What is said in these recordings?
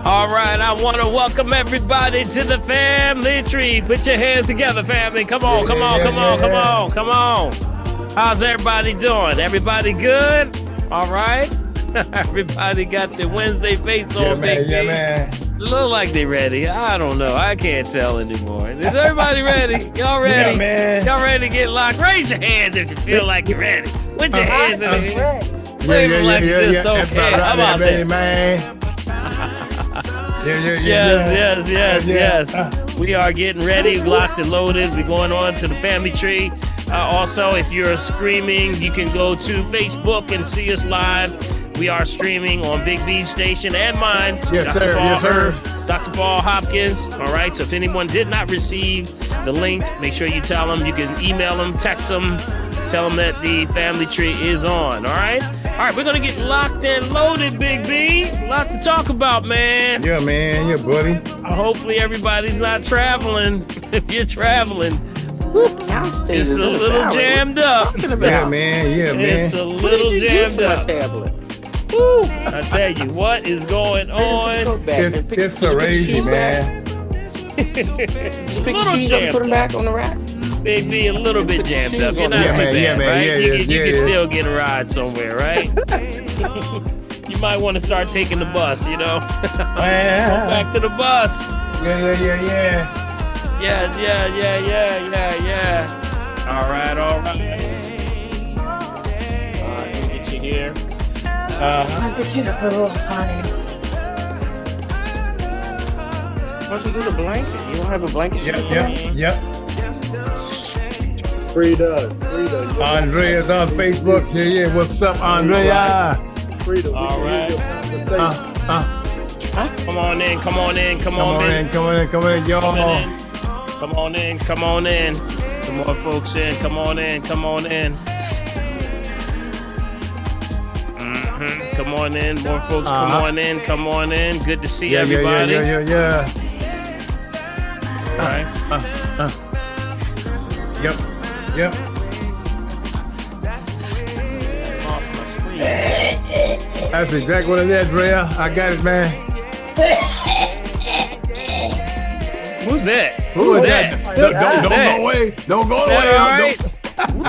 All right, I want to welcome everybody to the family tree. Put your hands together, family. Come on, come on, come on, come on, come on. How's everybody doing? Everybody good? All right. Everybody got their Wednesday face on, man, yeah, man. Look like they ready. I don't know. I can't tell anymore. Is everybody ready? Y'all ready? Yeah, man. Y'all ready to get locked? Raise your hands if you feel like you're ready. Put your hands in the air. Wave them like you just don't care. How about this? Man. Yes. We are getting ready, locked and loaded. We're going on to the family tree. Also, if you're streaming, you can go to Facebook and see us live. We are streaming on Big B's station and mine. Yes, Dr. sir. Paul Yes, sir. Dr. Paul Hopkins. All right. So if anyone did not receive the link, make sure you tell them. You can email them, text them, tell them that the family tree is on. All right. All right. We're going to get locked and loaded, Big B. A lot to talk about, man. Yeah, man. Yeah, buddy. Hopefully everybody's not traveling. If you're traveling, it's a little jammed up. Yeah, man. Yeah, man. It's a little jammed up. Woo. I tell you what is going on. It's crazy, man. Pick the keys up and put them back on the rack. Big B, a little bit jammed up. You're not too bad, right? You can still get a ride somewhere, right? You might want to start taking the bus, you know? Go back to the bus. Yeah. Yeah. All right. All right, let me get you here. I have to get a little higher. Why don't you do the blanket? You don't have a blanket? Yep. Frida. Andrea's on Facebook. Yeah. What's up, Andrea? Frida. All right. Come on in, Come on in, y'all. Come on in. Some more folks in. Come on in. Come on in. More folks, come on in. Good to see everybody. Yeah. All right. Yep. That's exactly what it is, Andrea. I got it, man. Who's that? Who is that? Don't go away. Don't go away. All right.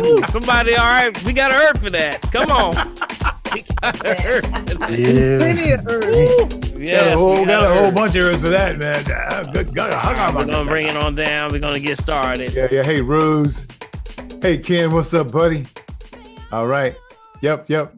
Ooh, somebody, all right. We got a hurt for that. Come on. We got a hurt for that. Plenty of earth. Yeah, got a whole bunch of earth for that, man. Good God. We're going to bring it on down. We're going to get started. Yeah. Hey, Ruse. Hey, Ken. What's up, buddy? All right. Yep. All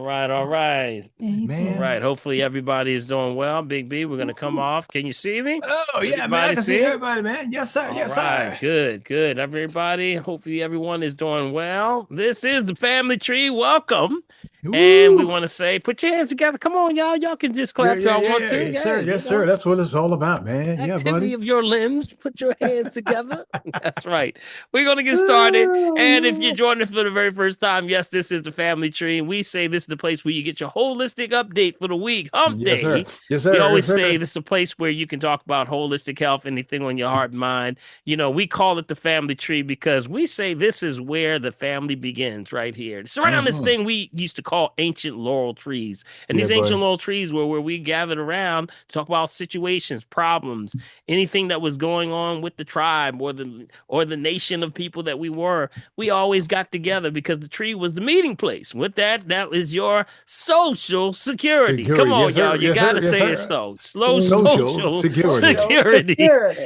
right. Man. All right. Hopefully everybody is doing well. Big B, we're going to come off. Can you see me? Oh, yeah, Everybody man. I can see it? everybody, man. Yes, sir. All right. Good. Everybody, hopefully everyone is doing well. This is the family tree. Welcome. Woo. And we want to say, put your hands together. Come on, y'all. Y'all can just clap if y'all want to. Yes, sir. That's what it's all about, man. Activity Yeah, buddy. of your limbs. Put your hands together. That's right. We're going to get started. And if you're joining us for the very first time, yes, this is the family tree. And we say this is the place where you get your holistic update for the week. Hump day. Yes, sir. We always say this is a place where you can talk about holistic health, anything on your heart and mind. You know, we call it the family tree because we say this is where the family begins, right here. It's around this thing we used to call ancient laurel trees. And these ancient laurel trees were where we gathered around to talk about situations, problems, anything that was going on with the tribe or the nation of people that we were. We always got together because the tree was the meeting place. With that is your social security. Come on, y'all. You got to say it so. Social security.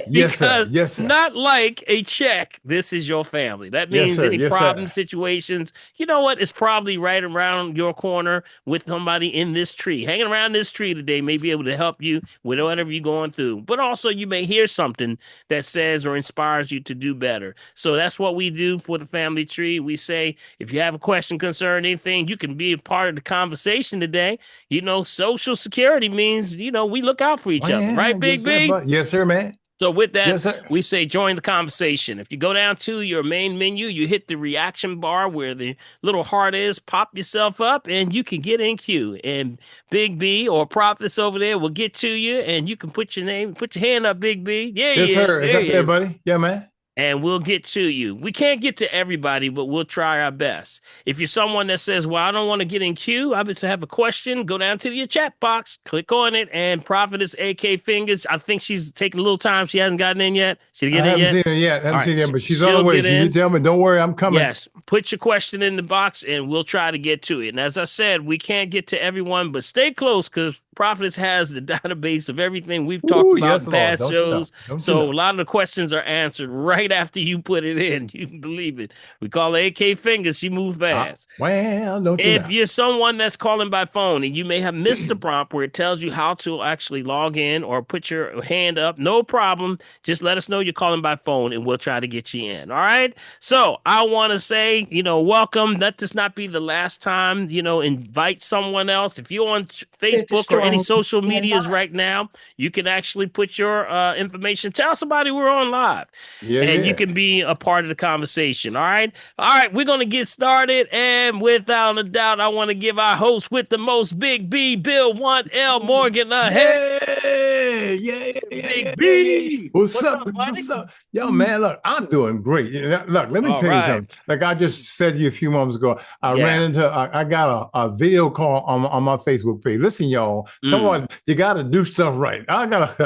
Because not like a check, this is your family. That means any problem, situations, you know what? It's probably right around your corner with somebody in this tree. Hanging around this tree today may be able to help you with whatever you're going through. But also you may hear something that says or inspires you to do better. So that's what we do for the family tree. We say, if you have a question, concern, anything, you can be a part of the conversation today. You know, social security means, you know, we look out for each other. Right, Big B? Yes, sir, man. So with that, we say join the conversation. If you go down to your main menu, you hit the reaction bar where the little heart is, pop yourself up, and you can get in queue. And Big B or Prophets over there will get to you, and you can put your hand up, Big B. Yes, sir. Is up there, buddy? Yeah, man. and we'll get to you. We can't get to everybody, but we'll try our best. If you're someone that says, well, I don't want to get in queue, I just have a question, go down to your chat box, click on it, and Prophetess AK Fingers, I think she's taking a little time. She hasn't gotten in yet. She I get in haven't yet? seen her yet. I All haven't seen right, her yet, but she's on she'll the way. get She in. tell me, don't worry, I'm coming. Yes, put your question in the box and we'll try to get to it. And as I said, we can't get to everyone, but stay close because Prophetess has the database of everything we've talked Ooh, about yes, in Lord. past Don't you know? shows. Don't you So know? a lot of the questions are answered right after you put it in. You can believe it. We call her AK Fingers. She moves fast. Well, don't you If know? you're someone that's calling by phone and you may have missed the prompt where it tells you how to actually log in or put your hand up, no problem. Just let us know you're calling by phone and we'll try to get you in. All right. So I want to say, welcome. Let this not be the last time, invite someone else. If you're on Finish Facebook or any strong. social Stand medias by. right now, you can actually put your information. Tell somebody we're on live Yeah, and you yeah. can be a part of the conversation. All right. All right. We're going to get started. And without a doubt, I want to give our host with the most, Big B, Bill 1L Morgan, a hey, Yeah, yeah, yeah, yeah, Big yeah, yeah. B. What's What's up? up, buddy? What's up? Yo, man, look, I'm doing great. Look, let me All tell you right. something. Like I just said to you a few moments ago, Yeah. I got a video call on my Facebook page. Listen, y'all, come Mm. on, you got to do stuff right. I got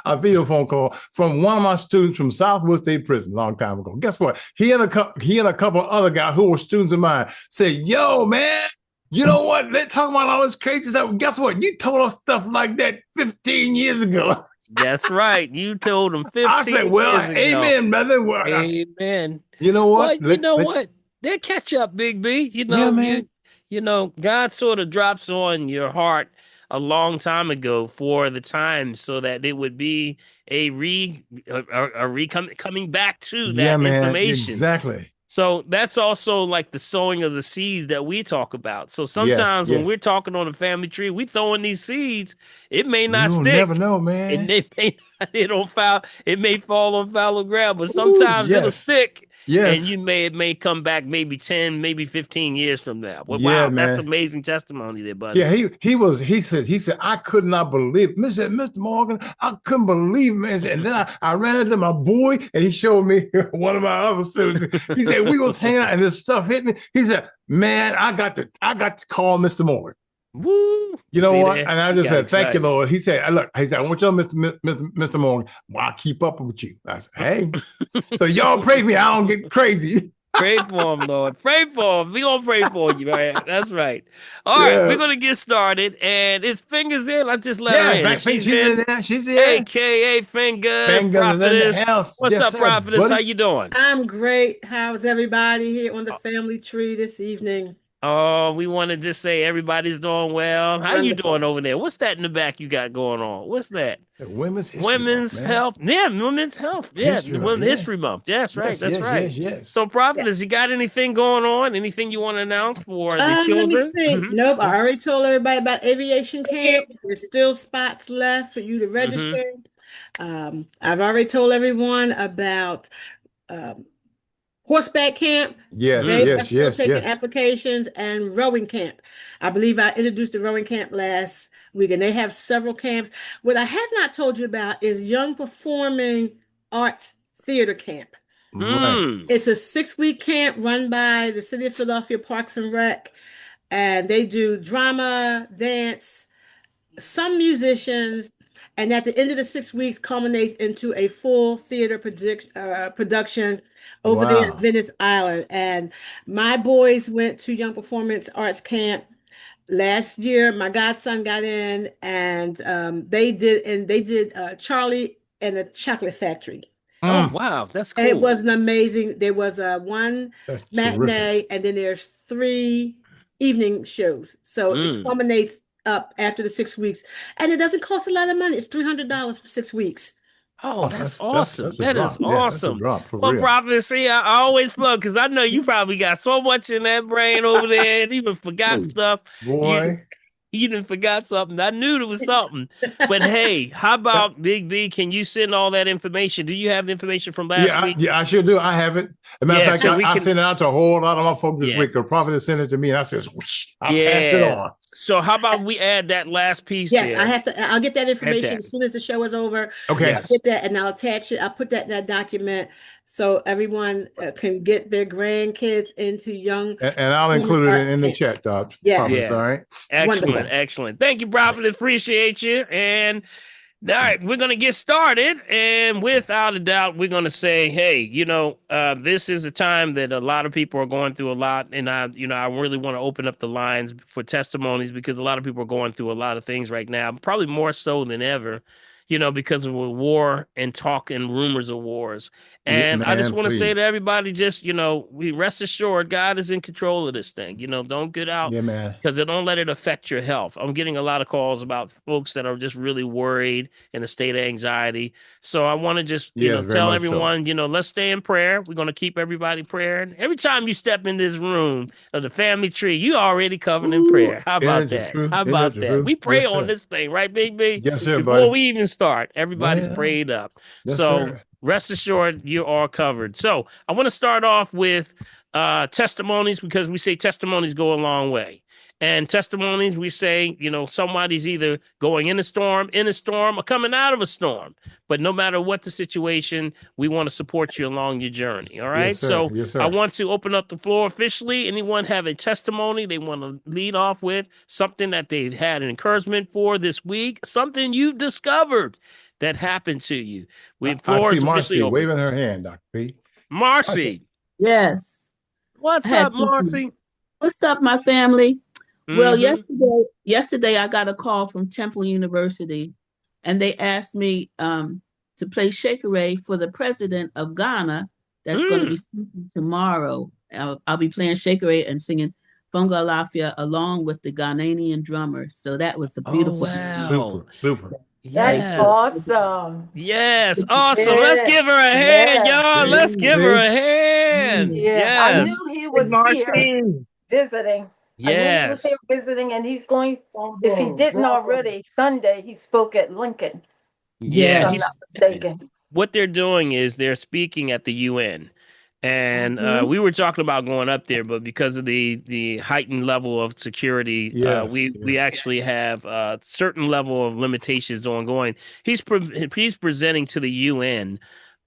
a video phone call from one of my students from Southwood State Prison a long time ago. Guess what? He and a couple other guys who were students of mine said, yo, man, you know what? They're talking about all this crazy stuff. Guess what? You told us stuff like that 15 years ago. That's right. You told him I said, 15 well, years ago. amen, brother. Well, Amen. you know Well, what? you know what? They'll catch up, Big B. Yeah, man. God sort of drops on your heart a long time ago for the time so that it would be coming back to Yeah, that man. information. Exactly. So that's also like the sowing of the seeds that we talk about. So Yes, sometimes when yes. we're talking on a family tree, we throwing these seeds, it may not You'll never stick. know, And man. they may it may fall on fallow ground, but Ooh, sometimes it'll yes. stick and Yes. it may come back maybe 10, maybe 15 years from now. Well, Yeah, wow, that's man. amazing testimony there, buddy. Yeah, he said I could not believe Mr. Morgan, I couldn't believe, man. And then I ran into my boy and he showed me one of my other students. He said we was hanging out and this stuff hit me. He said, man, I got to call Mr. Morgan. Woo! You know See what? there? And I You just got said, thank you, excited. Lord. He said, I want you to know, Mr. Morgan, well, I keep up with you. I said, hey, so y'all pray for me. I don't get crazy. Pray for him, Lord. Pray for him. We gonna pray for you, right? That's right. All right, we're Yeah. gonna get started. And is Fingers in? I just let her Yeah, in. I If think she's she's in, in there. She's here. AKA Fingers, Fingers is in the Prophetess. house. What's Yes, up, sir, Prophetess? How buddy. you doing? I'm great. How's everybody here on the family tree this evening? Oh, we want to just say everybody's doing well. How you doing Wonderful. over there? What's that in the back you got going on? What's that? The Women's History Month, Women's man. health. Yeah, women's health. Yeah, History the Month, Women's yeah. History Month. That's right. Yes, That's yes, right. yes, yes. So, Prophetess, you Yes. got anything going on? Anything you want to announce for the Let me children? see. Nope, I already told everybody about aviation camp. There's still spots left for you to Mm-hmm. register. I've already told everyone about um, horseback camp. Yes, They Mm. are yes, still yes, taking yes. applications and rowing camp. I believe I introduced the rowing camp last week, and they have several camps. What I have not told you about is Young Performing Arts Theater Camp. Right. Mm. It's a 6-week camp run by the City of Philadelphia Parks and Rec, and they do drama, dance, some musicians, and at the end of the 6 weeks culminates into a full theater production over there at Wow. Venice Island. And my boys went to Young Performance Arts Camp last year. My godson got in, and they did Charlie and the Chocolate Factory. Oh, Mm, wow. That's And it cool. was an amazing. There was one that's terrific. matinee, and then there's 3 evening shows. So it Mm. culminates up after the 6 weeks, and it doesn't cost a lot of money. It's $300 for 6 weeks. Oh, Oh, that's that's awesome. that's a That is drop. Yeah, that's a awesome. drop for Well, real. Prophet, see, I always love because I know you probably got so much in that brain over there and even forgot Ooh, stuff. You boy. you didn't forgot something. I knew there was something. But hey, how Yep. about Big B? Can you send all that information? Do you have the information from last Yeah, week? I sure do. I have it. As a matter of Yeah, fact, so we I can. sent it out to a whole lot of my folks this Yeah, week. The prophet sent it to me, and I says, whoosh, I pass it yeah. on. So how about we add that last piece Yes, I there? have to. I'll get that Add information that. as soon as the show is over. Okay. I'll Yes. get that and I'll attach it. I'll put that in that document so everyone can get their grandkids into young And I'll performing include it arts in the camp. chat, Yes, Prophet. All Yeah. right. Excellent. wonderful. Excellent. Thank you, Prophet. Appreciate you. And all right, we're going to get started. And without a doubt, we're going to say, hey, this is a time that a lot of people are going through a lot. And I really want to open up the lines for testimonies because a lot of people are going through a lot of things right now, probably more so than ever, because of a war and talk and rumors of wars. Yeah, And I just man, want to say to please. everybody, just, we rest assured God is in control of this thing. Don't get out Yeah, man. because it don't let it affect your health. I'm getting a lot of calls about folks that are just really worried in a state of anxiety. So I want to just, Yes, very tell much so. everyone, let's stay in prayer. We're going to keep everybody praying. Every time you step in this room of the family tree, you already covered in Ooh, prayer. How and about it's the that? truth. How And it's about the that? truth. We pray Yes, on sir. this thing, right, Big B? Yes, sir, Before buddy. we even start, everybody's Well, prayed up. yes, So sir. rest assured, you're all covered. So I want to start off with testimonies because we say testimonies go a long way. And testimonies, we say, somebody's either going in a storm, or coming out of a storm. But no matter what the situation, we want to support you along your journey. All Yes, right. sir. So Yes, I sir. want to open up the floor officially. Anyone have a testimony they want to lead off with? Something that they've had an encouragement for this week? Something you've discovered that happened to you? I Floor see is officially Marcy open. waving her hand, Dr. P. Marcy. Marcy. Yes, I What's had up, something. Marcy? What's up, my family? Well, Mm-hmm. yesterday I got a call from Temple University, and they asked me to play Shakere for the president of Ghana. That's going to be Mm. speaking tomorrow. I'll be playing Shakere and singing Fonga Lafia along with the Ghanaian drummers. So that was a Oh, beautiful honor. wow. Super, super. That's Yes. awesome. Yes. Awesome. Let's Yeah. give her a hand, Yeah. y'all. See, Let's give her see, a hand. Yeah. I knew Yes. he Big was here Marcy. visiting. I knew he was here Yes. visiting, and he's going, if he didn't already, Sunday he spoke at Lincoln, if Yeah. Yes. I'm not mistaken. What they're doing is they're speaking at the UN. And Hmm. we were talking about going up there, but because of the heightened level of security, yes, we yes. actually have a certain level of limitations ongoing. He's presenting to the UN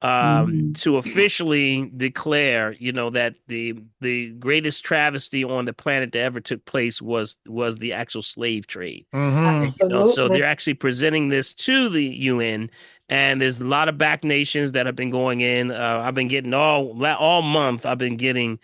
Mhm. to officially declare, that the greatest travesty on the planet that ever took place was the actual slave trade. Mm-hmm. And, so Absolutely. they're actually presenting this to the UN, and there's a lot of back nations that have been going in. I've been getting all month. I've been getting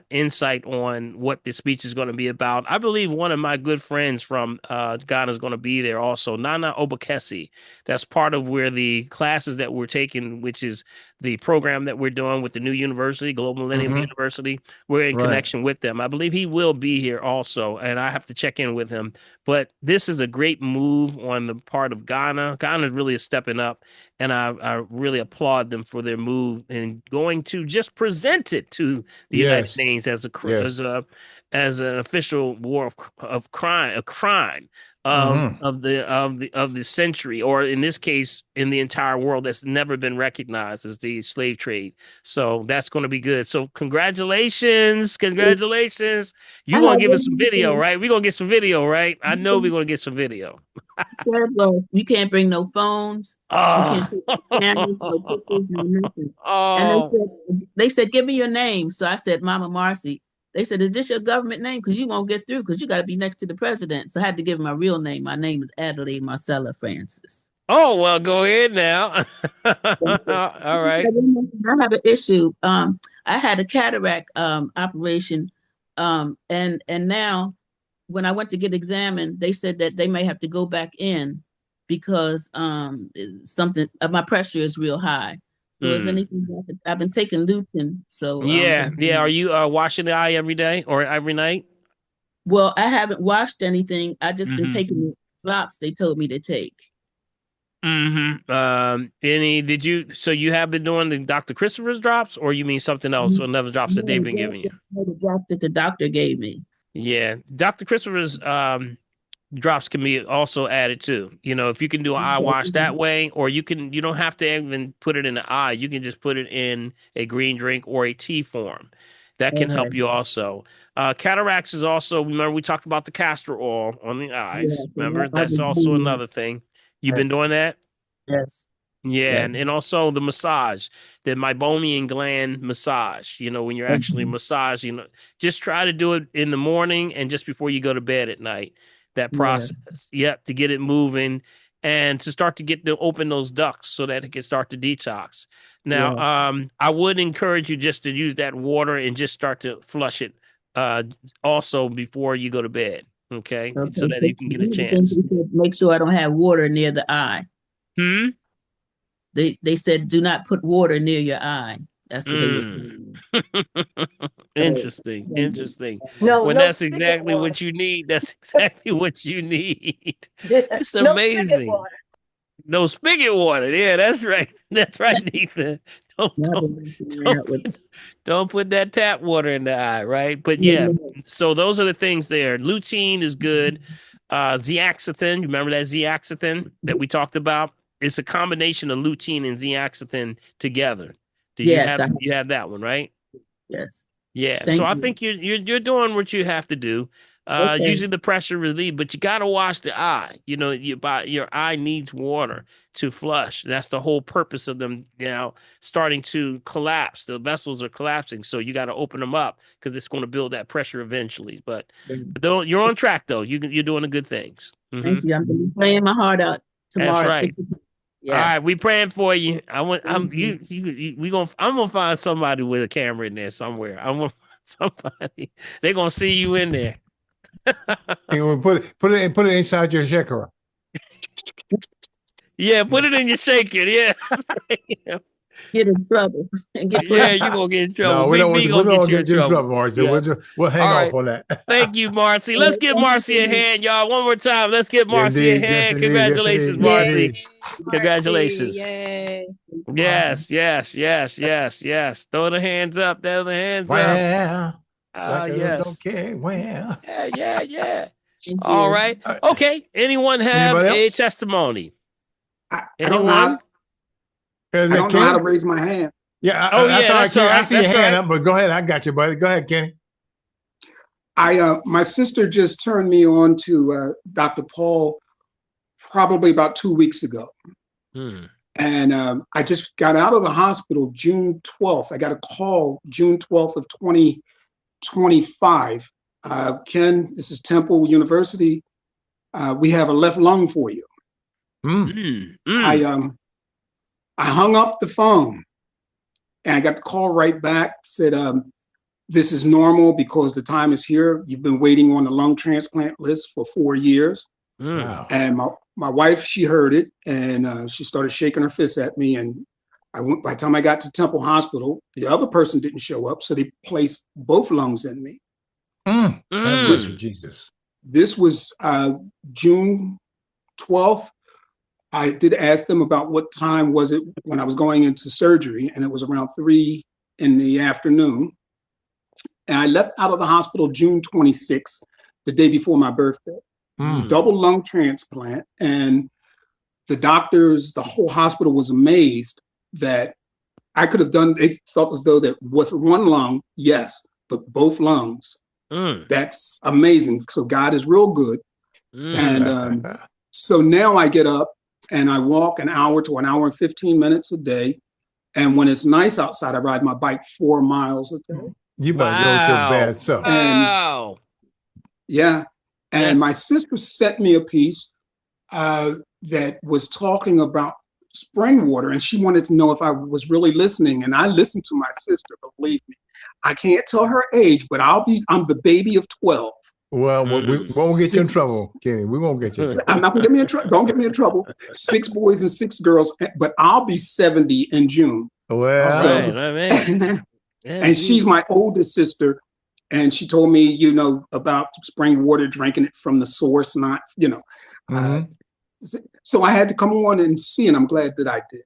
insight on what the speech is going to be about. I believe one of my good friends from Ghana is going to be there also, Nana Obakesi. That's part of where the classes that we're taking, which is the program that we're doing with the new university, Global Millennium Mm-hmm. University. We're in Right. connection with them. I believe he will be here also, and I have to check in with him. But this is a great move on the part of Ghana. Ghana really is stepping up, and I really applaud them for their move in going to just present it to the United Yes, Nations as yes. as an official war of crime, a crime Mm-hmm. of the century, or in this case, in the entire world, that's never been recognized as the slave trade. So that's going to be good. So congratulations, congratulations. I You gonna have give us some one video, more right? We're gonna get some video, right? I know we're thing. gonna get some video. I said, well, you can't bring no phones, you Oh, can't take no cameras, no pictures, no nothing. And oh, they said, give me your name. So I said, Mama Marcy. They said, is this your government name? Because you won't get through because you got to be next to the president. So I had to give him my real name. My name is Adelaide Marcella Francis. oh. Well, go ahead now. All right. I have an issue. I had a cataract operation, and now when I went to get examined, they said that they may have to go back in because something my pressure is real high. So is Hmm. anything I've been taking lutein, so Yeah, yeah. Are you washing the eye every day or every night? well, I haven't washed anything. I just been Mm-hmm. taking the drops they told me to take. Mm-hmm. Did you, so you have been doing the Dr. Christopher's drops, or you mean something else, or another drops that they've been giving you? The drops that the doctor gave me. Yeah. Dr. Christopher's drops can be also added too. If you can do an eye wash that way, or you don't have to even put it in the eye. You can just put it in a green drink or a tea form. That can help Okay. you also. Cataracts is also, remember we talked about the castor oil on the eyes. Yes, Remember, I that's was also doing another thing. You've been doing that? yes, Yeah, yes. and also the massage, the meibomian gland massage. When you're actually Okay. massaging, just try to do it in the morning and just before you go to bed at night. That Yeah. process, yep, to get it moving and to start to get to open those ducts so that it can start to detox. Now, Yeah. I would encourage you just to use that water and just start to flush it, uh, also before you go to bed. Okay, Okay. so that you can get a One of the things chance. they said, make sure I don't have water near the eye. Hmm. They said do not put water near your eye. That's what they was Mm. saying. So, Interesting. Interesting. No, When no that's spigot exactly water. what you need, that's exactly what you need. It's No spigot amazing. water. No spigot water. Yeah, that's right. That's right, Nathan. Don't yeah, I've don't been messing don't around with don't put that tap water in the eye, right? But yeah, no, so those are the things there. Lutein is good. Zeaxanthin, you remember that zeaxanthin that we talked about? It's a combination of lutein and zeaxanthin together. Do you yes, have you have that one, right? yes. Yeah, so Thank I you. think you're doing what you have to do, Okay. using the pressure relief, but you got to wash the eye. Your eye needs water to flush. That's the whole purpose of them, starting to collapse. The vessels are collapsing, so you got to open them up because it's going to build that pressure eventually. But though you're on track though, you're doing the good things. Thank you. I'm gonna be playing my heart out That's tomorrow at right. 6 o'clock. All right, Yes. we praying for you. Thank you. I'm gonna find somebody with a camera in there somewhere. I'm gonna find somebody. They're gonna see you in there. And we'll put it inside your shakera. Yeah, put it in your shaker. Yeah, Get in trouble and get put yeah, out. you're gonna get in trouble. No, we Big don't want B you. We gonna don't get want you to in get you in trouble. trouble, Marcy. Yeah. We'll hang All off right. on that. Thank you, Marcy. Let's give Thank you Marcy so a much. hand, y'all. One more time. Let's give Marcy a Indeed, yes, hand. indeed, yes, Congratulations, indeed, yes, Yay, Marcy. indeed. Marcy. Congratulations. Yay. Awesome. Yes, yes, yes, yes, yes. Throw the hands up. Throw the hands up. Well, Ah, like I don't yes. care. Well, Yeah, yeah, yeah. Thank All you. right. Okay. Anyone have anybody a else? testimony? I don't know how Anyone? Is I that don't know how to Kenny? raise my hand. Yeah, Oh, that's yeah, all right, that's all Kenny. I right. see your That's all hand right. up, but go ahead. I got you, buddy. Go ahead, Kenny. My sister just turned me on to Dr. Paul probably about 2 weeks ago. Hmm. And I just got out of the hospital June 12th. I got a call June 12th of 2025. Ken, this is Temple University. We have a left lung for you. Mm. Mm. I hung up the phone and I got the call right back, said, this is normal because the time is here. You've been waiting on the lung transplant list for 4 years. Mm. Wow. And my wife, she heard it and she started shaking her fist at me. And by the time I got to Temple Hospital, the other person didn't show up. So they placed both lungs in me. Have Mm. mercy, Jesus. This was June 12th. I did ask them about what time was it when I was going into surgery, and it was around 3 in the afternoon. And I left out of the hospital June 26th, the day before my birthday. Mm. Double lung transplant. And the doctors, the whole hospital was amazed that I could have done, they felt as though that with one lung, yes, but both lungs, Mm. that's amazing. So God is real good. Mm. And so now I get up and I walk an hour to an hour and 15 minutes a day. And when it's nice outside, I ride my bike 4 miles a day. You better go with your bad self. Wow. Yeah. And Yes. my sister sent me a piece that was talking about spring water, and she wanted to know if I was really listening. And I listened to my sister, believe me. I can't tell her age, but I'm the baby of 12. Well, we Mm. won't get you in Six- trouble, Kenny. We won't get you in trouble. I'm not gonna get me in trouble. Don't get me in trouble. 6 boys and 6 girls, but I'll be 70 in June. Well, So- Right, I mean, yeah, And she's my oldest sister, and she told me, about spring water, drinking it from the source, not, mhm. So I had to come on and see, and I'm glad that I did.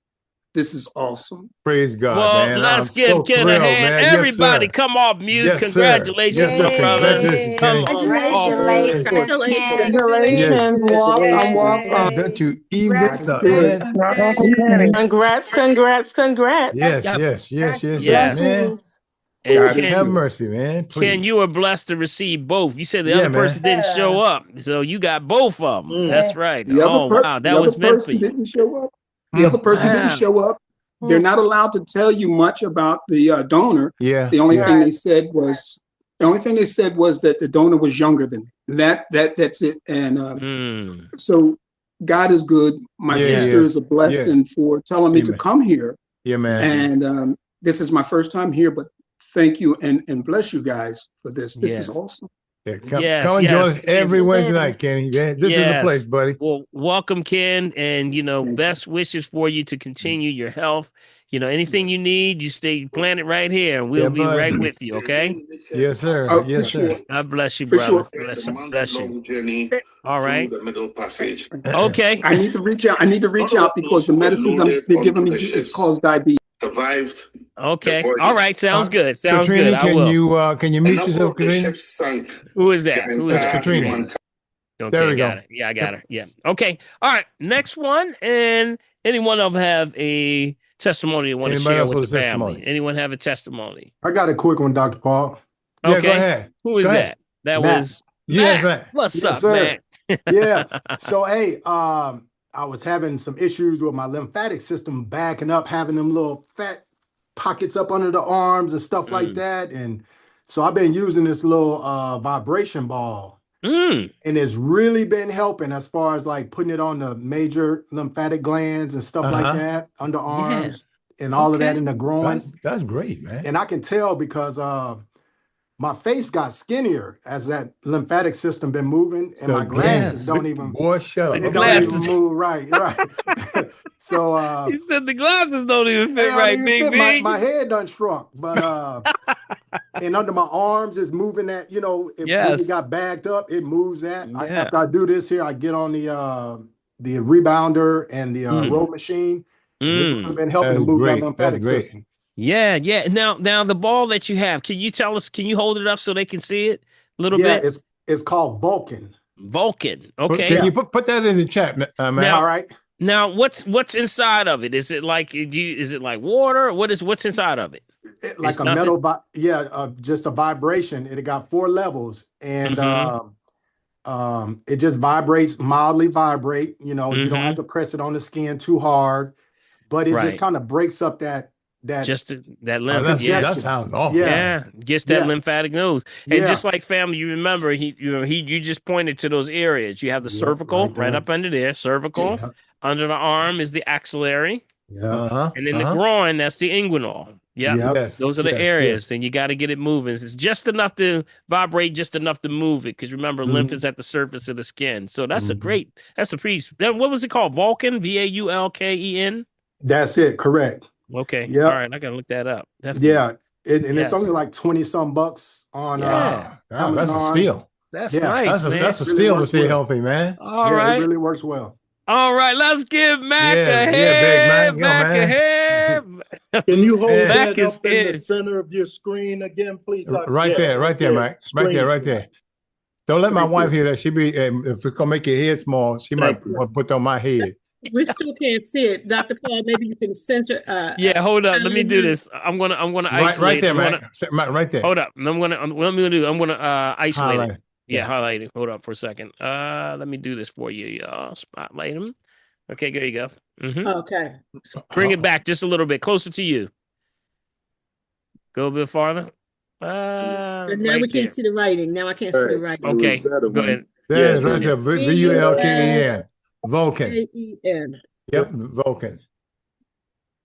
This is awesome. Praise God, well, man. let's I'm give so Ken a thrilled, hand. man. Yes, Everybody, sir. come off mute. Yes, sir. Congratulations, Yes, sir. my brother. Congratulations, Come Kenny. off. Congratulations. Yes. Welcome, welcome. Don't you even God is the good. end? Congrats, congrats, congrats. Yes, Yep. yes, yes, yes, yes, Yes. man. Blessings. And God Thank have you. mercy, man. Ken, Please. you were blessed to receive both. You said the Yeah, other man. person didn't show up, so you got both of them. Mm. That's right. The other Oh wow, the that other was meant for person you. didn't show up. The other Mm. person didn't Wow. show up. They're not allowed to tell you much about the donor. Yeah. The only Yeah. thing they said was that the donor was younger than me. That's it. And Mm. so God is good. My Yeah, he sister Yes. is. is a Yeah. blessing for telling me to Amen. come here. Yeah, man. And this is my first time here, but thank you and bless you guys for this. This is Yes. awesome. Yeah, come Yes. and Yes. join us every Amen. Wednesday night, Kenny. Yeah, this is the Yes. place, buddy. Well, welcome, Ken, and Thank you. best wishes for you to continue your health. Anything you need, you stay planted right here, and we'll Yeah, be buddy. right with you. Okay. Yes, sir. For Yes, sir. sure. God bless you, For brother. sure. Bless The you. Bless you. month-long journey All through right. the Middle Passage. Okay. I need to reach out. I need to reach out because the medicines they're giving me is caused diabetes. Survived Okay. the All voyage. right. Sounds good. Sounds Katrina, good. I will. can you A mute number yourself, of the Katrina? ships sank. Who is that? The Who is That's that? entire Katrina. human Okay, There we got go. it. Yeah, I got her. Yeah. Okay. All right. Next one. And anyone else have a testimony they want to Anybody share else with with the a family? testimony? Anyone have a testimony? I got a quick one, Dr. Paul. Yeah, Okay. go ahead. Who is Go ahead. that? That Matt. was Yes, Matt. Matt. What's Yes, up, sir. Matt? Yeah. So, hey, I was having some issues with my lymphatic system backing up, having them little fat pockets up under the arms and stuff like that. And so I've been using this little vibration ball. Mm. And it's really been helping as far as like putting it on the major lymphatic glands and stuff like Uh-huh. that, underarms and Okay. all of that in the groin. That's great, man. And I can tell because my face got skinnier as that lymphatic system been moving, and my glasses Yes. don't even Boy, shut The up. it Okay. don't glasses. even move right. So He said the glasses don't even they fit don't right, even Big fit. B. My head done shrunk, but and under my arms is moving that, if when Yes. it got bagged up, it moves that. Yeah. After I do this here, I get on the rebounder and the Mm. row machine, and it's really Mm. been helping to That's move great. that lymphatic That's great. system. Yeah, yeah. Now the ball that you have, can you tell us, can you hold it up so they can see it a little Yeah, bit? it's called Vulcan. Vulcan. Okay. Can you put that in the chat, man? Now- All right. Now, what's inside of it? Is it like is it like water? What's inside of it? Like It's a nothing? metal, just a vibration. It got 4 levels, and Mhm. it just vibrates, mildly vibrate. You don't Mhm. have to press it on the skin too hard, but it Right. just kind of breaks up that Just that Oh, lymph. that congestion. sounds awful. Yeah. Yeah, gets that Yeah. lymphatic nose. And Yeah. just like family, you remember you just pointed to those areas. You have the Yep, cervical right right there. up under there, cervical. Yeah. Under the arm is the axillary, Yeah. Uh-huh. and then the groin, that's the inguinal. Yep. Yep. Yes. Those are the yes, areas. yes. Then you got to get it moving. It's just enough to vibrate, just enough to move it. Because remember, lymph Mhm. is at the surface of the skin. So that's Mhm. that's a pretty, what was it called? Vulcan? Vulken? That's it. Correct. Okay. Yep. All right. I got to look that up. Definitely. Yeah. And it's Yes. only like 20 some bucks on Yeah. Wow, that's a Amazon. steal. That's Yeah, nice, That's man. a Really steal to works stay well. healthy, man. All Yeah, right. it really works well. All right. Let's give Mac Yeah, a yeah, head. big Mac. Go, Mac a man. head. Can you hold Yeah. Mac that is up in the in. center of your screen again, please? Right there, Mike. Right Screen. there, right there. Don't let my Thank wife you. hear that. She be if we're gonna make your head small, she might Thank you. put on my head. We still can't see it. Dr. Paul, maybe you can center. Yeah, hold up. Let me do him. this. I'm gonna Right, isolate. right there, I'm Mac. gonna- Right there. Hold up. What I'm gonna do. I'm gonna isolate Highlight it. it. Yeah, Yeah. highlight it. Hold up for a second. Let me do this for you, y'all. Spotlight him. Okay, there you go. Hmm. Okay. Bring it back just a little bit closer to you. Go a bit farther. And now Right we there. can't see the writing. Now I can't see the writing. Okay, go ahead. There it is, right there. Vulken. Vulcan. Vulken. Yep, Vulcan.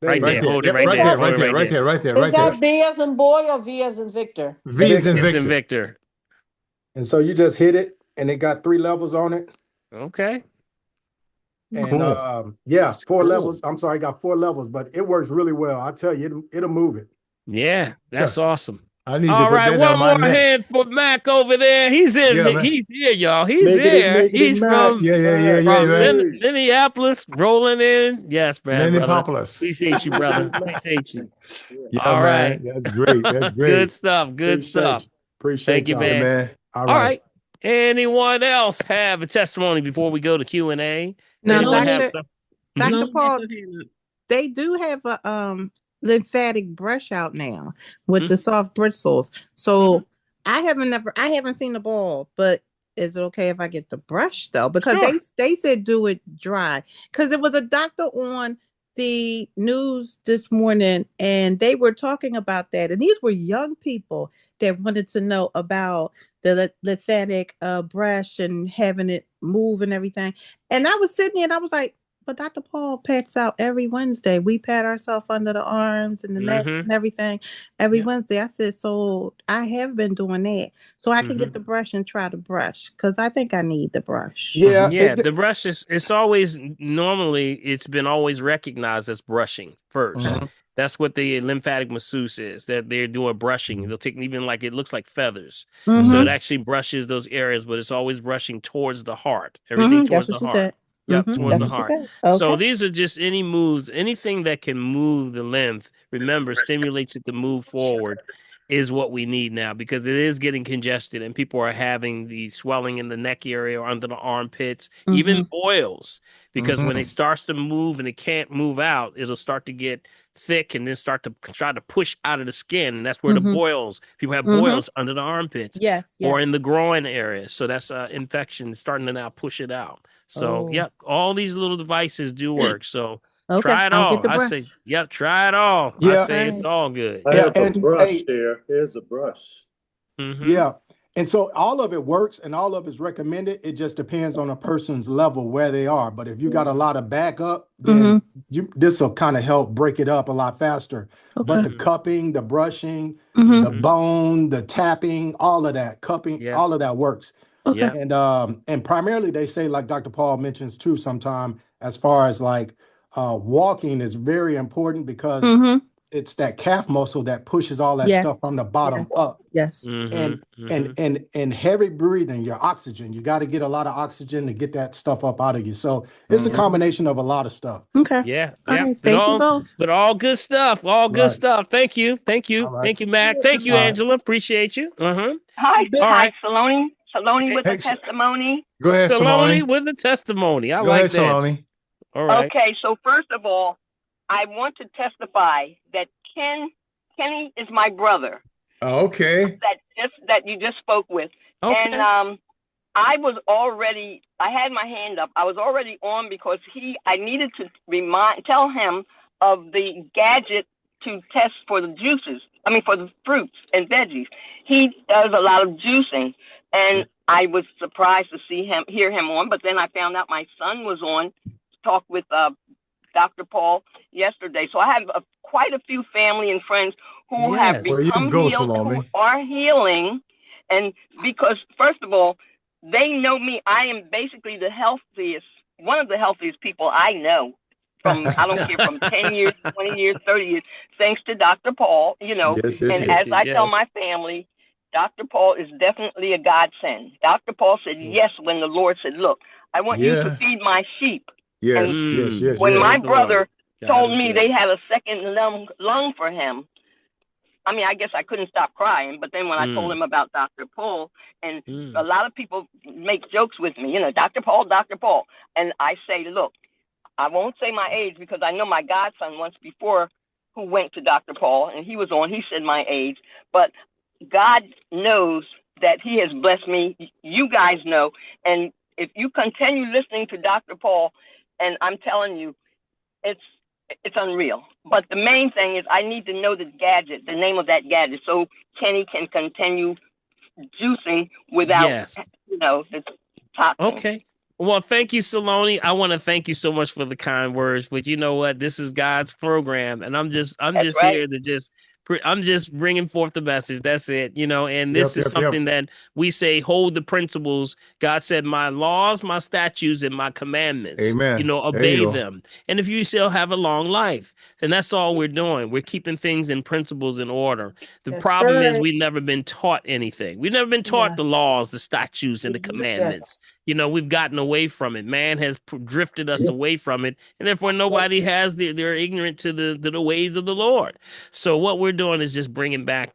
Right Right there. there. Hold it Yep, right right there. there. Hold Right it there. Right there. Right there. Is Right there. that B as in boy or V as in Victor? V is in It's in Victor. Victor. And so you just hit it, and it got 3 levels on it. Okay. And Cool. yeah, That's 4 cool. levels. I'm sorry, I got 4 levels, but it works really well. I tell you, it'll move it. Yeah, that's awesome. I need to All put right, that one on my more neck. hand for Mac over there. He's in. Yeah, man. He's here, y'all. He's Negative, here. negative, He's Mac. from Yeah, from man. Minneapolis, rolling in. Yes, man, brother. Minneapolis. Appreciate you, brother. Appreciate you. Yeah, All man. right. That's great. That's great. Good stuff. Good Appreciate stuff. you. Appreciate Thank you, y'all. Yeah, man. man. All All right. right. Anyone else have a testimony before we go to Q&A? Now, Anyone have Dr. some? Dr. No, Paul, that's her hand up. they do have a lymphatic brush out now with the soft bristles. So I haven't seen the ball, but is it okay if I get the brush though? Because Sure. they said do it dry. Because there was a doctor on the news this morning and they were talking about that. And these were young people that wanted to know about the lymphatic brush and having it move and everything. And I was sitting there and I was like, but Dr. Paul pats out every Wednesday. We pat ourselves under the arms and the neck and everything every Wednesday. I said, so I have been doing that. So I can get the brush and try to brush because I think I need the brush. Yeah. Yeah, the brush it's always normally it's been always recognized as brushing 1st. That's what the lymphatic masseuse is. That they're doing brushing. They'll take even like it looks like feathers. So it actually brushes those areas, but it's always brushing towards the heart. Everything towards That's what the she heart. said. Yep, towards That's the what she heart. said. So Okay. these are just any moves, anything that can move the lymph, remember, stimulates it to move forward is what we need now because it is getting congested and people are having the swelling in the neck area or under the armpits, even boils, because when it starts to move and it can't move out, it'll start to get thick and then start to try to push out of the skin. And that's where the boils, people have boils under the armpits Yes. or in the groin area. So that's infection starting to now push it out. So, yep, all these little devices do work. So try it I'll get all. the I brush. say, yep, try it all. I Yeah. say it's all good. I Yeah. have a And brush hey, here. Here's a brush. yeah. And so all of it works and all of it's recommended. It just depends on a person's level where they are. But if you got a lot of backup, then this will kind of help break it up a lot faster. But the cupping, the brushing, the bone, the tapping, all of that, cupping, Yeah. all of that works. Yeah. And primarily they say, like Dr. Paul mentions too, sometime as far as like walking is very important because it's that calf muscle that pushes all that stuff from the bottom up. Yes. And heavy breathing, your oxygen. You got to get a lot of oxygen to get that stuff up out of you. So it's a combination of a lot of stuff. Okay. Yeah. All Yeah. right. Thank you both. But all good stuff. All good Right. stuff. Thank you. Thank you. All right. Thank you, Mac. Thank you, All right. Angela. Appreciate you. Hi, All hi, right. Saloni. Saloni with Hey, a testimony. go ahead, Saloni Saloni. with the testimony. I Go like ahead, that. Saloni. All right. Okay, so first of all, I want to testify that Kenny is my brother. Okay. That you just spoke with. Okay. And I had my hand up. I was already on because I needed to tell him of the gadget to test for the for the fruits and veggies. He does a lot of juicing, and I was surprised to hear him on, but then I found out my son was on to talk with Dr. Paul yesterday. So I have quite a few family and friends who have become healed, who are healing. And because, first of all, they know me. I am basically one of the healthiest people I know. I don't care, from 10 years, 20 years, 30 years, thanks to Dr. Paul, as I tell my family, Dr. Paul is definitely a godsend. Dr. Paul said yes when the Lord said, look, I want you to feed my sheep. Yes, and when my brother told me they had a second lung for him, I mean, I guess I couldn't stop crying. But then when I told him about Dr. Paul, and a lot of people make jokes with me, Dr. Paul, Dr. Paul. And I say, look, I won't say my age because I know my godson once before who went to Dr. Paul, and he was on, he said my age. But God knows that he has blessed me. You guys know. And if you continue listening to Dr. Paul, and I'm telling you, it's unreal. But the main thing is I need to know the name of that gadget, so Kenny can continue juicing without, the toxin. Okay. Well, thank you, Saloni. I want to thank you so much for the kind words, but you know what? This is God's program, and I'm just here to I'm just bringing forth the message. That's it, and this is something that we say, hold the principles. God said, my laws, my statutes, and my commandments, Amen. Obey them. And if you shall have a long life, and that's all we're doing. We're keeping things in principles in order. The problem is we've never been taught anything. We've never been taught the laws, the statutes, and the commandments. We've gotten away from it. Man has drifted us away from it, and therefore nobody has. They're ignorant to the ways of the Lord. So what we're doing is just bringing back.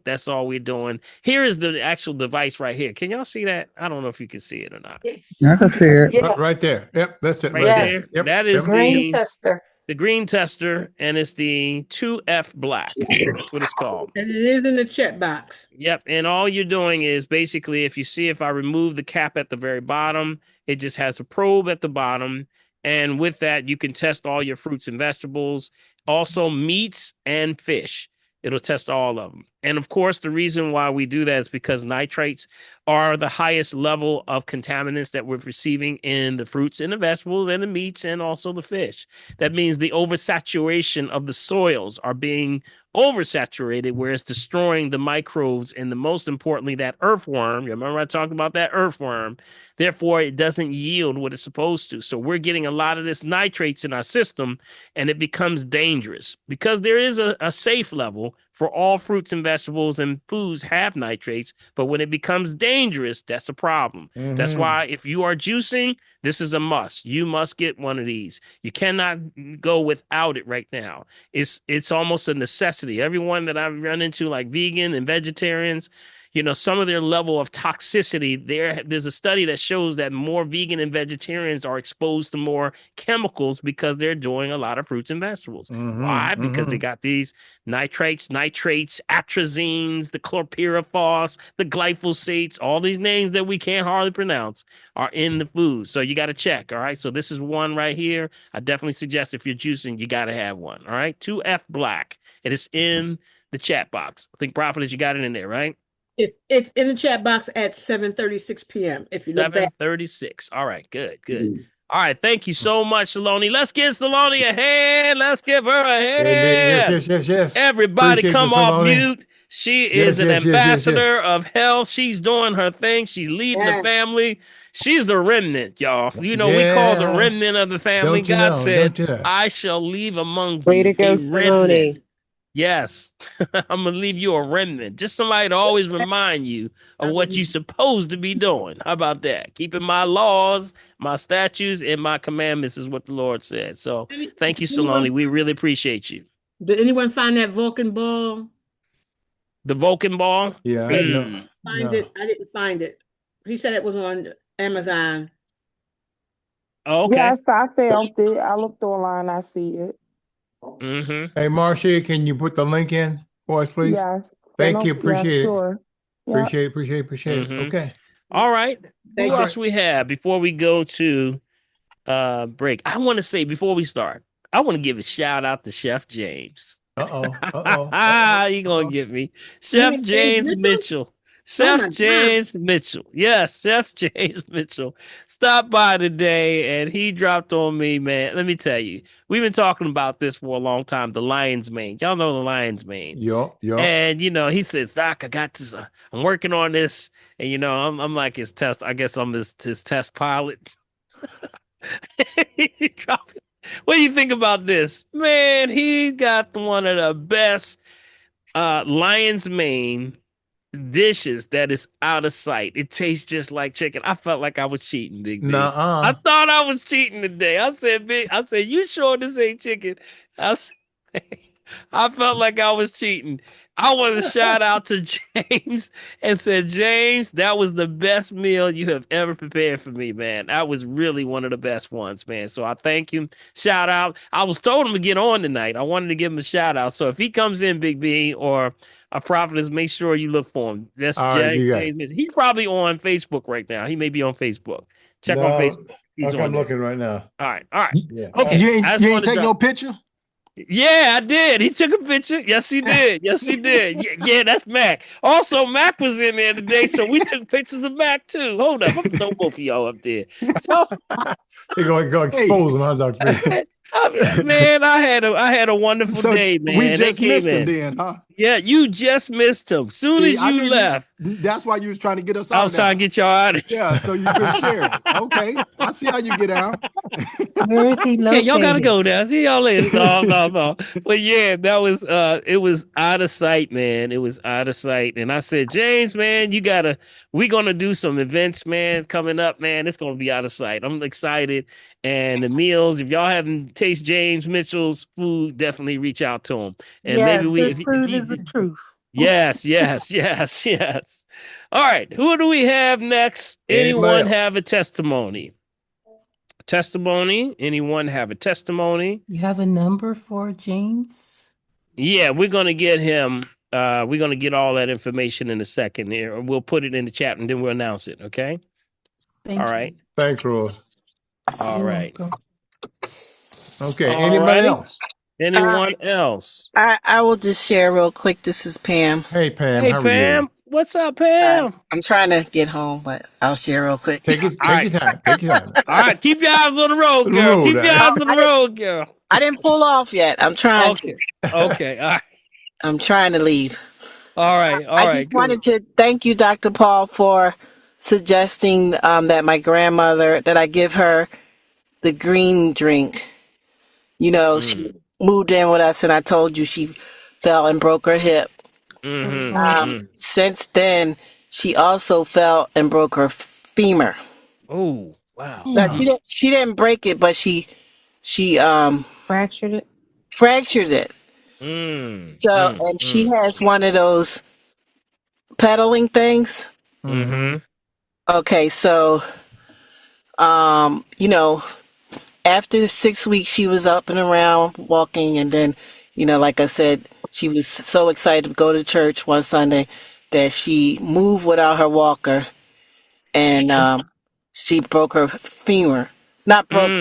That's all we're doing. Here is the actual device right here. Can y'all see that? I don't know if you can see it or not. I can see it. Right there. Yep, that's it. Right there. Yep. That is grain the tester. The green tester, and it's the 2F black. That's what it's called. And it is in the check box. Yep. And all you're doing is basically, if I remove the cap at the very bottom, it just has a probe at the bottom. And with that, you can test all your fruits and vegetables, also meats and fish. It'll test all of them. And of course, the reason why we do that is because nitrates are the highest level of contaminants that we're receiving in the fruits and the vegetables and the meats and also the fish. That means the oversaturation of the soils are being oversaturated, where it's destroying the microbes and, the most importantly, that earthworm. You remember I talked about that earthworm? Therefore, it doesn't yield what it's supposed to. So we're getting a lot of this nitrates in our system, and it becomes dangerous because there is a safe level for all fruits and vegetables, and foods have nitrates. But when it becomes dangerous, that's a problem. Mm-hmm. That's why if you are juicing, this is a must. You must get one of these. You cannot go without it right now. It's almost a necessity. Everyone that I've run into, like vegan and vegetarians, some of their level of toxicity, there's a study that shows that more vegan and vegetarians are exposed to more chemicals because they're doing a lot of fruits and vegetables. Mm-hmm. Why? Because they got these nitrates, atrazines, the chlorpyrifos, the glyphosates, all these names that we can't hardly pronounce are in the food. So you got to check. All right. So this is one right here. I definitely suggest if you're juicing, you got to have one. All right. 2F black. It is in the chat box. I think Prophetess, you got it in there, right? It's in the chat box at 7:36 p.m. If you look back. 7:36. All right, good. All right, thank you so much, Saloni. Let's give Saloni a hand. Let's give her a hand. Yes. Everybody Appreciate come you, off Saloni. mute. She is an ambassador of health. She's doing her thing. She's leading the family. She's the remnant, y'all. We call the remnant of the family. God said, I shall leave among Way you to go, a remnant. Saloni. Yes, I'm going to leave you a remnant. Just somebody to always remind you of what you're supposed to be doing. How about that? Keeping my laws, my statutes, and my commandments is what the Lord said. So thank you, Saloni. We really appreciate you. Did anyone find that Vulcan ball? The Vulcan ball? Yeah. Find it. I didn't find it. He said it was on Amazon. Oh, okay. Yes, I found it. I looked online. I see it. Mm-hmm. Hey, Marcia, can you put the link in for us, please? Yes. Thank you. Appreciate it. Sure. Appreciate it. Okay. All right. Who else we have before we go to break? I want to say before we start, I want to give a shout out to Chef James. You gonna get me. Chef James Mitchell. Chef James Mitchell. Yes, Chef James Mitchell stopped by today and he dropped on me, man. Let me tell you, we've been talking about this for a long time. The lion's mane. Y'all know the lion's mane. Yup. And he says, Doc, I got this. I'm working on this. And I'm like his test. I guess I'm his test pilot. What do you think about this? Man, he got one of the best lion's mane dishes that is out of sight. It tastes just like chicken. I felt like I was cheating, Big B. I thought I was cheating today. I said, you sure this ain't chicken? I felt like I was cheating. I want to shout out to James and said, James, that was the best meal you have ever prepared for me, man. That was really one of the best ones, man. So I thank you. Shout out. I was told him to get on tonight. I wanted to give him a shout out. So if he comes in, Big B, or a Prophetess, make sure you look for him. That's James. He's probably on Facebook right now. He may be on Facebook. Check on Facebook. I'm looking right now. All right. Yeah. Okay. You ain't take no picture? Yeah, I did. He took a picture. Yes, he did. Yeah, that's Mac. Also, Mac was in there today, so we took pictures of Mac too. Hold up, I'm gonna throw both of y'all up there. So, They're gonna expose him, huh, Dr. Man, I had a wonderful day, man. We just missed him then, huh? Yeah, you just missed him. Soon as you left. That's why you was trying to get us out. I was trying to get y'all out of here. Yeah, so you could share it. Okay, I see how you get out. Where is he located? Hey, y'all gotta go now. See y'all later. No. But yeah, that was it was out of sight, man. It was out of sight. And I said, James, man, we're gonna do some events, man, coming up, man. It's gonna be out of sight. I'm excited. And the meals, if y'all haven't tasted James Mitchell's food, definitely reach out to him. And maybe his food is the truth. Yes. All right, who do we have next? Anyone have a testimony? testimony? Anyone have a testimony? You have a number for James? Yeah, we're gonna get him. We're gonna get all that information in a second here. We'll put it in the chat and then we'll announce it. Okay. Thank All you. right. Thanks, Rose. All You're right. welcome. Okay. All Anybody righty. else? Anyone else? I will just share real quick. This is Pam. Hey, Pam. Hey, How are you? Pam. What's up, Pam? I'm trying to get home, but I'll share real quick. Take your time. Take your time. All right. Keep your eyes on the road, The girl. road, Keep your eh? eyes on the road, girl. I didn't pull off yet. I'm trying Okay. Okay. All right. I'm trying to leave. All right. All I right. just Good. wanted to thank you, Dr. Paul, for suggesting that my grandmother, that I give her the green drink. You know, she moved in with us and I told you she fell and broke her hip. Since then, she also fell and broke her femur. Oh, wow. Now, she didn't break it, but she Fractured it. fractured it. So, and she has one of those pedaling things. Okay, so, you know, after 6 weeks, she was up and around walking, and then, you know, like I said, she was so excited to go to church one Sunday that she moved without her walker, and she broke her femur. Not broke,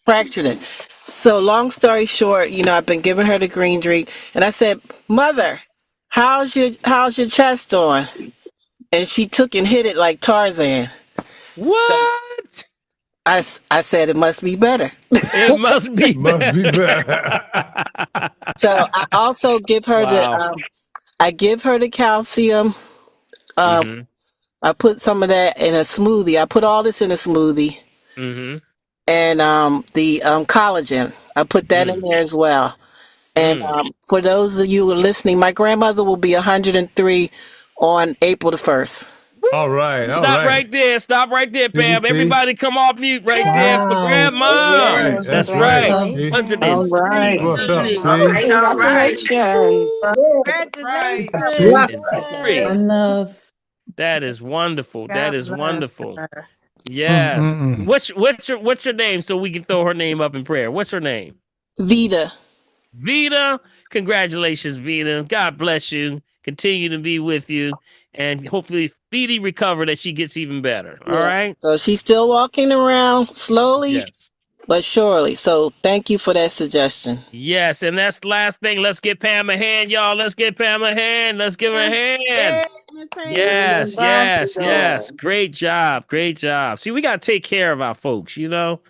fractured it. So long story short, you know, I've been giving her the green drink, and I said, "Mother, how's your chest on?" And she took and hit it like Tarzan. What? So I said it must be better. It must be Must be better. So I also give her I give her the calcium. I put some of that in a smoothie. I put all this in a smoothie. And the collagen, I put that in there as well. And for those of you who are listening, my grandmother will be 103 on April the 1st. All right. All Stop right. right there. Stop right there, Pam. See? Everybody come off mute right there for grandma. Right. That's right. See? 103. What's up? See? Congratulations. Congratulations. 103. One love. That is wonderful. That is wonderful. her. Yes. What's your name so we can throw her name up in prayer? What's her name? Vita. Vita. Congratulations, Vita. God bless you. Continue to be with you. And hopefully speedy recover that she gets even better. All right. So she's still walking around slowly, but surely. So thank you for that suggestion. Yes, and that's the last thing. Let's give Pam a hand, y'all. Let's give Pam a hand. Let's give her a hand. Yes. Great job. Great job. See, we got to take care of our folks, you know?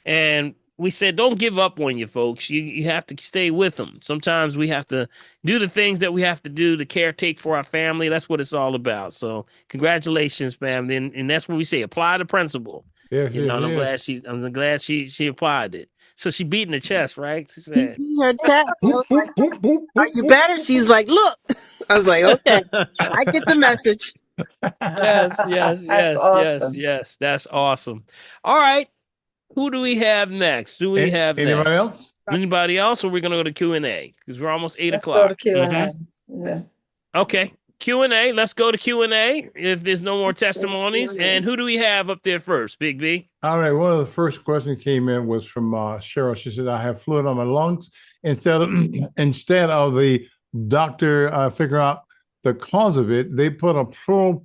And we said, don't give up on your folks. You have to stay with them. Sometimes we have to do the things that we have to do to caretake for our family. That's what it's all about. So congratulations, Pam. And that's what we say. Apply the principle. Yes, you know, I'm glad she applied it. So she beat in the chest, right? She said, Her chest. I was like, are you better? She's like, look. I was like, okay, I get the message. Yes. That's awesome. All right. Who do we have next? Anybody else? Anybody else? Or we're going to go to Q&A because we're almost 8 Let's o'clock. go to Q&A. Yeah. Okay. Q&A. Let's go to Q&A if there's no more testimonies. And who do we have up there first, Big B? All right. One of the first questions came in was from Cheryl. She said, I have fluid on my lungs. Instead of the doctor figure out the cause of it, they put a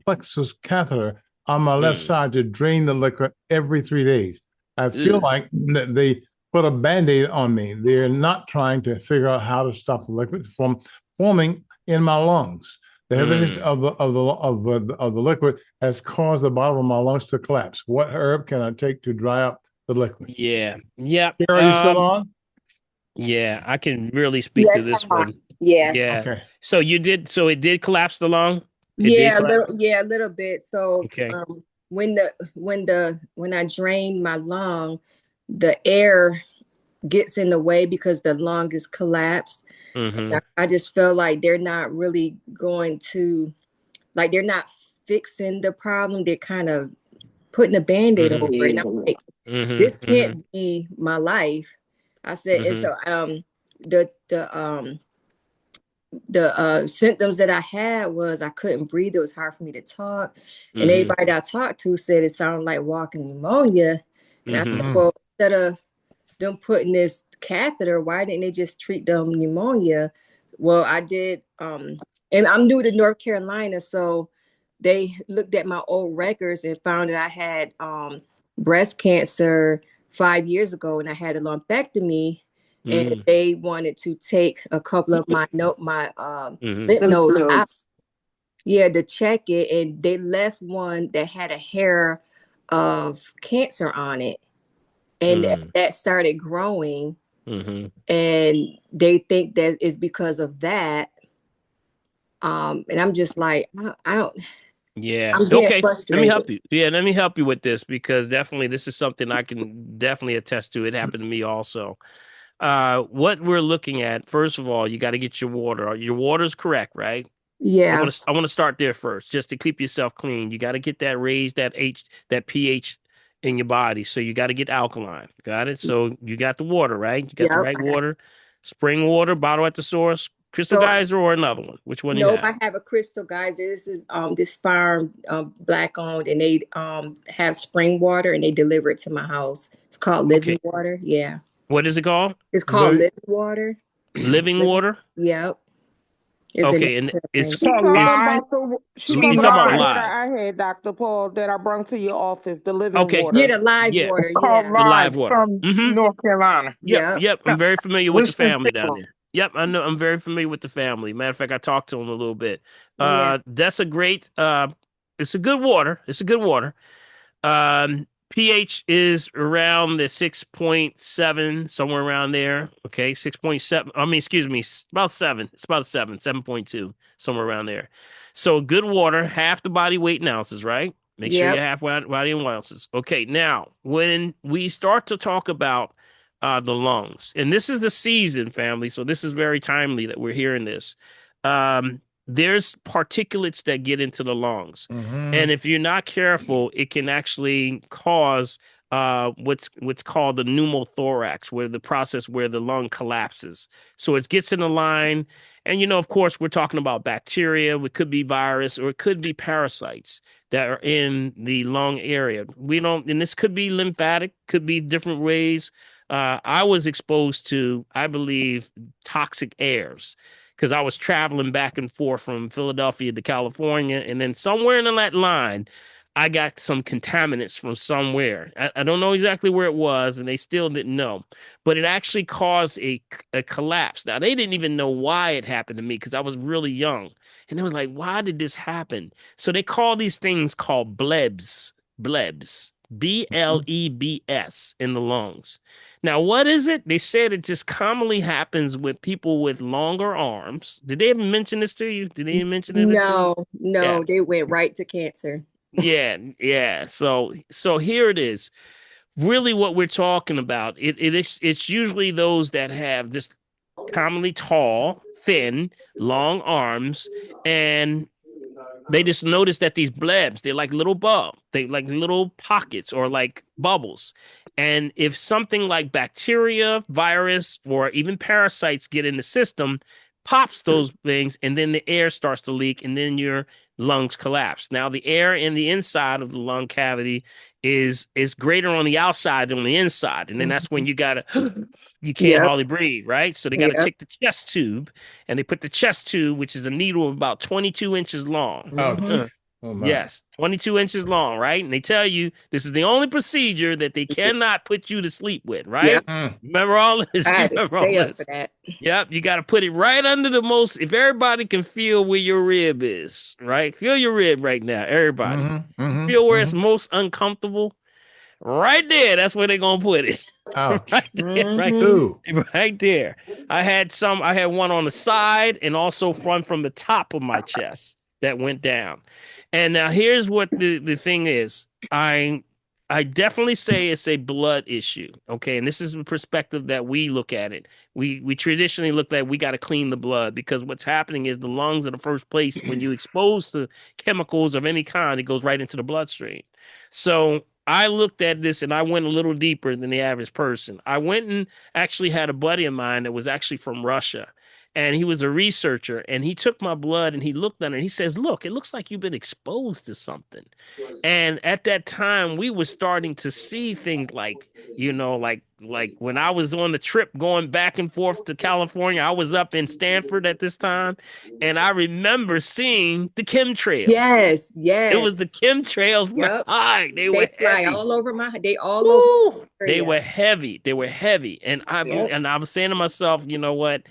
plexus catheter on my left side to drain the liquor every 3 days. I feel like they put a Band-Aid on me. They're not trying to figure out how to stop the liquid from forming in my lungs. The heaviness of the liquid has caused the bottom of my lungs to collapse. What herb can I take to dry up the liquid? Yeah. Are you still on? Yeah, I can really speak to this one. Yeah. Okay. So it did collapse the lung? A little bit. So okay. When I drain my lung, the air gets in the way because the lung is collapsed. I just feel like they're not really going to, like, they're not fixing the problem. They're kind of putting a Band-Aid over it. And I'm like, this can't be my life. I said, and so the symptoms that I had was I couldn't breathe. It was hard for me to talk. And everybody that I talked to said it sounded like walking pneumonia. And I said, well, instead of them putting this catheter, why didn't they just treat the pneumonia? Well, I did, and I'm new to North Carolina, so they looked at my old records and found that I had breast cancer 5 years ago, and I had a lumpectomy, and they wanted to take a couple of my lymph nodes out, to check it, and they left one that had a hair of cancer on it, and that started growing, and they think that is because of that. And I'm just like, I don't. Yeah. I'm getting Okay. frustrated. Let me help you. Yeah, let me help you with this, because definitely this is something I can definitely attest to. It happened to me also. What we're looking at, first of all, you got to get your water. Your water's correct, right? Yeah. I want to start there first, just to keep yourself clean. You got to get that raised, that pH in your body. So you got to get alkaline. Got it? So you got the water, right? You got the right water. Spring water, bottle at the source, Crystal Geyser, or another one. Which one you Nope, have? I have a Crystal Geyser. This is this farm, black owned, and they have spring water, and they deliver it to my house. It's called Living Water. Yeah. What is it called? It's called Living Water. Living water? Yep. Okay, and She talking about you talking about the water live. I had, Dr. Paul, that I brought to your office, the living Okay. water. Yeah, the live water. Yeah. The live water. From North Carolina. Yep. I'm very familiar with the Winston family down Salem. there. Yep, I know. I'm very familiar with the family. Matter of fact, I talked to them a little bit. Yeah. That's a great. It's a good water. It's a good water. pH is around the 6.7, somewhere around there. Okay, 6.7. I mean, excuse me, about 7. It's about 7.2, somewhere around there. So good water, half the body weight in ounces, right? Make sure you're half body in ounces. Okay, now when we start to talk about the lungs, and this is the season, family, so this is very timely that we're hearing this. There's particulates that get into the lungs, and if you're not careful, it can actually cause what's called the pneumothorax, where the process where the lung collapses. So it gets in the line, and of course, we're talking about bacteria. It could be virus, or it could be parasites that are in the lung area. And this could be lymphatic, could be different ways. I was exposed to, I believe, toxic airs, because I was traveling back and forth from Philadelphia to California, and then somewhere in that line, I got some contaminants from somewhere. I don't know exactly where it was, and they still didn't know, but it actually caused a collapse. Now, they didn't even know why it happened to me, because I was really young, and it was like, why did this happen? So they call these things called blebs, BLEBS in the lungs. Now, what is it? They said it just commonly happens with people with longer arms. Did they ever mention this to you? Did they even mention this to you? No, they went right to cancer. Yeah. So here it is. Really, what we're talking about, it's usually those that have just commonly tall, thin, long arms, and they just notice that these blebs, they're like little they like little pockets or like bubbles. And if something like bacteria, virus, or even parasites get in the system, pops those things, and then the air starts to leak, and then your lungs collapse. Now, the air in the inside of the lung cavity is greater on the outside than on the inside. And then that's when you can't hardly breathe, right? So they got to take the chest tube, and they put the chest tube, which is a needle about 22 inches long. Ouch. Oh my. Yes, 22 inches long, right? And they tell you this is the only procedure that they cannot put you to sleep with, right? Remember all this? I had to stay up for that. Yep, you got to put it right under the most, if everybody can feel where your rib is, right? Feel your rib right now, everybody. Feel where it's most uncomfortable. Right there, that's where they're going to put it. Ouch. Right there, right there. I had one on the side, and also from the top of my chest that went down. And now here's what the thing is. I definitely say it's a blood issue. Okay. And this is the perspective that we look at it. We traditionally look at, we got to clean the blood, because what's happening is the lungs are the first place when you expose to chemicals of any kind, it goes right into the bloodstream. So I looked at this, and I went a little deeper than the average person. I went and actually had a buddy of mine that was actually from Russia. and he was a researcher, and he took my blood and he looked at it and he says, "Look, it looks like you've been exposed to something." And at that time, we were starting to see things like, like when I was on the trip going back and forth to California, I was up in Stanford at this time, and I remember seeing the chemtrails. Yes, It was yes. the chemtrails were Yep. high. They were They fly heavy. all over they all over Woo! my They were area. heavy. They were heavy. Yep. And I was saying to myself, you know what?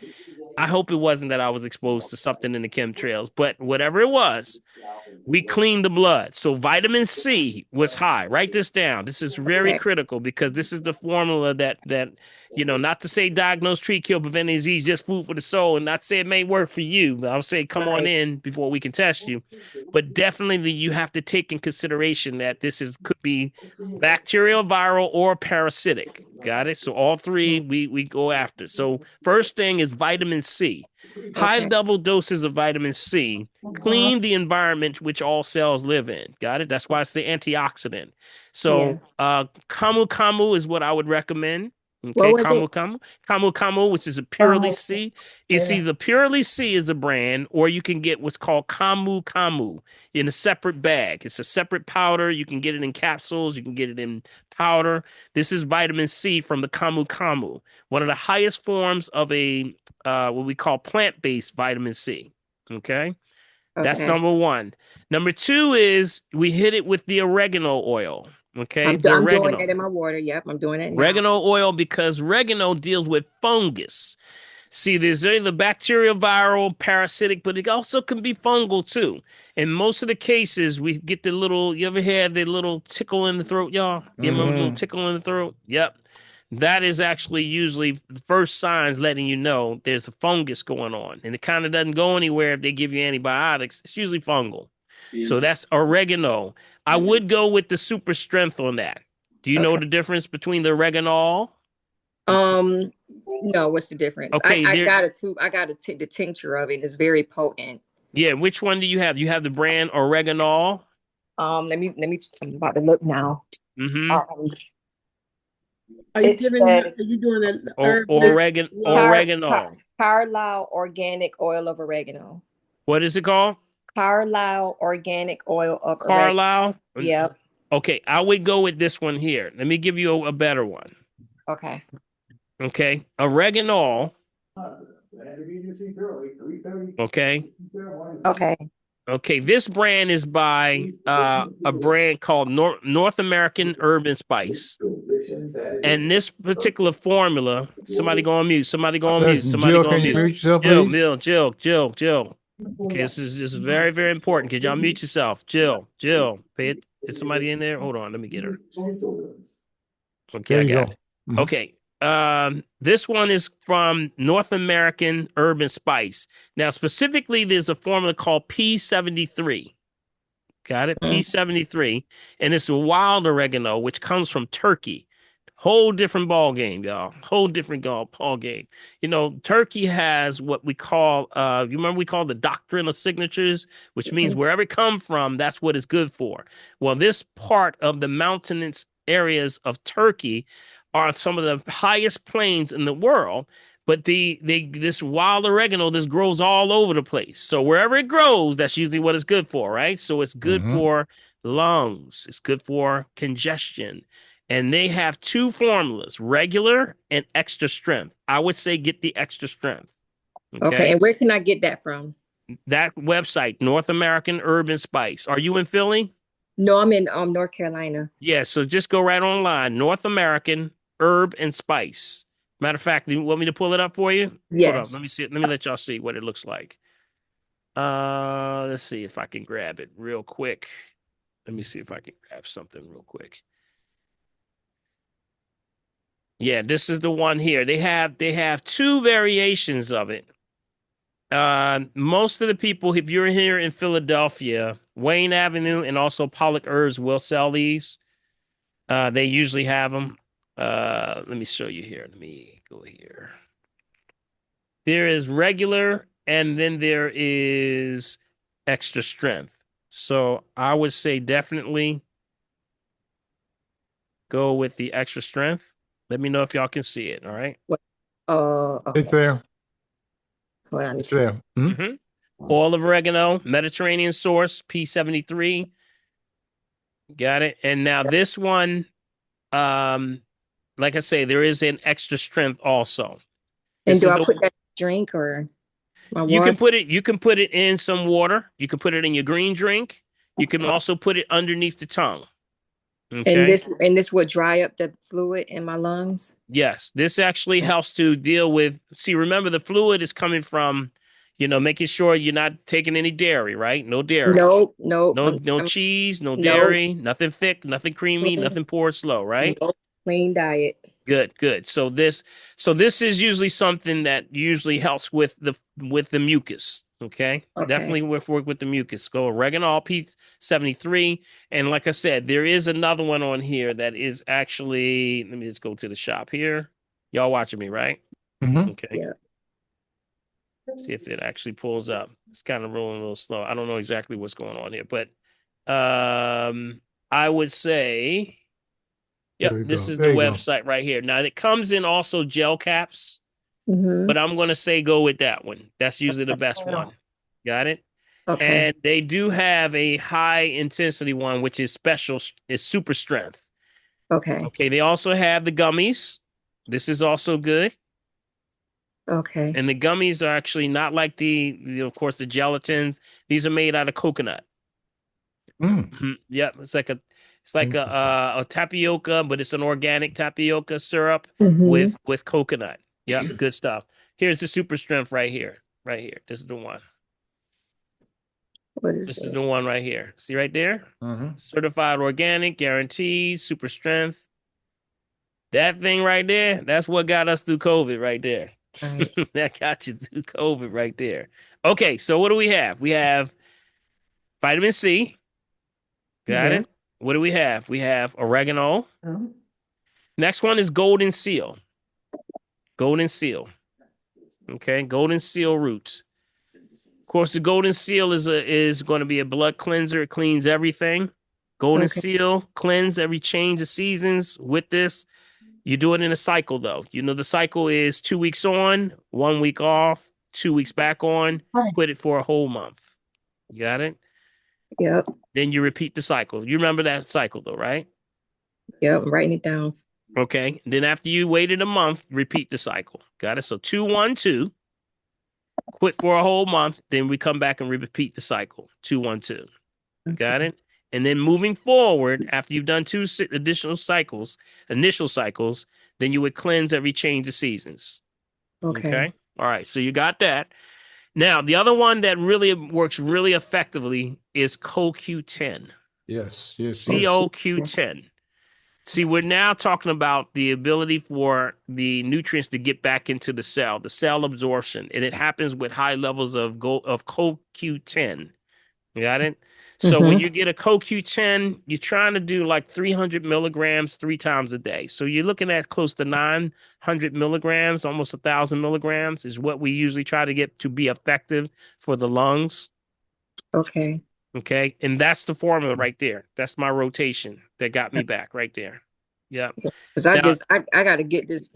I hope it wasn't that I was exposed to something in the chemtrails, but whatever it was, we cleaned the blood. So vitamin C was high. Write this down. This is very Okay. critical because this is the formula that not to say diagnose, treat, kill, prevent disease, just food for the soul, and not say it may work for you. But I'll say come on Right. in before we can test you. But definitely you have to take in consideration that could be bacterial, viral, or parasitic. Got it? So all three we go after. So first thing is vitamin C. High Okay. level doses of vitamin C clean the environment which all cells live in. Got it? That's why it's the antioxidant. Yeah. So camu camu is what I would recommend. What Okay, was it? camu camu, which is a purely C. It's either purely C is a brand, or you can get what's called camu camu in a separate bag. It's a separate powder. You can get it in capsules. You can get it in powder. This is vitamin C from the camu camu, one of the highest forms of a what we call plant-based vitamin C. Okay. That's Okay. number one. Number two is we hit it with the oregano oil. Okay, the I'm doing oregano. that in my water. Yep, I'm doing it now. Oregano oil because oregano deals with fungus. See, there's either bacterial, viral, parasitic, but it also can be fungal too. In most of the cases, we get the little, you ever had the little tickle in the throat, y'all? You remember the little tickle in the throat? Yep. That is actually usually the first signs letting you know there's a fungus going on. And it kind of doesn't go anywhere if they give you antibiotics. It's usually fungal. So that's oregano. I would go with the super strength on that. Do you know Okay. the difference between the oregano? No, what's the difference? Okay, I got a tube. I got the tincture of it. It's very potent. yeah, which one do you have? You have the brand oregano? I'm about to look now. Mm-hmm. Are you It giving? Are says you doing the Or, herb list? oregano. Carlisle organic oil of oregano. What is it called? Carlisle organic oil of oregano. Carlisle? Yep. Okay, I would go with this one here. Let me give you a better one. Okay. Okay, oregano. Okay. Okay. Okay, this brand is by a brand called North American Herb and Spice. And this particular formula, somebody go on mute, somebody go on mute, somebody Jill, go on can you mute. mute yourself, please? Jill. Okay, this is very, very important. Could y'all mute yourself? Jill, pay it. Is somebody in there? Hold on, let me get her. Okay, There I you got go. it. Okay. This one is from North American Herb and Spice. Now, specifically, there's a formula called P73. Got it? P73. And it's a wild oregano, which comes from Turkey. Whole different ball game, y'all. Whole different ball game. Turkey has what we call, you remember we call the doctrine of signatures, which means wherever it come from, that's what it's good for. Well, this part of the mountainous areas of Turkey are some of the highest plains in the world. But this wild oregano, this grows all over the place. So wherever it grows, that's usually what it's good for, right? So it's good for lungs. It's good for congestion. And they have two formulas, regular and extra strength. I would say get the extra strength. Okay. And where can I get that from? That website, North American Herb and Spice. Are you in Philly? No, I'm in North Carolina. Yeah, so just go right online, North American Herb and Spice. Matter of fact, you want me to pull it up for you? Yes. Hold on, let me see it. Let me let y'all see what it looks like. Let's see if I can grab it real quick. Let me see if I can grab something real quick. Yeah, this is the one here. They have two variations of it. Most of the people, if you're here in Philadelphia, Wayne Avenue and also Pollock Herbs will sell these. They usually have them. Let me show you here. Let me go here. There is regular, and then there is extra strength. So I would say definitely go with the extra strength. Let me know if y'all can see it. All right. Okay. It's there. Hold on. It's there. Oil of oregano, Mediterranean source, P73. Got it. And now this one, like I say, there is an extra strength also. And This do is I the put that in drink or my you water? can put it in some water. You can put it in your green drink. You can also put it underneath the tongue. Okay. And this would dry up the fluid in my lungs. Yes, this actually helps to deal with. See, remember the fluid is coming from, making sure you're not taking any dairy, right? No dairy. Nope. No cheese, no dairy, nothing thick, nothing creamy, Clean. nothing poured slow, right? Nope. Clean diet. Good. So this is usually something that usually helps with the mucus. Okay. Definitely work with the mucus. Go oregano P73. And like I said, there is another one on here that is actually, let me just go to the shop here. Y'all watching me, right? Okay. Yeah. See if it actually pulls up. It's kind of rolling a little slow. I don't know exactly what's going on here, but I would say, yep, this is the website right here. Now it comes in also gel caps, but I'm going to say go with that one. That's usually the best one. Got it? Okay. And they do have a high intensity one, which is special, is super strength. Okay. Okay. They also have the gummies. This is also good. Okay. And the gummies are actually not like of course, the gelatins. These are made out of coconut. Yep. It's like a tapioca, but it's an organic tapioca syrup with coconut. Yep. Good stuff. Here's the super strength right here. Right here. This is the one. What is this it? is the one right here. See right there? Certified organic, guaranteed, super strength. That thing right there, that's what got us through COVID right there. Right. That got you through COVID right there. Okay, so what do we have? We have vitamin C. Got it? What do we have? We have oregano. Next one is golden seal. Golden seal. Okay, golden seal roots. Of course, the golden seal is going to be a blood cleanser. It cleans everything. Golden seal, cleanse every change of seasons. With this, you do it in a cycle, though. The cycle is 2 weeks on, 1 week off, 2 weeks back on. Quit it for a whole month. You got it? Yep. Then you repeat the cycle. You remember that cycle, though, right? Yep. I'm writing it down. Okay. Then after you waited a month, repeat the cycle. Got it? So 2, 1, 2. Quit for a whole month. Then we come back and repeat the cycle. 2, 1, 2. Got it? And then moving forward, after you've done 2 initial cycles, then you would cleanse every change of seasons. Okay. All right. So you got that. Now, the other one that really works really effectively is CoQ10. Yes. CoQ10. See, we're now talking about the ability for the nutrients to get back into the cell absorption, and it happens with high levels of CoQ10. You got it? So when you get a CoQ10, you're trying to do like 300 milligrams 3 times a day. So you're looking at close to 900 milligrams, almost 1,000 milligrams is what we usually try to get to be effective for the lungs. Okay. Okay. And that's the formula right there. That's my rotation that got me back right there. Yeah. Because I got to get this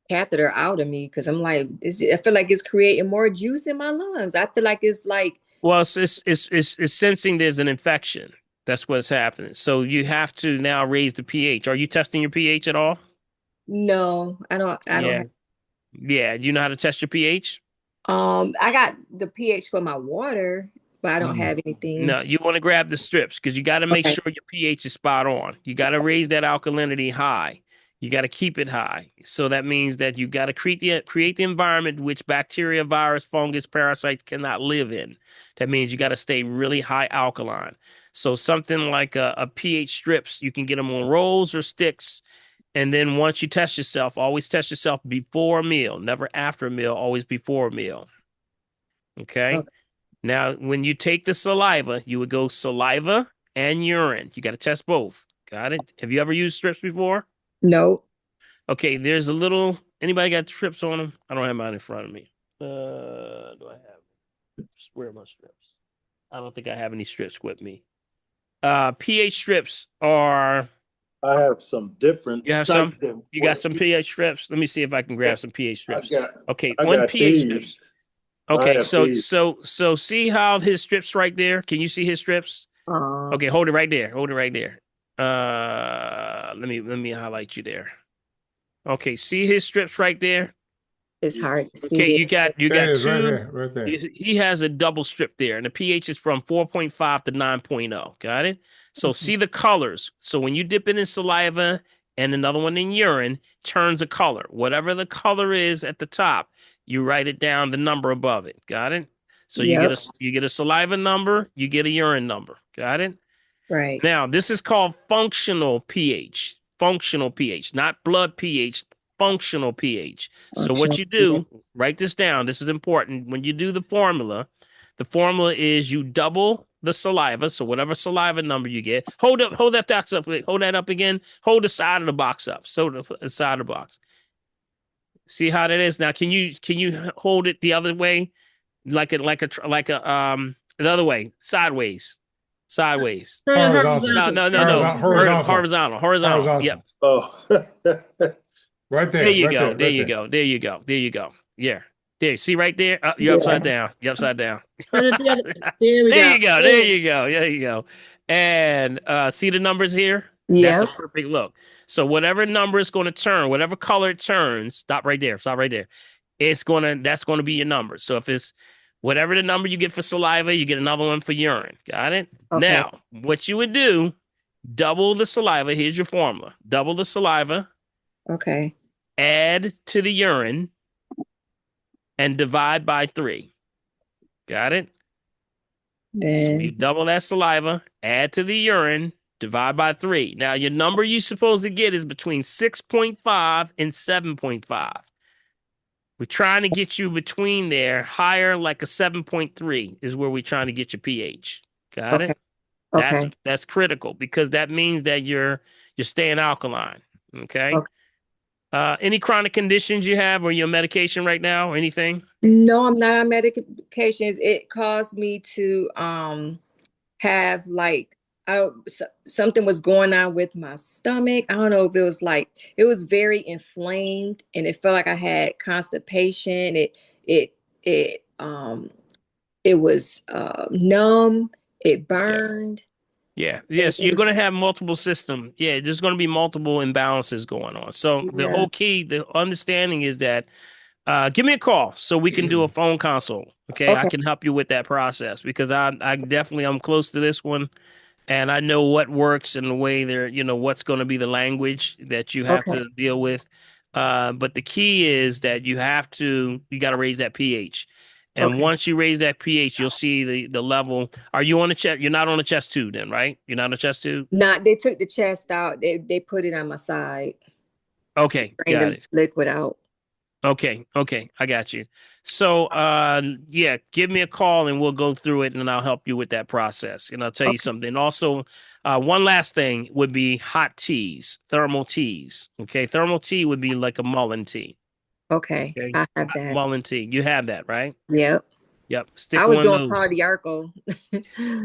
catheter out of me because I'm like, I feel like it's creating more juice in my lungs. I feel like it's like. Well, it's sensing there's an infection. That's what's happening. So you have to now raise the pH. Are you testing your pH at all? No, I don't. I don't have. Yeah, you know how to test your pH? I got the pH for my water, but I don't have anything. No, you want to grab the strips because you got to make sure your pH is spot on. You got to raise that alkalinity high. You got to keep it high. So that means that you got to create the environment which bacteria, virus, fungus, parasites cannot live in. That means you got to stay really high alkaline. So something like a pH strips, you can get them on rolls or sticks. And then once you test yourself, always test yourself before a meal, never after a meal, always before a meal. Okay. Now, when you take the saliva, you would go saliva and urine. You got to test both. Got it? Have you ever used strips before? No. Okay, there's anybody got strips on them? I don't have mine in front of me. Do I have, where are my strips? I don't think I have any strips with me. pH strips are. I have some different. You have some? You got some pH strips? Let me see if I can grab some pH strips. Okay, I one got pH these. strips. Okay, so see how his strips right there? Can you see his strips? Okay, hold it right there. Hold it right there. Let me highlight you there. Okay, see his strips right there? It's hard to see Okay, it. you got There it is, right two. there, right there. He has a double strip there, and the pH is from 4.5 to 9.0. Got it? So see the colors. So when you dip it in saliva and another one in urine, turns a color. Whatever the color is at the top, you write it down, the number above it. Got it? So you get a saliva number, you get a urine number. Got it? Right. Now, this is called functional pH. Functional pH, not blood pH, functional pH. So what you do, write this down. This is important. When you do the formula is you double the saliva. So whatever saliva number you get, hold that box up. Hold that up again. Hold the side of the box up. So the side of the box. See how that is? Now, can you hold it the other way? Like the other way, sideways. Sideways. Horizontal. No. Horizontal. Yep. Oh. Right there. There you right go. There, there right you there. go. There you go. There you go. Yeah. There. See right there? You're upside down. You're upside down. There we There you go. There you go. There you go. And see the numbers here? Yeah. That's a perfect look. So whatever number is going to turn, whatever color it turns, stop right there. Stop right there. That's going to be your number. So if it's whatever the number you get for saliva, you get another one for urine. Got it? Okay. Now, what you would do, double the saliva. Here's your formula. Double the saliva. Okay. Add to the urine and divide by 3. Got it? Then So you double that saliva, add to the urine, divide by 3. Now, your number you're supposed to get is between 6.5 and 7.5. We're trying to get you between there, higher like a 7.3 is where we're trying to get your pH. Got it? That's critical because that means that you're staying alkaline. Okay. Any chronic conditions you have or your medication right now or anything? No, I'm not on medications. It caused me to have like something was going on with my stomach. I don't know if it was like it was very inflamed and it felt like I had constipation. It was numb. It burned. Yeah. Yes, you're going to have multiple systems. Yeah, there's going to be multiple imbalances going on. So the whole key, the understanding is that give me a call so we can do a phone consult. Okay? I can help you with that process because I definitely I'm close to this one and I know what works and the way there, what's going to be the language that you have to deal with. But the key is that you got to raise that pH. And once you raise that pH, you'll see the level. Are you on the chest? You're not on the chest tube then, right? You're not on the chest tube? They took the chest out. They put it on my side. Okay, got it. Liquid out. Okay, I got you. So, give me a call and we'll go through it and I'll help you with that process. And I'll tell you something. Also, one last thing would be hot teas, thermal teas. Okay, thermal tea would be like a mullein tea. Okay, I have that. Mullein tea. You have that, right? Yep. Stick I was one doing of those. Paldiarco.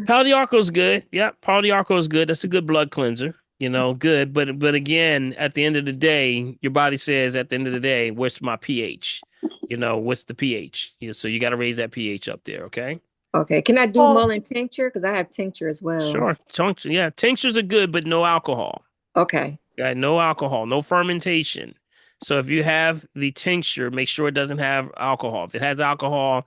Paldiarco is good. Yep, Paldiarco is good. That's a good blood cleanser. Good. But again, at the end of the day, your body says at the end of the day, what's my pH? What's the pH? So you got to raise that pH up there, okay? Okay. Can I do mullein tincture? Because I have tincture as well. Sure. Tincture, yeah. Tinctures are good, but no alcohol. Okay. Yeah, no alcohol, no fermentation. So if you have the tincture, make sure it doesn't have alcohol. If it has alcohol,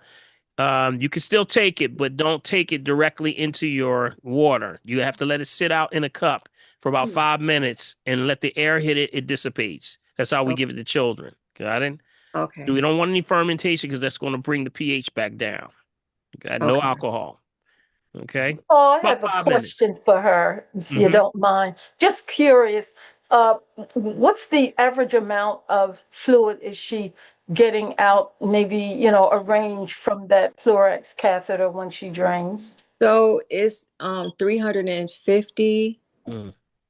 you can still take it, but don't take it directly into your water. You have to let it sit out in a cup for about 5 minutes and let the air hit it. It dissipates. That's how we give it to children. Got it? Okay. We don't want any fermentation because that's going to bring the pH back down. Okay. No alcohol. Okay. Oh, I have a question for her, if you don't mind. Just curious, what's the average amount of fluid is she getting out, maybe, arranged from that Pleurex catheter when she drains? So it's 350.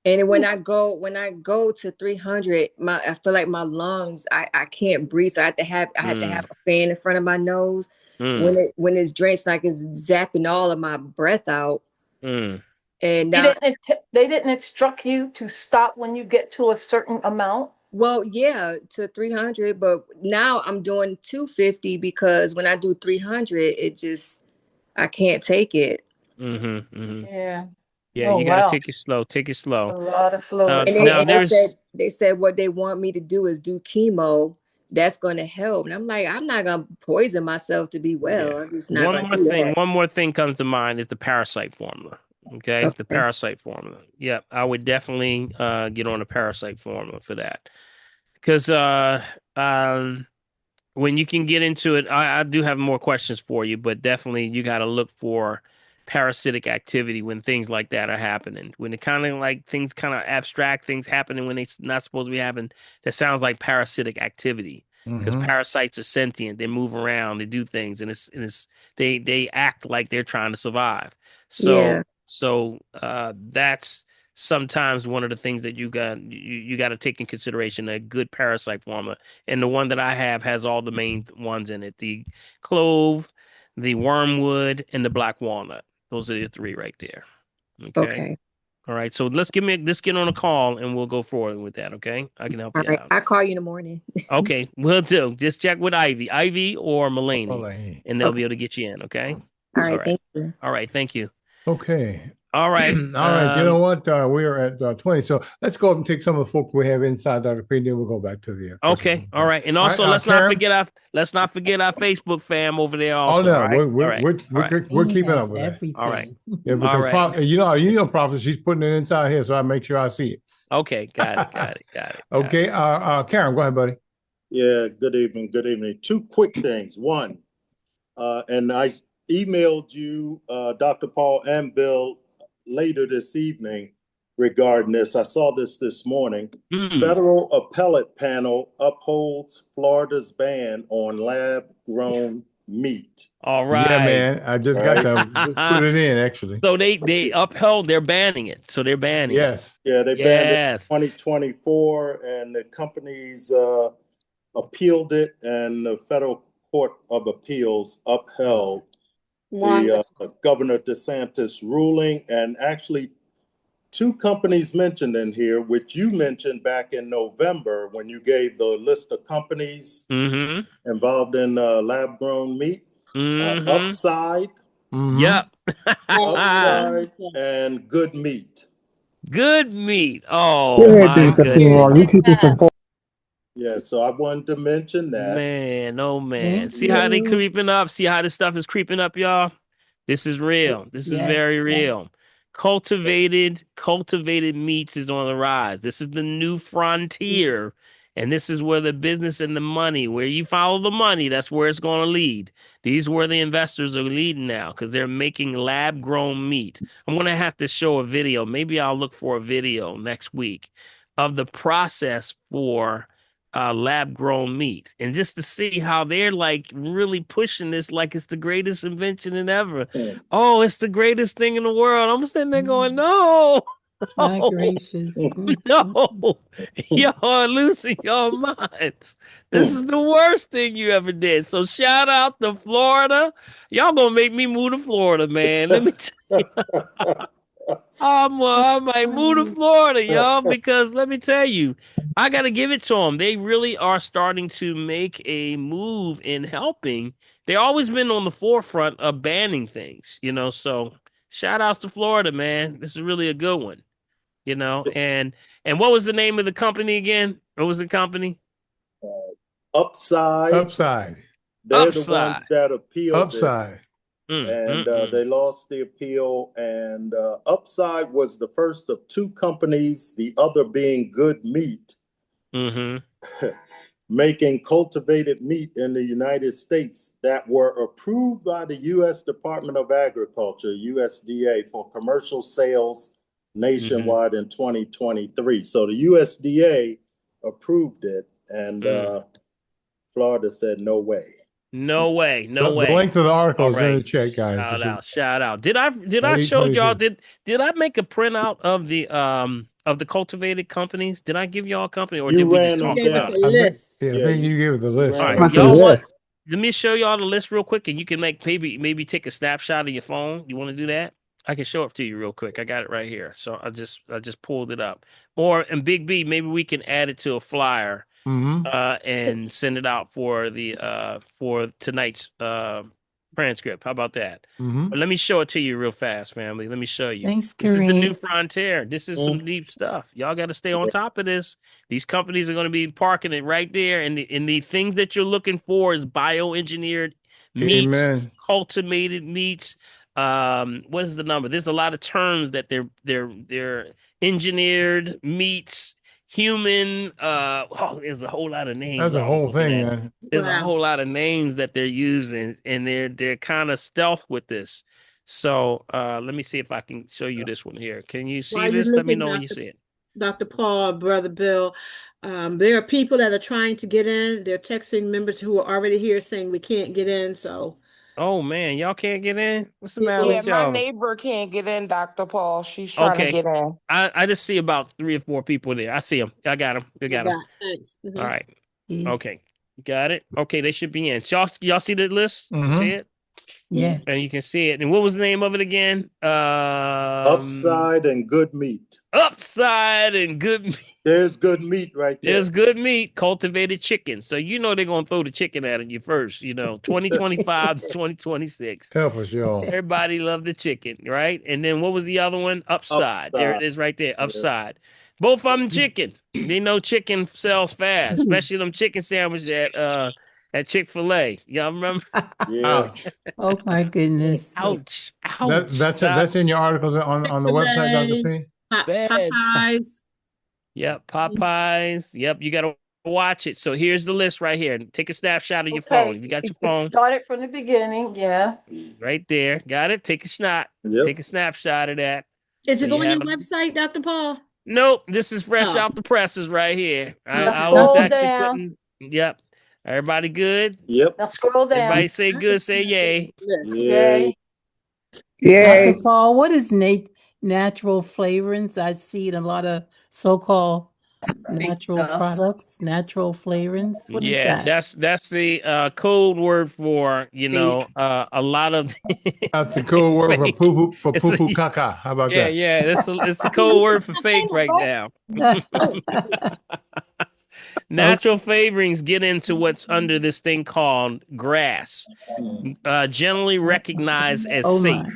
And when I go to 300, I feel like my lungs, I can't breathe. So I have to have a fan in front of my nose. When it's drenched, like it's zapping all of my breath out. And they didn't instruct you to stop when you get to a certain amount? Well, yeah, to 300, but now I'm doing 250 because when I do 300, I can't take it. Yeah. Yeah, Oh you got to wow. take it slow. Take it A slow. lot of fluid. And Now there's they said what they want me to do is do chemo. That's going to help. And I'm like, I'm not going to poison myself to be well. I'm just not going to do that. One more thing comes to mind is the parasite formula. Okay, the Okay. parasite formula. Yep, I would definitely get on the parasite formula for that because um, when you can get into it, I do have more questions for you, but definitely you got to look for parasitic activity when things like that are happening. When it kind of like things kind of abstract things happening when it's not supposed to be happening, that sounds like parasitic activity. Because parasites are sentient, they move around, they do things, and it's they act like they're trying to survive. Yeah. So that's sometimes one of the things that you got to take in consideration, a good parasite formula. And the one that I have has all the main ones in it: the clove, the wormwood, and the black walnut. Those are the three right there. Okay. Okay. All right. So let's get on a call and we'll go forward with that. Okay. I can help All you right. out. I'll call you in the morning. Okay. We'll do. Just check with Ivy or Mulaney, Mulaney. and they'll Okay. be able to get you in. Okay. All All right. right. Thank you. All right. Thank you. Okay. All right. All right. You know what? We're at 20. So let's go up and take some of the folk we have inside Dr. P, then we'll go back to the questions. Okay. All right. And All also right, let's Karen? not forget our Facebook fam over there Oh also. no, All right. All right. All right. we're He keeping up has with that. everything. All right. Yeah, because All right. you know, Prophet, she's putting it inside here, so I make sure I see it. Okay. Got it. Okay. Karen, go ahead, buddy. Yeah, good evening. Good evening. Two quick things. One, and I emailed you, Dr. Paul and Bill, later this evening regarding this. I saw this morning. Federal appellate panel upholds Florida's ban on lab-grown meat. All right. Yeah, man. I just got that. Just put it in, actually. So they upheld. They're banning it. So they're banning. Yes. Yeah, they banned it in 2024, and the companies appealed it, and the Federal Court of Appeals upheld the Governor DeSantis ruling. And actually, two companies mentioned in here, which you mentioned back in November when you gave the list of companies involved in lab-grown meat. Upside. Yep. Upside and Good Meat. Good Meat. Oh, Good, my Dr. goodness. Paul. You keep us informed. Yeah, so I wanted to mention that. Man, oh man. Thank See how they you. creeping up? See how this stuff is creeping up, y'all? This is real. This is very real. Cultivated meats is on the rise. This is the new frontier. And this is where the business and the money, where you follow the money, that's where it's going to lead. These where the investors are leading now because they're making lab grown meat. I'm going to have to show a video. Maybe I'll look for a video next week of the process for lab grown meat, and just to see how they're like really pushing this like it's the greatest invention in ever. Oh, it's the greatest thing in the world. I'm sitting there going, no. My gracious. No, y'all losing your minds. This is the worst thing you ever did. So shout out to Florida. Y'all gonna make me move to Florida, man. Let me tell you. I might move to Florida, y'all, because let me tell you, I got to give it to them. They really are starting to make a move in helping. They've always been on the forefront of banning things, so shout outs to Florida, man. This is really a good one, and what was the name of the company again? What was the company? Upside. They're the ones that appealed it. And they lost the appeal, and Upside was the first of two companies, the other being Good Meat, making cultivated meat in the United States that were approved by the U.S. Department of Agriculture, USDA, for commercial sales nationwide in 2023. So the USDA approved it, and Florida said no way. No way. The link to the article is in the chat, guys. Shout out. Did I show y'all? Did I make a printout of the cultivated companies? Did I give y'all a company, or did we just talk about it? I think you gave it the list. All right, y'all let me show y'all the list real quick, and you can maybe take a snapshot of your phone. You want to do that? I can show it to you real quick. I got it right here. So I just pulled it up. Or and Big B, maybe we can add it to a flyer and send it out for the for tonight's transcript. How about that? But let me show it to you real fast, family. Let me show you. Thanks, This is the new Kareem. frontier. This is some deep stuff. Y'all got to stay on top of this. These companies are going to be parking it right there, and the things that you're looking for is bioengineered meats, Amen. cultivated meats. What is the number? There's a lot of terms that they're engineered meats, human. There's a whole lot of names That's a I was whole looking thing, at. man. There's a Wow. whole lot of names that they're using, and they're kind of stealth with this. So let me see if I can show you this one here. Can you see While you're this? Let me looking, know when you see it. Dr. Paul, Brother Bill, there are people that are trying to get in. They're texting members who are already here saying we can't get in. So, Oh man, y'all can't get in? What's the matter Yeah, with my y'all? neighbor can't get in, Dr. Paul. She's trying to Okay. get in. I just see about 3 or 4 people there. I see them. I got them. I got them. thanks. All right. Yes. Okay. Got it. Okay, they should be in. Y'all see the list? You see it? Yes. And you can see it. And what was the name of it again? Upside and good meat. Upside and good meat. There's good meat right there. There's good meat, cultivated chicken. So you know they're gonna throw the chicken at you first. 2025 to 2026. Help us, y'all. Everybody love the chicken, right? And then what was the other one? Upside. There it is right there. Upside. Both of them chicken. They know chicken sells fast, especially them chicken sandwiches at Chick-fil-A. Y'all remember? Ouch. Oh my goodness. Ouch. Ouch. That's in your articles on the website, Dr. P. Bad. Popeyes. Yep, Popeyes. Yep, you gotta watch it. So here's the list right here. Take a snapshot of your phone. If you got your It phone started from the beginning, yeah. right there. Got it? Take a snap. Yep. Take a snapshot of that. Is So it you on your have it. website, Dr. Paul? Nope, this is fresh Oh. out the presses right here. Now I was scroll actually down. putting. Yep. Everybody good? Yep. Now scroll down. Everybody say good, say yay. Yay. Dr. Paul, what is natural flavorings? I see it in a lot of so-called natural products, natural flavorings. What is Yeah, that? that's the code word for, a lot of That's the code word for fake. poo poo It's a- caca. How about Yeah, that? yeah, it's the code word for fake right now. Natural flavorings get into what's under this thing called GRAS, generally recognized as Oh my. safe.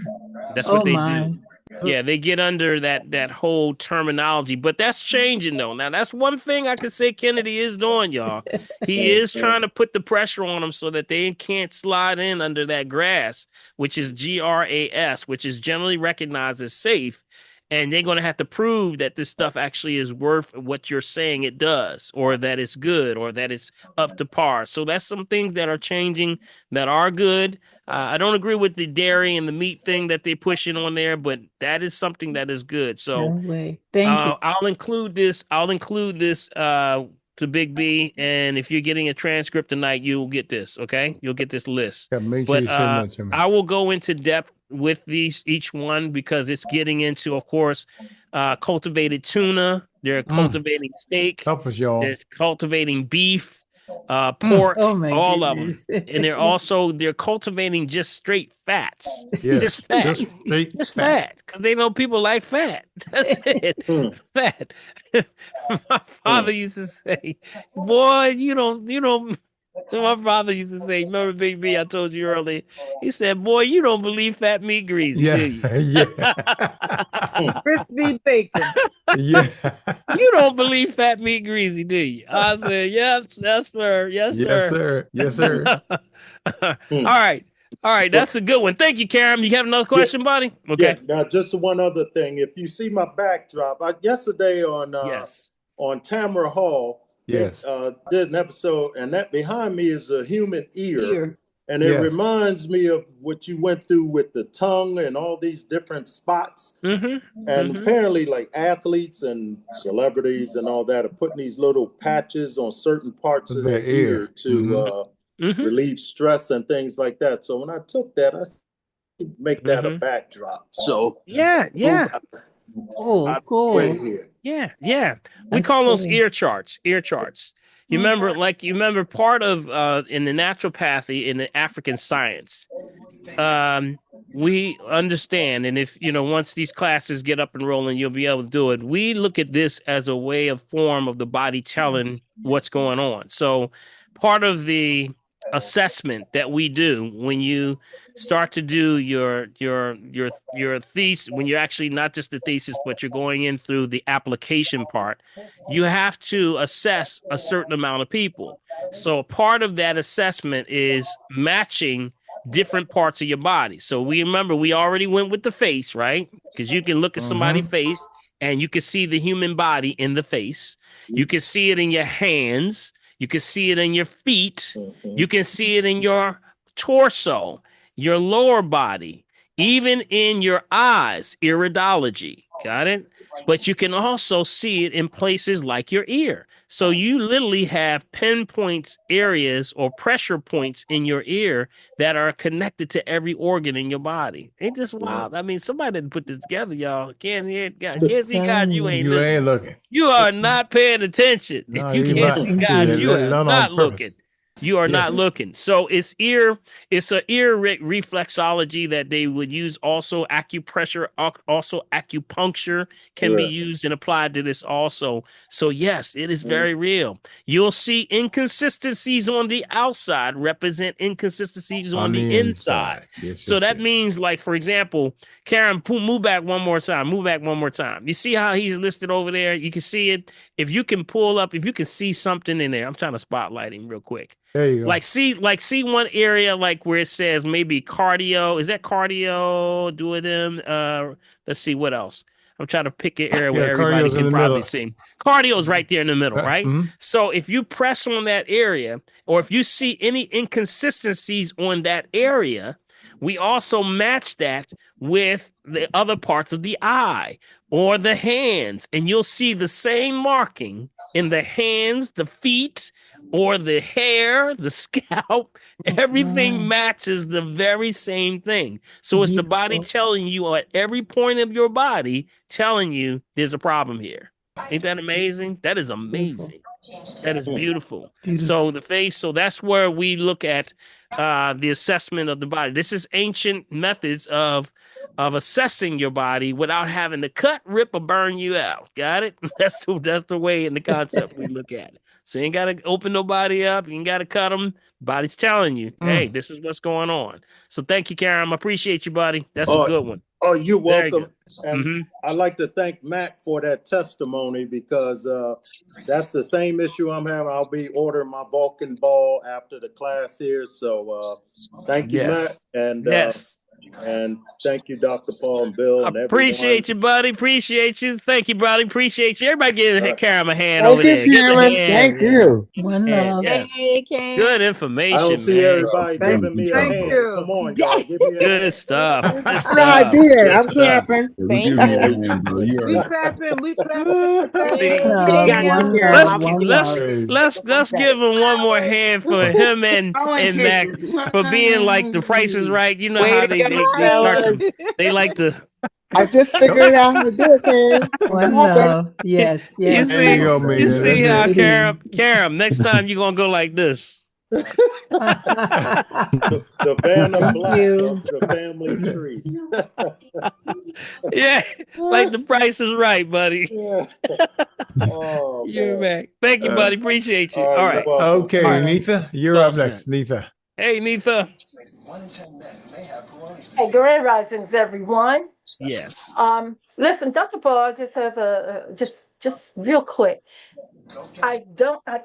That's Oh what they my. do. Yeah, they get under that whole terminology, but that's changing though. Now that's one thing I could say Kennedy is doing, y'all. He is trying to put the pressure on them so that they can't slide in under that GRAS, which is GRAS, which is generally recognized as safe. And they're going to have to prove that this stuff actually is worth what you're saying it does, or that it's good, or that it's up to par. So that's some things that are changing that are good. I don't agree with the dairy and the meat thing that they're pushing on there, but that is something that is good. So No way. Thank you. I'll include this. To Big B, and if you're getting a transcript tonight, you'll get this. Okay, you'll get this list. Yeah, make sure you send that to me. I will go into depth with each one because it's getting into, of course, cultivated tuna. They're cultivating steak. Help us, y'all. They're cultivating beef, pork, Oh my all of them, goodness. and they're cultivating just straight fats. Yes, Just fat. just straight Just fat. fat, because they know people like fat. That's it. Fat. My father used to say, "Boy, you don't." My father used to say, "Remember, Big B? I told you earlier." He said, "Boy, you don't believe fat meat greasy, Yeah, do you?" yeah, Crispy bacon. yeah. You don't believe fat meat greasy, do you? I said, "Yes, yes, sir, yes, Yes, sir." sir. Yes, sir. All right. That's a good one. Thank you, Karen. You have another question, buddy? Okay. Yeah. Now, just one other thing. If you see my backdrop, yesterday on Tamara Hall, Yes. they did an episode, and that behind me is a human ear. And it Yes. reminds me of what you went through with the tongue and all these different spots. And apparently, like athletes and celebrities and all that are putting these little patches on certain parts of their ear to relieve stress and things like that. So when I took that, I make that a backdrop. So yeah. Oh, cool. Here. Yeah. We That's call those cool. ear charts. You remember part of in the naturopathy in the African science, we understand, and if once these classes get up and rolling, you'll be able to do it. We look at this as a way of form of the body telling what's going on. So part of the assessment that we do when you start to do your thesis, when you're actually not just the thesis, but you're going in through the application part, you have to assess a certain amount of people. So part of that assessment is matching different parts of your body. So we already went with the face, right? Because you can look at somebody's face and you can see the human body in the face. You can see it in your hands. You can see it in your feet. You can see it in your torso, your lower body, even in your eyes, iridology. Got it? But you can also see it in places like your ear. So you literally have pinpoints areas or pressure points in your ear that are connected to every organ in your body. Ain't this wild? I mean, somebody didn't put this together, y'all. Can't see God, you ain't listening. Ain't looking. You are not paying attention. No, If you can't see God, you are not looking. You are not looking. So it's an ear reflexology that they would use. Also acupressure, also acupuncture can be used and applied to this also. So yes, it is very real. You'll see inconsistencies on the outside represent inconsistencies on the inside. Yes, so that means, like, for example, Karen, move back one more time. Move back one more time. You see how he's listed over there? You can see it. If you can pull up, if you can see something in there, I'm trying to spotlight him real quick. There you go. Like see one area like where it says maybe cardio. Is that cardio? Do them. Let's see what else. I'm trying to pick an area where everybody can probably see. Cardio's right there in the middle, right? So if you press on that area, or if you see any inconsistencies on that area, we also match that with the other parts of the eye or the hands, and you'll see the same marking in the hands, the feet, or the hair, the scalp. Everything matches the very same thing. So it's the body telling you at every point of your body, telling you there's a problem here. Ain't that amazing? That is amazing. That is beautiful. So the face, so that's where we look at the assessment of the body. This is ancient methods of assessing your body without having to cut, rip, or burn you out. Got it? That's the way and the concept we look at it. So you ain't got to open nobody up. You ain't got to cut them. Body's telling you, hey, this is what's going on. So thank you, Karen. I appreciate you, buddy. That's a good one. Oh, you're welcome. And I'd like to thank Mac for that testimony, because that's the same issue I'm having. I'll be ordering my Vulcan ball after the class here. So thank you, Mac. And and thank you, Dr. Paul and Bill, and everyone. Appreciate you, buddy. Appreciate you. Thank you, buddy. Appreciate you. Everybody give Karen a hand over there. Thank you. One love. Hey, good information. I don't see everybody giving me a hand. Come on, y'all. Give me a hand. Good stuff. Good stuff. I do that. I'm clapping. We clapping. We clapping. Let's give him one more hand for him and Mac for being like the Price is Right. You know how they like to. I just figured out how to do it, Karen. One love. Yes. You see how Karen, next time you're gonna go like this. The band of black of the family tree. Yeah, like the Price is Right, buddy. Yeah. Oh, you're back. Thank you, buddy. Appreciate you. All right. Okay, Neetha, you're up next. Neetha. Hey, Neetha. Hey, Grand Risings, everyone. Yes. Listen, Dr. Paul, I just have just real quick. I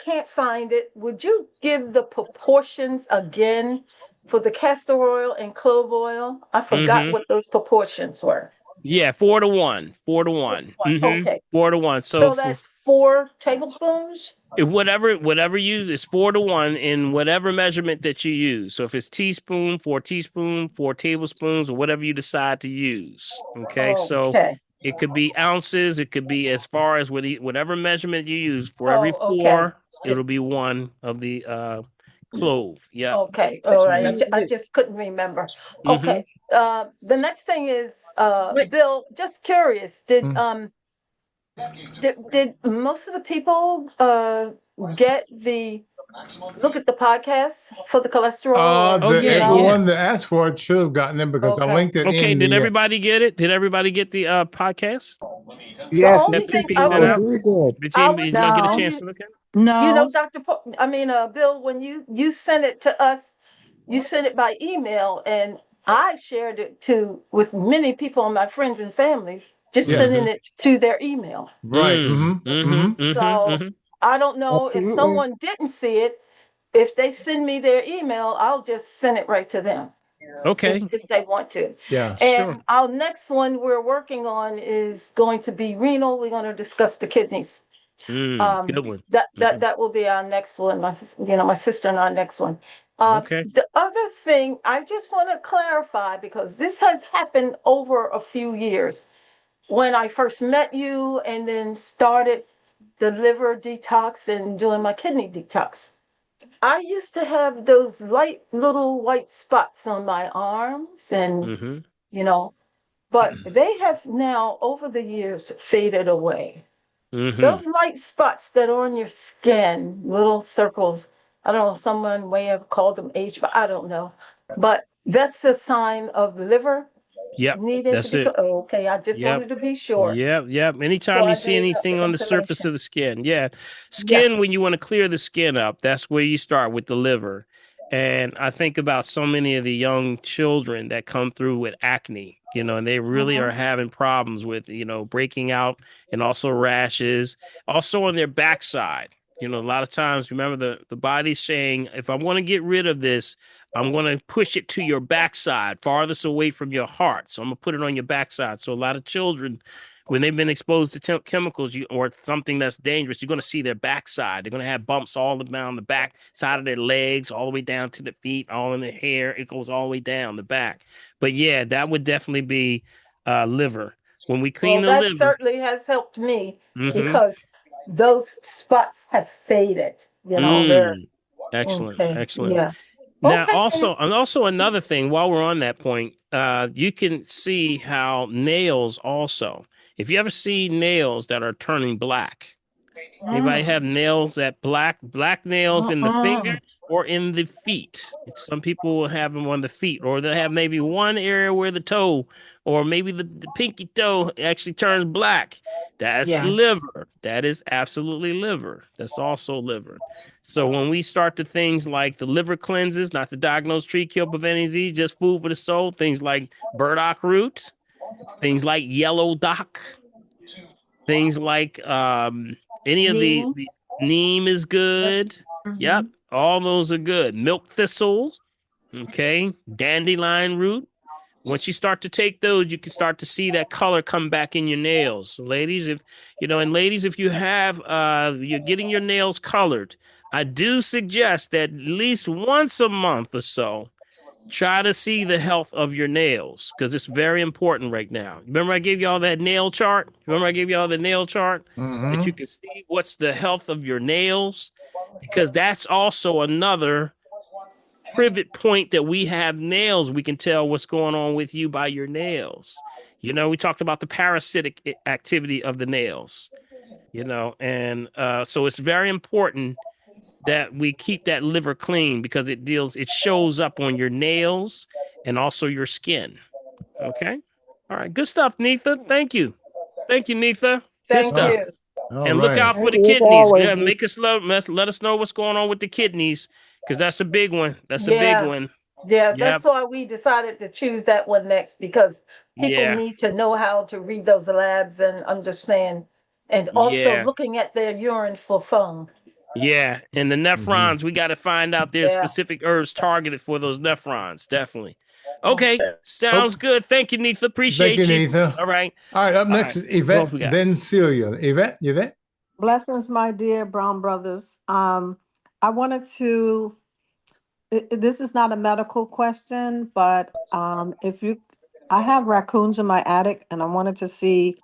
can't find it. Would you give the proportions again for the castor oil and clove oil? I forgot what those proportions were. Yeah, 4 to 1. 4 to 1. Okay. 4 to 1. So that's 4 tablespoons? Whatever you use is 4 to 1 in whatever measurement that you use. So if it's teaspoon, 4 teaspoons, 4 tablespoons, or whatever you decide to use. Okay. So it could be ounces. It could be as far as whatever measurement you use. For every 4, it'll be 1 of the clove. Yeah. Okay. All right. I just couldn't remember. Okay. The next thing is, Bill, just curious, did Did most of the people get the look at the podcast for the cholesterol or Everyone that asked for it should have gotten it because I linked it Okay, in did the. everybody get it? Did everybody get the podcast? The Yes, only That it thing P I sent was out? very good. The I team, was did y'all get a telling chance you, to look at it? No. Dr. Bill, when you sent it to us, you sent it by email, and I shared it with many people and my friends and families, just sending it to their email. Right. So I don't know if Absolutely. someone didn't see it. If they send me their email, I'll just send it right to them. Okay. If they want to. Yeah. Sure. And our next one we're working on is going to be renal. We're going to discuss the kidneys. Good one. That will be our next one. My sister and our next one. Okay. The other thing I just want to clarify, because this has happened over a few years. When I first met you and then started the liver detox and doing my kidney detox, I used to have those light little white spots on my arms and but they have now over the years faded away. Those light spots that are on your skin, little circles, I don't know, someone may have called them age, but I don't know. But that's a sign of liver Yep. needing to That's be. it. Okay, I just Yep. wanted to be sure. Yep. So Anytime you I see gave out anything the on the surface information. of the skin, Yeah. skin, when you want to clear the skin up, that's where you start with the liver. And I think about so many of the young children that come through with acne, and they really are having problems with, breaking out and also rashes, also on their backside. A lot of times, remember the body's saying, if I want to get rid of this, I'm going to push it to your backside, farthest away from your heart. So I'm going to put it on your backside. So a lot of children, when they've been exposed to chemicals or something that's dangerous, you're going to see their backside. They're going to have bumps all around the back side of their legs, all the way down to the feet, all in the hair. It goes all the way down the back. But yeah, that would definitely be liver. When we clean Well, the that liver. certainly has helped me because those spots have faded. They're Excellent. okay. Excellent. Yeah. Now, Okay. also another thing, while we're on that point, you can see how nails also, if you ever see nails that are turning black, anybody have nails that black nails in the finger or in the feet? Some people will have them on the feet, or they'll have maybe one area where the toe, or maybe the pinky toe actually turns black. That's Yes. liver. That is absolutely liver. That's also liver. So when we start to things like the liver cleanses, not to diagnose, treat, kill, prevent any disease, just food for the soul, things like burdock root, things like yellow dock, things like any of Neem. the neem is good. Yep, all those are good. Milk thistle, okay, dandelion root. Once you start to take those, you can start to see that color come back in your nails. So ladies, if you have you're getting your nails colored, I do suggest that at least once a month or so, try to see the health of your nails, because it's very important right now. Remember I gave y'all that nail chart? That you can see what's the health of your nails, because that's also another pivot point that we have nails. We can tell what's going on with you by your nails. We talked about the parasitic activity of the nails, and so it's very important that we keep that liver clean, because it shows up on your nails and also your skin. Okay. All right. Good stuff, Neetha. Thank you, Neetha. Good Thank stuff. you. And look out for Thank the you as kidneys. always. Yeah, let us know what's going on with the kidneys, because that's a big one. That's a big Yeah. one. Yeah, Yep. that's why we decided to choose that one next, because people Yeah. need to know how to read those labs and understand, and also Yeah. looking at their urine for foam. Yeah. And the nephrons, we got to find out there's Yeah. specific herbs targeted for those nephrons. Definitely. Okay. Oh, Sounds good. Thank you, Neetha. thank Appreciate you, you. Neetha. All right. All right. Up All next right. is What else Yvette, we got? then Celia. Yvette, you there? Blessings, my dear Brown brothers. I wanted to. This is not a medical question, but I have raccoons in my attic, and I wanted to see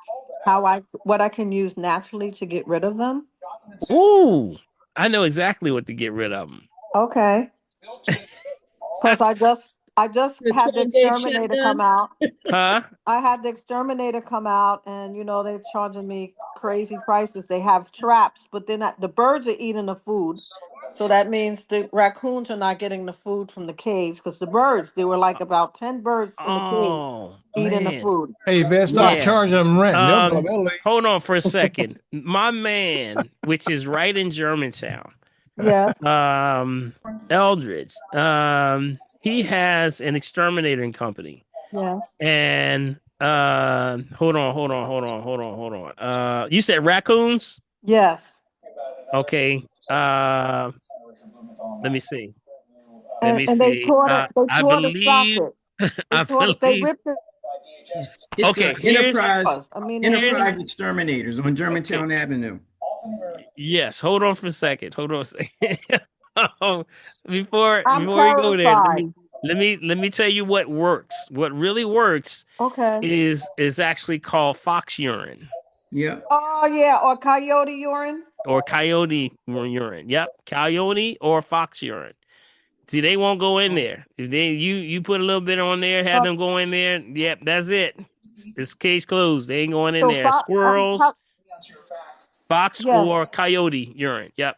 what I can use naturally to get rid of them. Ooh, I know exactly what to get rid of them. Okay, because I just The had the 12-day exterminator come shutdown. out. Huh? I had the exterminator come out, and they're charging me crazy prices. They have traps, but they're not. The birds are eating the food, so that means the raccoons are not getting the food from the caves because the birds. There were like about 10 birds in the cave Oh eating the man. food. Hey, Van, start Yeah. charging them rent. They'll leave. Hold on for a second. My man, which is right in Germantown, Yes. Eldridge, he has an exterminating company. Yes. And hold on. You said raccoons? Yes. Okay. Let me see. Let me And they see. tore the they I tore the believe socket. They I tore it. They believe ripped it. It's okay, here's Enterprise I mean, here's Enterprise Exterminators on okay. Germantown Avenue. Yes, hold on for a second. Hold on a second. Oh, I'm before we go there, terrified. let me tell you what works. What really works Okay. is actually called fox urine Yeah. Oh yeah, or coyote urine. or coyote urine. Yep, coyote or fox urine. See, they won't go in there. If they you put a little bit on there, have them go in there. Yep, that's it. It's case closed. They ain't going in So there. Squirrels, fox yes, or coyote urine. Yep.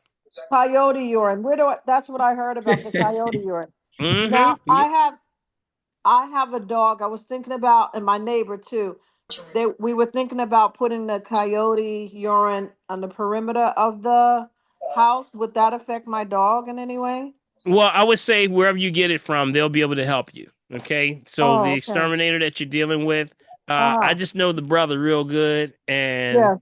coyote urine. That's what I heard about the coyote urine. Now Mm-hmm. I have a dog. I was thinking about, and my neighbor too. We were thinking about putting the coyote urine on the perimeter of the house. Would that affect my dog in any way? Well, I would say wherever you get it from, they'll be able to help you. Okay. So the Oh, okay. exterminator that you're dealing with, I Uh-huh. just know the brother real good. And Yeah.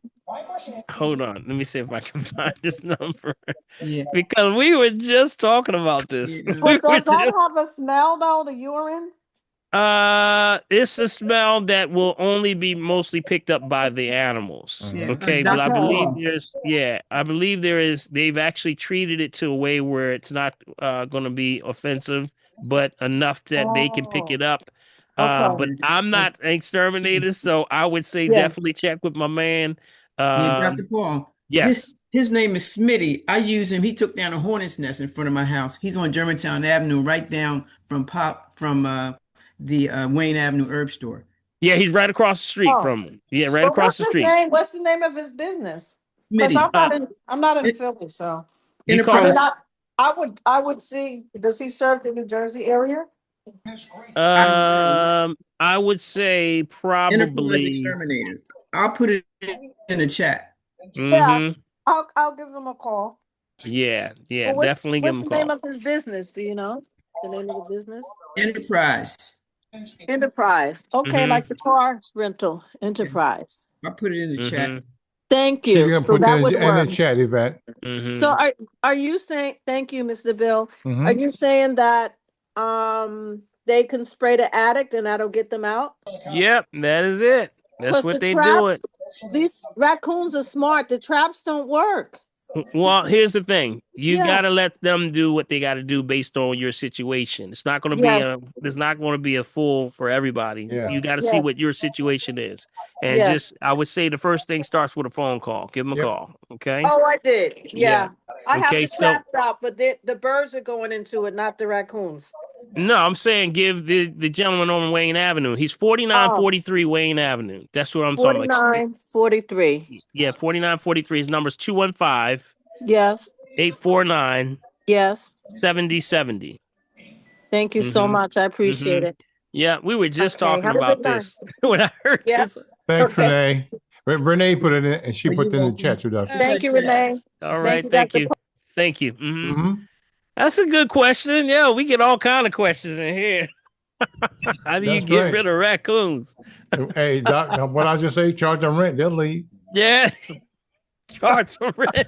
hold on, let me see if I can find this number Yeah. because we were just talking about this. Yeah. We But were does that just have a smell though, the urine? it's a smell that will only be mostly picked up by the animals. Yeah. Okay, but I Dr. Okay. believe Paul. I believe they've actually treated it to a way where it's not going to be offensive, but enough that they can pick Oh, it up. okay. But I'm not an exterminator, so I would say Yes. definitely check with my man. Yeah, Dr. Paul. Yes. His name is Smitty. I use him. He took down a hornet's nest in front of my house. He's on Germantown Avenue, right down from the Wayne Avenue herb store. Yeah, he's right across the street Oh. from him. Yeah, right But across what's the his street. name? What's the name of his business? Because Smitty. I'm not in Philly, so I mean Because Enterprise. I would see. Does he serve the New Jersey area? I don't know. I would say Enterprise probably. Exterminators. I'll put it in the chat. Yeah, Mm-hmm. I'll give him a call. Yeah, But what's definitely give what's him a the name call. of his business? Do you know the name of the business? Enterprise. Enterprise. Okay, Mm-hmm. like the car rental. Enterprise. I'll put it in the chat. Mm-hmm. Thank She's you. gonna So put that that would in the work. chat, Yvette. Mm-hmm. So are you saying, thank you, Mr. Bill? Are Mm-hmm. you saying that they can spray the addict and that'll get them out? Yep, that is it. That's Because the what they do it. traps, these raccoons are smart. The traps don't work. Well, here's the thing. You Yeah. gotta let them do what they gotta do based on your situation. It's not gonna be Yes. a full for everybody. Yeah. You gotta see Yes. what your situation is. And Yes. just I would say the first thing starts with a phone call. Give them a Yep. call. Okay? Oh, I did. Yeah. Yeah. I have Okay, the so traps out, but the birds are going into it, not the raccoons. no, I'm saying give the gentleman on Wayne Avenue. He's Oh, 4943 Wayne Avenue. That's what I'm talking about. 4943. Yeah, 4943. His number's 215 Yes. 849 Yes. 7070. Thank you so Mm-hmm. much. I appreciate Mm-hmm. it. Yeah, we were just Okay. talking Have a good about night. this when I heard Yes. this. Thanks, Okay. Renee. Renee put it in, and she put it in the chat too, Dr. Thank you, Renee. All Thank right, you, thank Dr. you. Thank you. Mm-hmm. Mm-hmm. That's a good question. Yeah, we get all kind of questions in here. How do you That's get right. rid of raccoons? Hey, Doc, what I just say, charge them rent, they'll leave. Yeah, charge for rent.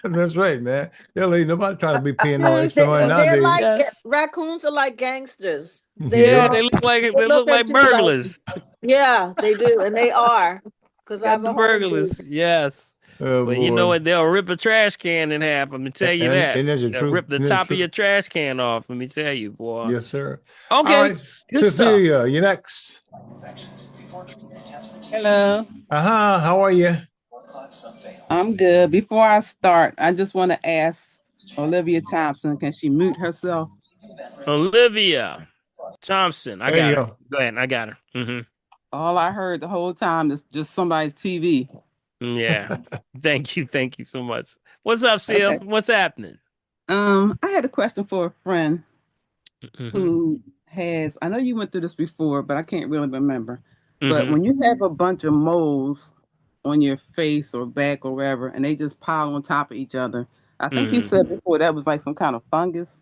That's right, man. They'll leave. Nobody trying to be paying no Yes, extra money They're nowadays. like yes. raccoons are like gangsters. Yeah, Yeah. They look look like at you like, burglars. yeah, they do, and they are, because I Got have the a home burglars. too. Yes. Oh But you know boy. what? They'll rip a trash can in half. Let me tell you that. And there's the They'll truth. rip the And there's the top of your truth. trash can off. Let me tell you, boy. Yes, sir. All Okay. right, Good stuff. Cecilia, you're next. Hello. How are you? I'm good. Before I start, I just want to ask Olivia Thompson, can she mute herself? Olivia Thompson. I There got you her. go. Go ahead. I got her. Mm-hmm. All I heard the whole time is just somebody's TV. Yeah. Thank you. Thank you so much. What's up, Seal? Okay. What's happening? I had a question for a friend Mm-hmm. who has, I know you went through this before, but I can't really remember. But Mm-hmm. when you have a bunch of moles on your face or back or wherever, and they just pile on top of each other, I think you Mm-hmm. said before that was like some kind of fungus.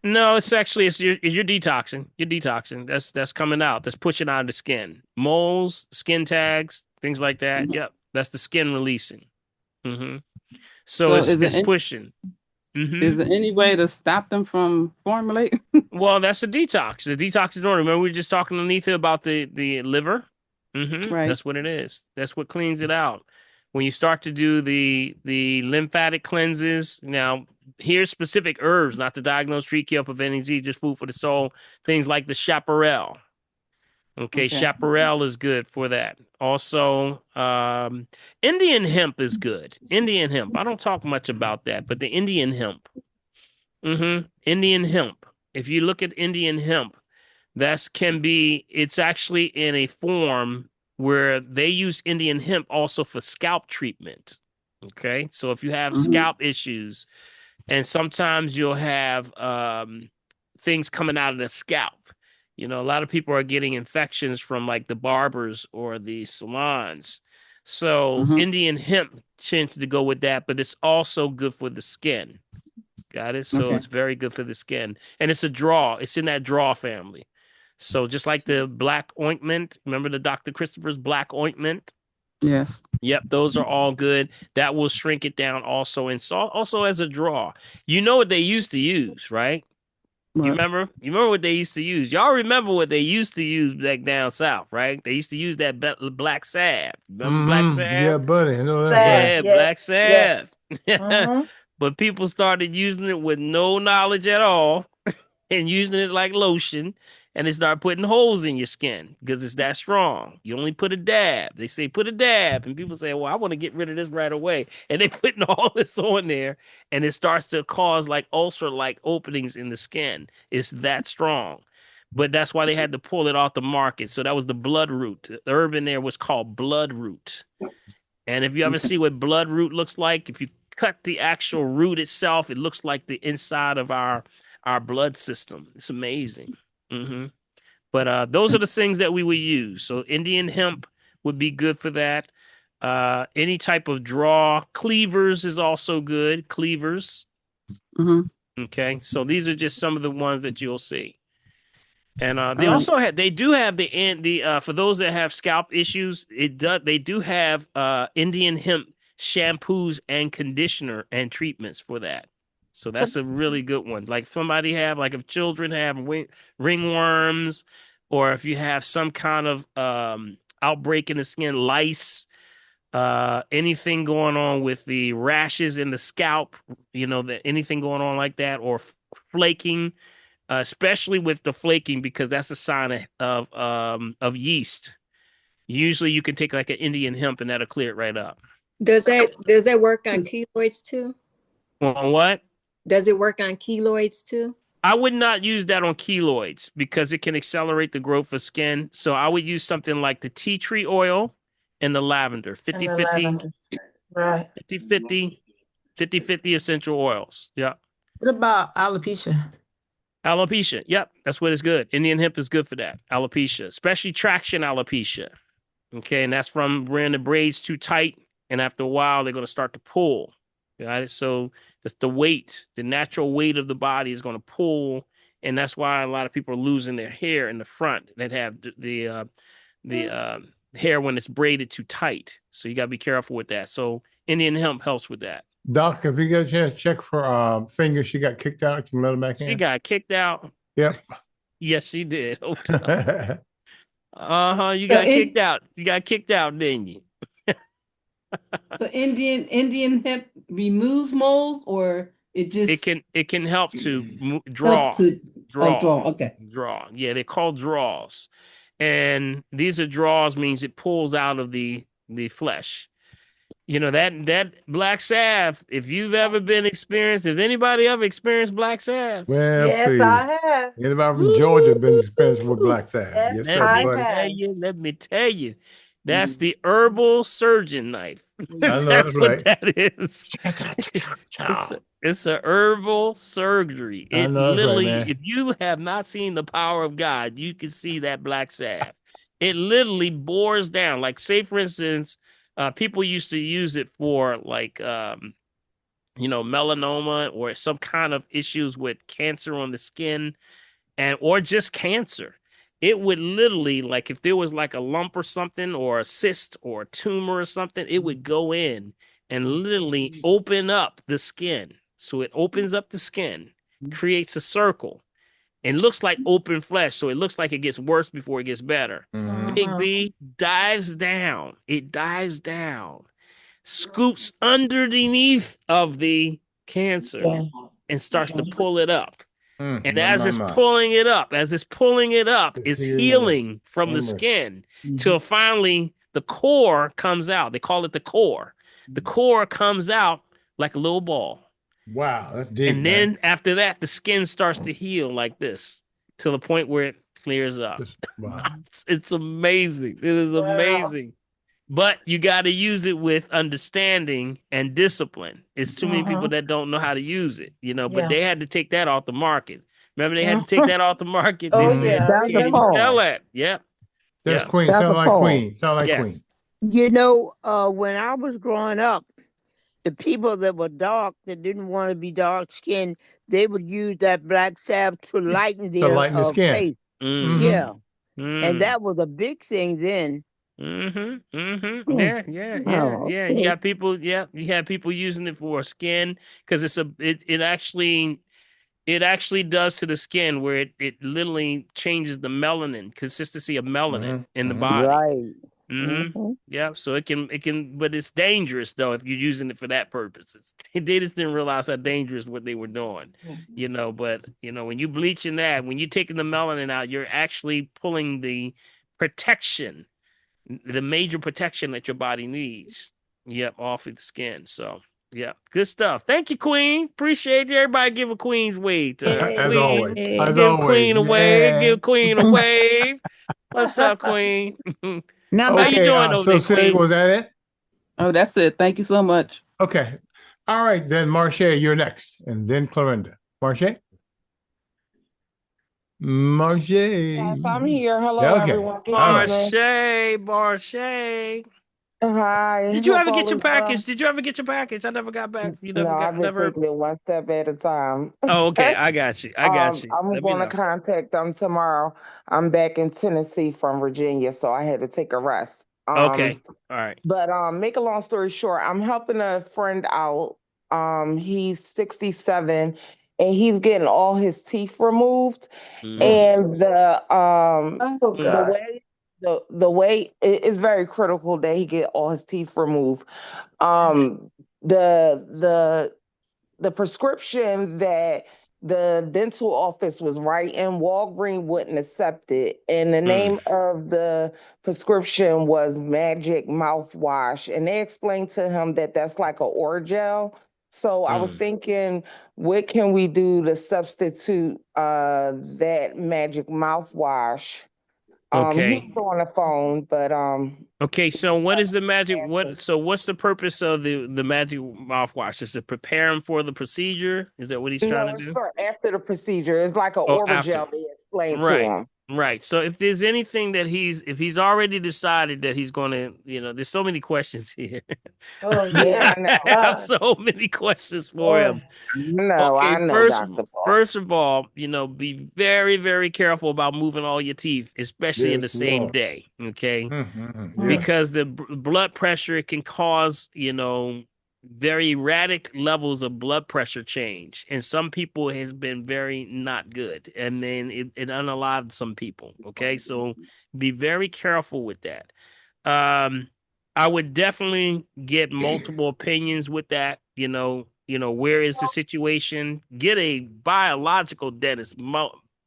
No, it's actually you're detoxing. You're detoxing. That's coming out. That's pushing out of the skin. Moles, skin tags, things like that. Mhm. Yep. That's the skin releasing. Mm-hmm. So So is it's it pushing. Mm-hmm. is there any way to stop them from formulating? Well, that's a detox. The detox is normal. Remember, we were just talking to Anita about the liver. Mm-hmm. Right. That's what it is. That's what cleans it out. When you start to do the lymphatic cleanses, now here's specific herbs, not to diagnose, treat, cure, prevent disease, just food for the soul. Things like the chaparral. Okay, Okay. chaparral is good for that. Also, Indian hemp is good. Indian hemp. I don't talk much about that, but the Indian hemp. Mm-hmm. Indian hemp. If you look at Indian hemp, it's actually in a form where they use Indian hemp also for scalp treatment. Okay. So if you have Mhm. scalp issues, and sometimes you'll have things coming out of the scalp. You know, a lot of people are getting infections from like the barbers or the salons. So Mhm. Indian hemp tends to go with that, but it's also good for the skin. Got it? So Okay. it's very good for the skin. And it's a draw. It's in that draw family. So just like the black ointment, remember the Dr. Christopher's black ointment? Yes. Yep, those are all good. That will shrink it down also. And so also as a draw. You know what they used to use, right? You What? remember? You remember what they used to use? Y'all remember what they used to use back down south, right? They used to use that black salve. Remember black Mm-hmm. Yeah, salve? buddy. I know that, buddy. Yeah, Sad. black Yes. salve. Yes. Mm-hmm. But people started using it with no knowledge at all and using it like lotion, and they start putting holes in your skin because it's that strong. You only put a dab. They say put a dab, and people say, "Well, I want to get rid of this right away," and they putting all this on there, and it starts to cause like ulcer-like openings in the skin. It's that strong. But that's why they had to pull it off the market. So that was the blood root. The herb in there was called blood root. And if you ever Okay. see what blood root looks like, if you cut the actual root itself, it looks like the inside of our blood system. It's amazing. Hmm. But those are the things that we would use. So Indian hemp would be good for that. Any type of draw. Cleavers is also good. Cleavers. Mm-hmm. Okay. So these are just some of the ones that you'll see. And they All right. also have, they do have for those that have scalp issues, they do have Indian hemp shampoos and conditioner and treatments for that. So that's a really good one. Like if children have ringworms, or if you have some kind of outbreak in the skin, lice, anything going on with the rashes in the scalp, anything going on like that, or flaking, especially with the flaking, because that's a sign of yeast. Usually, you can take like an Indian hemp and that'll clear it right up. Does that work on keloids too? On what? Does it work on keloids too? I would not use that on keloids because it can accelerate the growth of skin. So I would use something like the tea tree oil and the lavender, And the 50-50, lavender. Right. 50-50, 50-50 essential oils. Yeah. What about alopecia? Alopecia. Yep. That's what is good. Indian hemp is good for that. Alopecia, especially traction alopecia. Okay. And that's from wearing the braids too tight. And after a while, they're going to start to pull. Got it? So that's the weight, the natural weight of the body is going to pull. And that's why a lot of people are losing their hair in the front that have the hair when it's braided too tight. So you got to be careful with that. So Indian hemp helps with that. Doc, if you get a chance, check for finger. She got kicked out. You can let her back in. She got kicked out. Yep. Yes, she did. Uh-huh. You got kicked out. You got kicked out, didn't you? So Indian hemp removes moles, or it just it can help to draw. Okay. Draw. Yeah, they're called draws. And these are draws means it pulls out of the flesh. You know, that black salve, if you've ever been experienced, has anybody ever experienced black salve? Well, Yes, please. I have. Anybody from Georgia been experienced with black salve? Yes, Yes, sir, I buddy. have. Let me tell you, That's the herbal surgeon knife. I know That's that's what right. that is. It's a herbal surgery. I It know that's right, literally, man. if you have not seen the power of God, you can see that black salve. It literally bores down. Like, say for instance, people used to use it for like melanoma or some kind of issues with cancer on the skin or just cancer. It would literally, like, if there was like a lump or something or a cyst or a tumor or something, it would go in and literally open up the skin. So it opens up the skin, creates a circle, and looks like open flesh. So it looks like it gets worse before it gets better. Big B dives down. It dives down, scoops underneath of the cancer and starts to pull it up. And as it's pulling it up, it's healing from the skin till finally the core comes out. They call it the core. The core comes out like a little ball. Wow, that's deep, And man. then after that, the skin starts to heal like this to the point where it clears up. Wow. It's amazing. It is amazing. But you got to use it with understanding and discipline. It's too many people that don't know how to use it, but they had to take that off the market. Remember, they had to take that off the market. They said, you can't even sell that. Yep. That's Yep. Queen. Sound like Queen. Sound like Yes. Queen. You know, when I was growing up, the people that were dark, that didn't want to be dark skinned, they would use that black salve to lighten To their lighten the skin. face. Mm. Yeah. Mm. And that was a big thing then. Mm-hmm. Mm-hmm. Yeah. You got people. Yeah, you have people using it for skin because it actually does to the skin where it literally changes the melanin consistency of melanin in the body. Right. Mm-hmm. Yeah. So it can, but it's dangerous though if you're using it for that purpose. They just didn't realize how dangerous what they were doing. But when you bleaching that, when you're taking the melanin out, you're actually pulling the protection, the major protection that your body needs. Yep, off of the skin. So, yeah, good stuff. Thank you, Queen. Appreciate you. Everybody give a Queen's wave to her. As Queen. always. As Give always. Queen a wave. Give Queen a wave. What's up, Queen? Now, how you doing over there, Say, Queen? was that it? Oh, that's it. Thank you so much. Okay. All right, then Marche, you're next. And then Clorinda. Marche? Marche. Yes, I'm here. Hello, Okay. everyone. Good evening. Marche. Hi. Did you Hope ever all get your is well. package? Did you ever get your package? I never got back. You never No, got I've been taking it one step at a time. Oh, okay. I got you. I got you. I'm Let me going to know. contact them tomorrow. I'm back in Tennessee from Virginia, so I had to take a rest. Okay. All right. But make a long story short, I'm helping a friend out. He's 67 and he's getting all his teeth removed. And the way it is very critical that he get all his teeth removed. The prescription that the dental office was writing, Walgreens wouldn't accept it. And the name of the prescription was Magic Mouthwash. And they explained to him that that's like a Orgel. So I was thinking, what can we do to substitute that Magic Mouthwash? Okay. He's on the phone, but Okay, so what is the magic? What's the purpose of the magic mouthwash? Is it prepare him for the procedure? Is that what he's trying to it's do? for after the procedure. It's like an After. Orgel they explained to Right. him. Right. So if there's anything that if he's already decided that he's going to, there's so many questions here. Oh, yeah, I know. I have so many questions for him. No, Okay, I know, Dr. Paul. first of all, be very, very careful about moving all your teeth, especially in the same Lord. day. Okay. Yes. Because the blood pressure can cause, very erratic levels of blood pressure change. And some people has been very not good. And then it unalived some people. Okay. So be very careful with that. I would definitely get multiple opinions with that. Where is the situation? Get a biological dentist.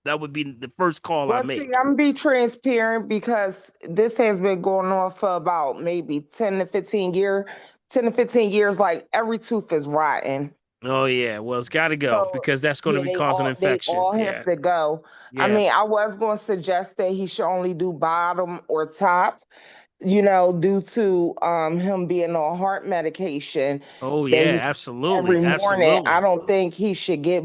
That would be the first call I make. See, I'm gonna be transparent because this has been going on for about maybe 10 to 15 years. 10 to 15 years, like every tooth is rotten. Oh yeah, well it's got to go because that's going to be causing infection. They all have to go. Yeah. I mean, I was going to suggest that he should only do bottom or top, due to him being on heart medication Oh that yeah, he absolutely, every morning. I absolutely. don't think he should get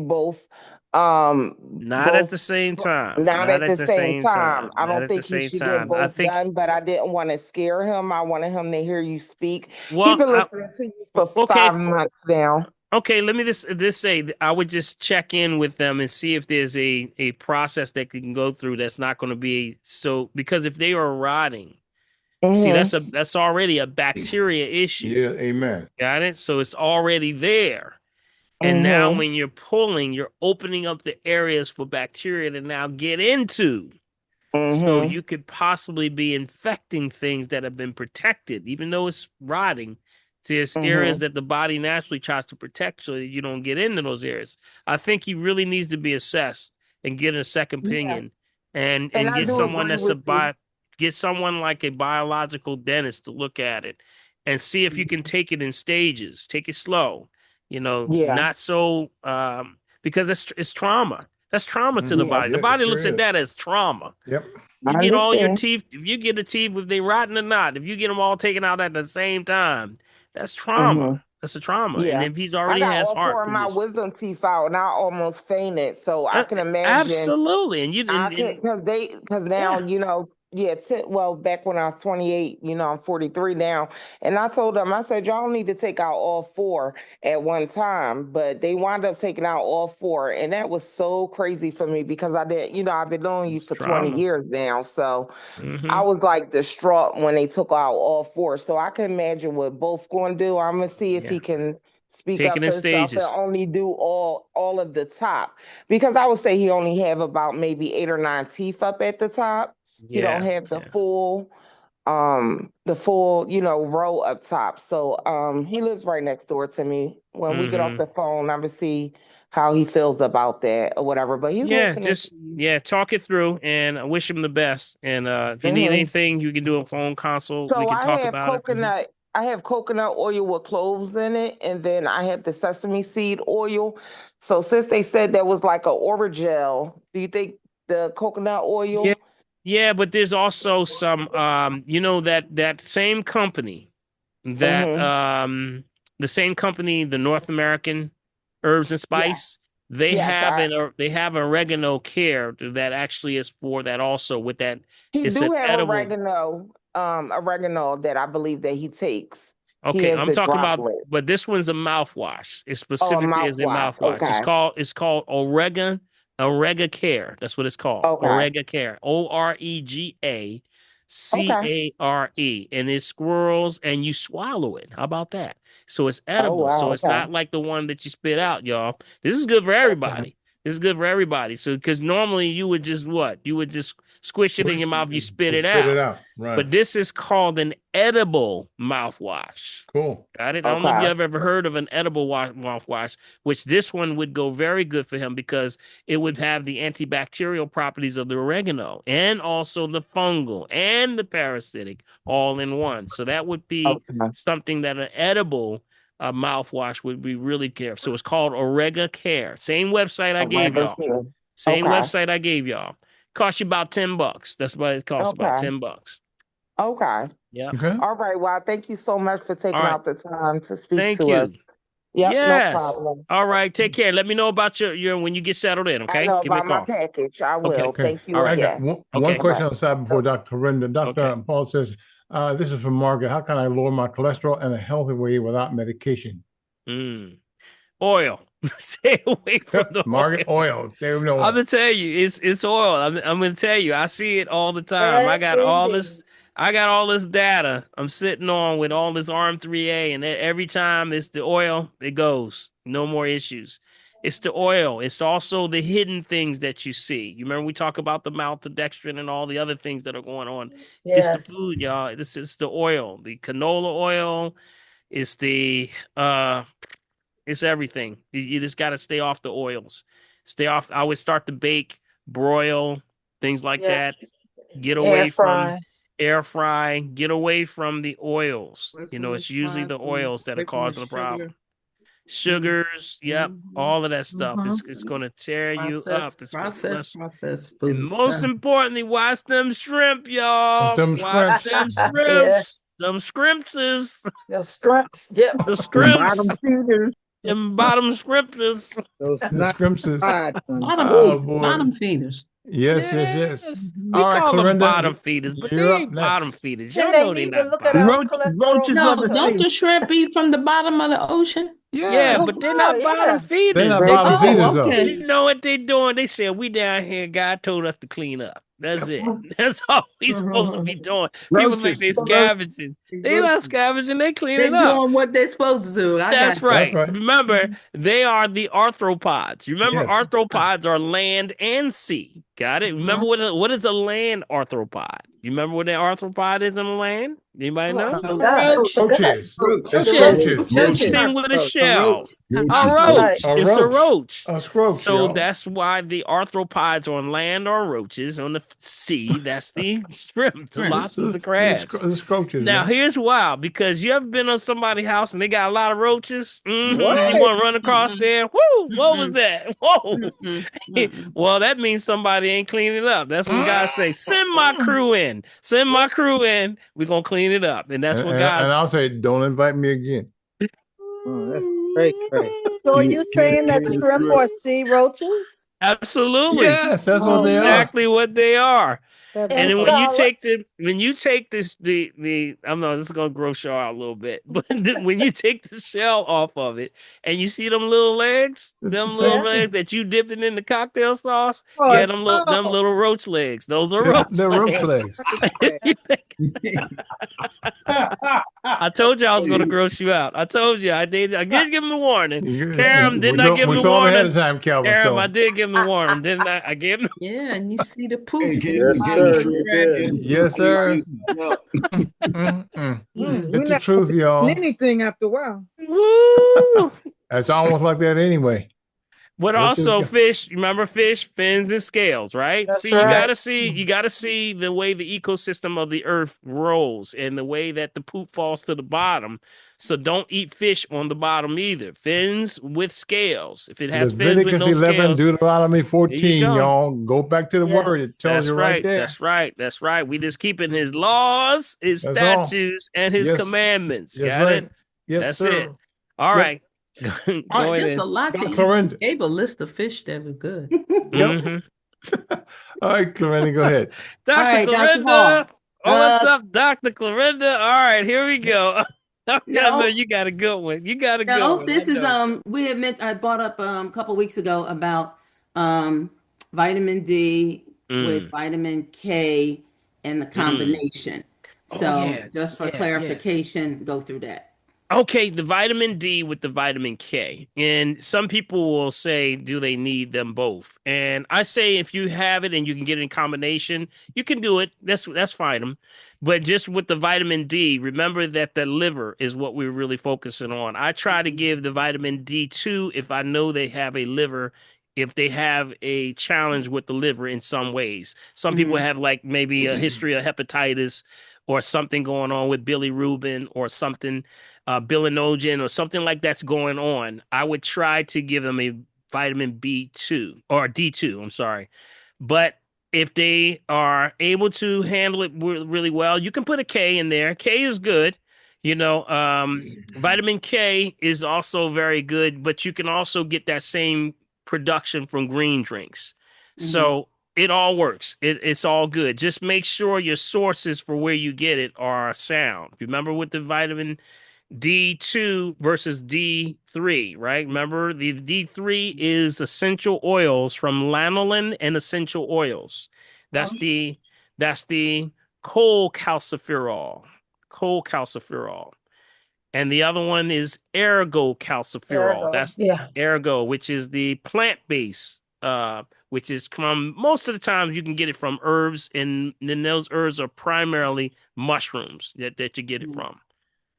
Not at the both same time. not Not at at the the same same time. time. I Not don't at the think he same should get time. I both think. done, but I didn't want to scare him. I wanted him to hear you speak. He Well, been listening to you for okay, 5 months now. okay. Let me just say, I would just check in with them and see if there's a process that can go through that's not going to be so, because if they are rotting, see, Mm-hmm. that's already a bacteria issue. Yeah, amen. Got it? So it's already there. And now Mm-hmm. when you're pulling, you're opening up the areas for bacteria to now get into. So Mm-hmm. you could possibly be infecting things that have been protected, even though it's rotting. There's areas Mm-hmm. that the body naturally tries to protect so that you don't get into those areas. I think he really needs to be assessed and get a second Yeah. opinion and And and I get do someone agree that's a with you. get someone like a biological dentist to look at it and see if you can take it in stages, take it slow, Yeah. not so because it's trauma. That's trauma to the Yeah. body. Yeah, The it body sure looks at is. that as trauma. Yep. I You get all your understand. teeth, if you get the teeth, if they rotten or not, if you get them all taken out at the same time, that's Mm-hmm. trauma. That's a trauma. And Yeah. if he's I already got has all heart four of my condition, wisdom teeth out and I almost fainted. So I uh, can imagine absolutely. And you I could, and because now, yeah, yeah, well, back when I was 28, I'm 43 now. And I told them, I said, y'all need to take out all four at one time. But they wound up taking out all four. And that was so crazy for me because I did, I've been knowing you it's for 20 trauma. years now. So I Hmm. was like distraught when they took out all four. So I can imagine what both going to do. I'm going to see if he Yeah, can speak take it up in for himself and stages. only do all of the top because I would say he only have about maybe 8 or 9 teeth up at the top. He don't Yeah, have yeah, the full, row up top. So he lives right next door to me. When we get off hmm the phone, I'm gonna see how he feels about that or whatever. But he's yeah. listening to Just you. talk it through, and I wish him the best. And if you need Hmm. anything, you can do a phone consult. We So can I talk have about it. Hmm. coconut. I have coconut oil with cloves in it, and then I have the sesame seed oil. So since they said there was like a Oragel, do you think the coconut Yeah, oil? yeah, but there's also some that same company that Mm-hmm. the same company, the North American Herbs and Yeah. Spice, they Yes. have they have oregano care that actually is for that also with that. He It's do an have edible. oregano that I believe that he takes. He Okay, has I'm the talking about, droplet. but this one's a mouthwash. It Oh, a specifically is a mouthwash. mouthwash. It's Okay. called Orega Care. That's what it's called. Okay. Orega Care. Okay. OREGACARE. And it swirls and you swallow it. How about that? So it's Oh edible. So wow. it's Okay. not like the one that you spit out, y'all. This is good for Okay. everybody. This is good for everybody. So because normally you would just what? You would just squish it in your Wish mouth, you spit it spit it out. out. Right. But this is called an edible mouthwash. Cool. Got it? I don't know if you Okay. have ever heard of an edible mouthwash, which this one would go very good for him because it would have the antibacterial properties of the oregano and also the fungal and the parasitic all in one. So that would be Okay. something that an edible mouthwash would be really care. So it's called Orega Care. Same website I gave Oregano y'all. too. Same Okay. website I gave y'all. Cost you about $10. That's what it costs, about Okay. $10. Okay. Yeah. Okay. All right. Well, thank you so much for All taking right. out the time to speak Thank to us. you. Yep. No Yes. problem. All right. Take care. Let me know about your when you get settled in. I Okay. know Give me a about my call. package. I Okay. will. Okay. Thank you All right. I got again. one Okay. All right. question on the side before Dr. Renda. Okay. Dr. Paul says, this is from Margaret. How can I lower my cholesterol in a healthy way without medication? Mm. Oil. Stay away from the Margaret, oil. oils. There we I'm know. gonna tell you, it's oil. I'm gonna tell you, I see it all the time. Yes, indeed. I got all this data I'm sitting on with all this ARM3A, and every time it's the oil, it goes. No more issues. It's the oil. It's also the hidden things that you see. You remember we talk about the maltodextrin and all the other things that are going on. It's the Yes. food, y'all. This is the oil, the canola oil. It's the uh it's everything. You just got to stay off the oils. Stay off. I would start to bake, broil, things like that. Yes. Get Air away from fry. air fry. Get away from the oils. Away You from know, the it's usually the sparkling, oils that are away from the causing the sugar. problem. sugars, all of that stuff. It's going to tear you up. It's Processed and food. most importantly, watch them shrimp, y'all. Them Watch scrimps. them Yeah. shrimps. Them scrimpses. The scrimps. Yep. The The bottom scrimps. feeders. Them bottom scrimpses. Those The not scrimpses. fried ones. Oh boy. Bottom feeders. Yes. We All right, call them Clorinda, bottom feeders, but you're they up ain't bottom next. feeders. Can Y'all they know they need to not look at bottom. our Roaches cholesterol of No, the don't sea. the levels? shrimp eat from the bottom of the ocean? Yeah, Oh, but they're girl, not bottom yeah. feeders. They're not They bottom feeders, though. They know what they're doing. They said, we down here, God told us to clean up. That's it. That's all we supposed to be doing. People think Roaches. they scavenging. They not scavenging, they They're cleaning up. doing what they're supposed to do. I That's got you. right. right. Remember, they are the arthropods. You remember Yes. arthropods are land and sea. Got it? Remember what is a land arthropod? You remember what an arthropod is on the land? Anybody know? Oh, God. Roaches. It's The roaches. Something with a shell. A Right. roach. It's a roach. A scroach, So y'all. that's why the arthropods on land are roaches. On the sea, that's the shrimp, the lobsters, the crabs. The scroaches, Now, man. here's wild, because you ever been on somebody's house and they got a lot of roaches? You want to run across there? Woo! What was that? Whoa! Well, that means somebody ain't cleaning it up. That's when God say, "Send my crew in. Send my crew in. We're gonna clean it up." And that's what And God. I'll say, don't invite me again. Oh, that's great. So are you saying that shrimp are sea roaches? Absolutely. Yes, that's what they are. Exactly what they are. And And then when you take scallops? the I know this is gonna gross y'all out a little bit, but when you take the shell off of it and you see them little legs, them little legs that you dipping in the cocktail sauce, yeah, them little roach legs. Those are roach They're roach legs. I told you I was gonna gross you out. I told you I did. I did give him the warning. Karam, didn't I give him We the told him warning? ahead of time, Calvin. Karam, So. I did give him the warning, didn't I? I gave him. Yeah, and you see the poop. Yes, sir. You did. Yes, sir. It's the truth, y'all. Anything after a while. Woo! It's almost like that anyway. But also fish, remember fish, fins and scales, right? That's See, right. you gotta see the way the ecosystem of the earth rolls and the way that the poop falls to the bottom. So don't eat fish on the bottom either. Fins with scales. If it has fins with Leviticus no 11, scales, Deuteronomy 14, go. y'all. Go back to the word. It tells that's you right there. That's right. That's right. We just keeping his laws, his That's all. statutes, and his Yes. commandments. That's Got right. it? Yes, That's sir. it. All right. All right, there's a lot that you gave a list of fish that was good. All right, Clorinda, go ahead. Dr. right, Dr. Clorinda. Hall. What's up, Dr. Clorinda? All right, here we go. I No. know you got a good one. You got a good No, one. this I is know. we had mentioned I brought up a couple weeks ago about vitamin D with vitamin K and the combination. So just for clarification, go through that. Okay, the vitamin D with the vitamin K. And some people will say, do they need them both? And I say if you have it and you can get it in combination, you can do it. That's fine. But just with the vitamin D, remember that the liver is what we're really focusing on. I try to give the vitamin D2 if I know they have a liver, if they have a challenge with the liver in some ways. Some people have like maybe a history of hepatitis or something going on with bilirubin or something, bilinogen or something like that's going on. I would try to give them a vitamin B2 or D2, I'm sorry. But if they are able to handle it really well, you can put a K in there. K is good. You know, vitamin K is also very good, but you can also get that same production from green drinks. So it all works. It's all good. Just make sure your sources for where you get it are sound. Remember with the vitamin D2 versus D3, right? Remember the D3 is essential oils from lanolin and essential oils. That's the cholecalciferol. And the other one is ergocalciferol. That's ergo, which is the plant-based, which is from most of the times you can get it from herbs, and then those herbs are primarily mushrooms that you get it from.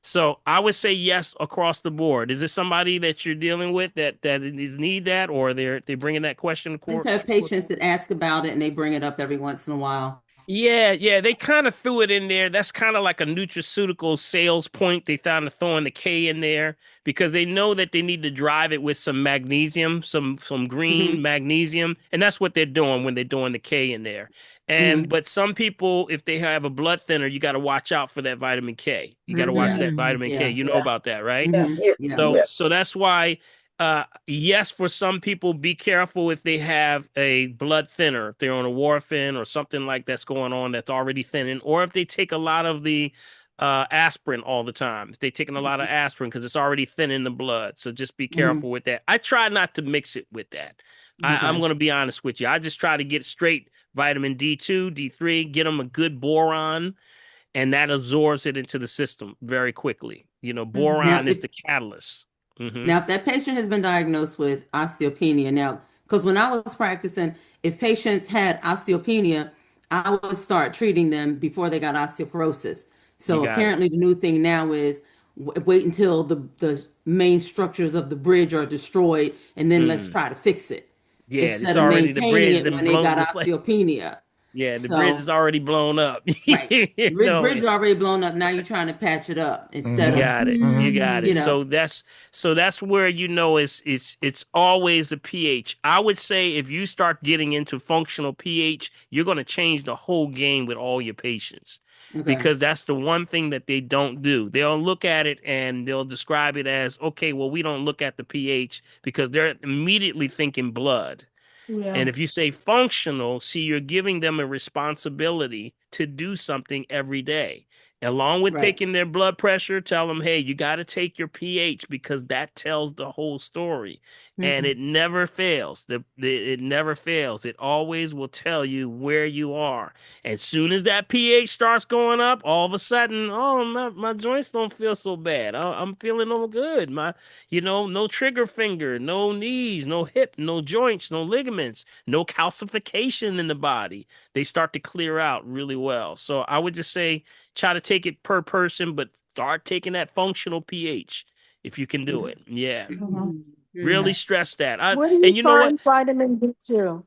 So I would say yes across the board. Is this somebody that you're dealing with that need that, or they're bringing that question? I just have patients that ask about it and they bring it up every once in a while. Yeah, they kind of threw it in there. That's kind of like a nutraceutical sales point. They found throwing the K in there because they know that they need to drive it with some magnesium, some green magnesium, and that's what they're doing when they're doing the K in there. And but some people, if they have a blood thinner, you got to watch out for that vitamin K. You got to watch that vitamin K. Yeah. You know about that, right? Yeah. So that's why yes, for some people, be careful if they have a blood thinner, if they're on a warfarin or something like that's going on that's already thinning, or if they take a lot of the aspirin all the time. If they're taking a lot of aspirin because it's already thinning the blood. So just be careful with that. I try not to mix it with that. I'm going to be honest with you. I just try to get straight vitamin D2, D3, get them a good boron, and that absorbs it into the system very quickly. Now, Boron is if the catalyst. Now, if that patient has been diagnosed with osteopenia, now, because when I was practicing, if patients had osteopenia, I would start treating them before they got osteoporosis. You So got it. apparently, the new thing now is wait until the main structures of the bridge are destroyed, and then let's try to fix it Yeah, it's instead of already the maintaining bridge it then when they blown. got It's like osteopenia. yeah, the bridge is So, already blown up. right, You know, bridge is already blown up. Now you're trying to patch it up you instead of, got it. You got it. you know, So that's where it's always a pH. I would say if you start getting into functional pH, you're going to change the whole game with all your patients. okay, Because that's the one thing that they don't do. They'll look at it and they'll describe it as, okay, well, we don't look at the pH because they're immediately thinking blood. Yeah. And if you say functional, see, you're giving them a responsibility to do something every day. Along with right, taking their blood pressure, tell them, hey, you got to take your pH because that tells the whole story. And it never fails. It never fails. It always will tell you where you are. As soon as that pH starts going up, all of a sudden, oh, my joints don't feel so bad. I'm feeling all good. No trigger finger, no knees, no hip, no joints, no ligaments, no calcification in the body. They start to clear out really well. So I would just say try to take it per person, but start taking that functional pH if you can do okay. it. Yeah. Really Okay. stress that. Where do And you you know what? find vitamin D2?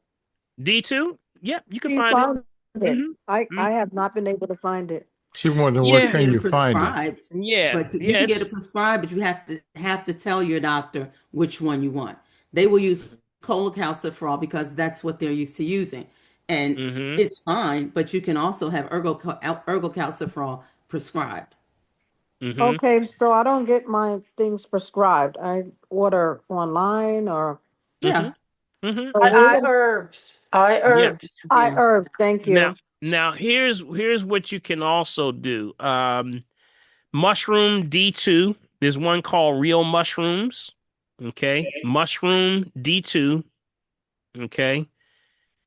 D2? Yeah, you can Do you find it. find it? hmm I have not been able to find it. She wondering where You can Yeah. can get you it find it? prescribed, Yeah. but you Yeah. can get it prescribed, but you have to tell your doctor which one you want. They will use cholecalciferol because that's what they're used to using, and hmm it's fine. But you can also have ergocalciferol prescribed. hmm Okay, so I don't get my things prescribed. I order online or hmm Yeah, hmm so I where herbs. I Yeah. herbs. I yeah. herbs, thank Now, you. now here's what you can also do. Mushroom D2. There's one called Real Mushrooms. Okay. Mushroom D2. Okay.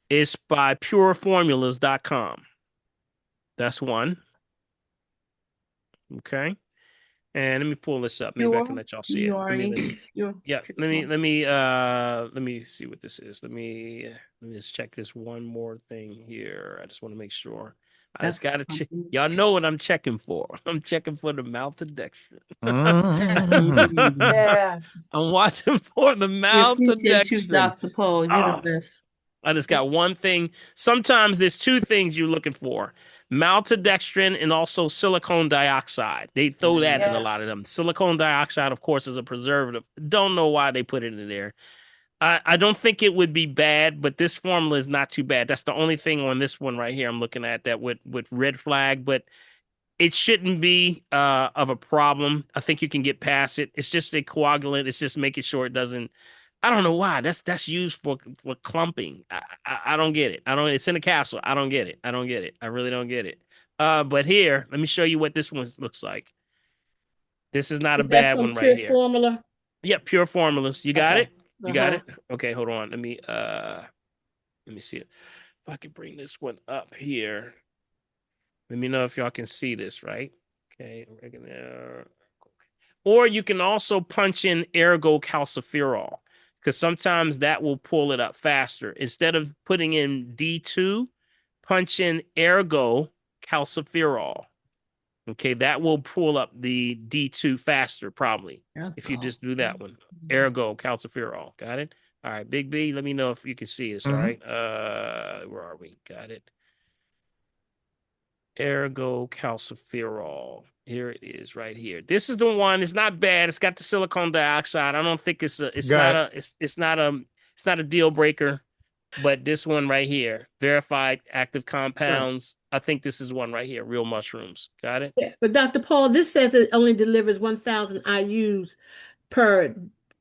It's by pureformulas.com. That's one. Okay. And let me pull this up. Maybe I can Pure, let y'all see it. P-U-R-E, pure. Yeah, let me see what this is. Let me just check this one more thing here. I just want to make sure. I just That's gotta check. Y'all know what I'm checking for. I'm checking for the maltodextrin. Mm-hmm. Yeah. I'm watching for the we appreciate you, maltodextrin. Dr. Paul. You're the Oh, best. I just got one thing. Sometimes there's two things you're looking for: maltodextrin and also silicone dioxide. They throw that in a Yeah. lot of them. Silicone dioxide, of course, is a preservative. Don't know why they put it in there. I don't think it would be bad, but this formula is not too bad. That's the only thing on this one right here I'm looking at that with red flag, but it shouldn't be of a problem. I think you can get past it. It's just a coagulant. It's just making sure it doesn't. I don't know why. That's used for clumping. I don't get it. I don't. It's in a capsule. I don't get it. I don't get it. I really don't get it. But here, let me show you what this one looks like. This is not a Is that bad from one right Pure here. Formula? Yep, pure formulas. You got Okay. it? You got Uh-huh. it? Okay, hold on. Let me see it. If I can bring this one up here. Let me know if y'all can see this, right? Okay, regular. Or you can also punch in ergo calciferol because sometimes that will pull it up faster. Instead of putting in D2, punch in ergo calciferol. Okay, that will pull up the D2 faster, probably, if you just do that one. Ergo calciferol. Got it? All right, Big B, let me know if you can see this. All right. Where are we? Got it. Ergocalciferol. Here it is, right here. This is the one. It's not bad. It's got the silicone dioxide. I don't think it's not a deal breaker, but this one right here, verified active compounds. I think this is one right here. Real mushrooms. Got it? Yeah, but Dr. Paul, this says it only delivers 1,000 IUs per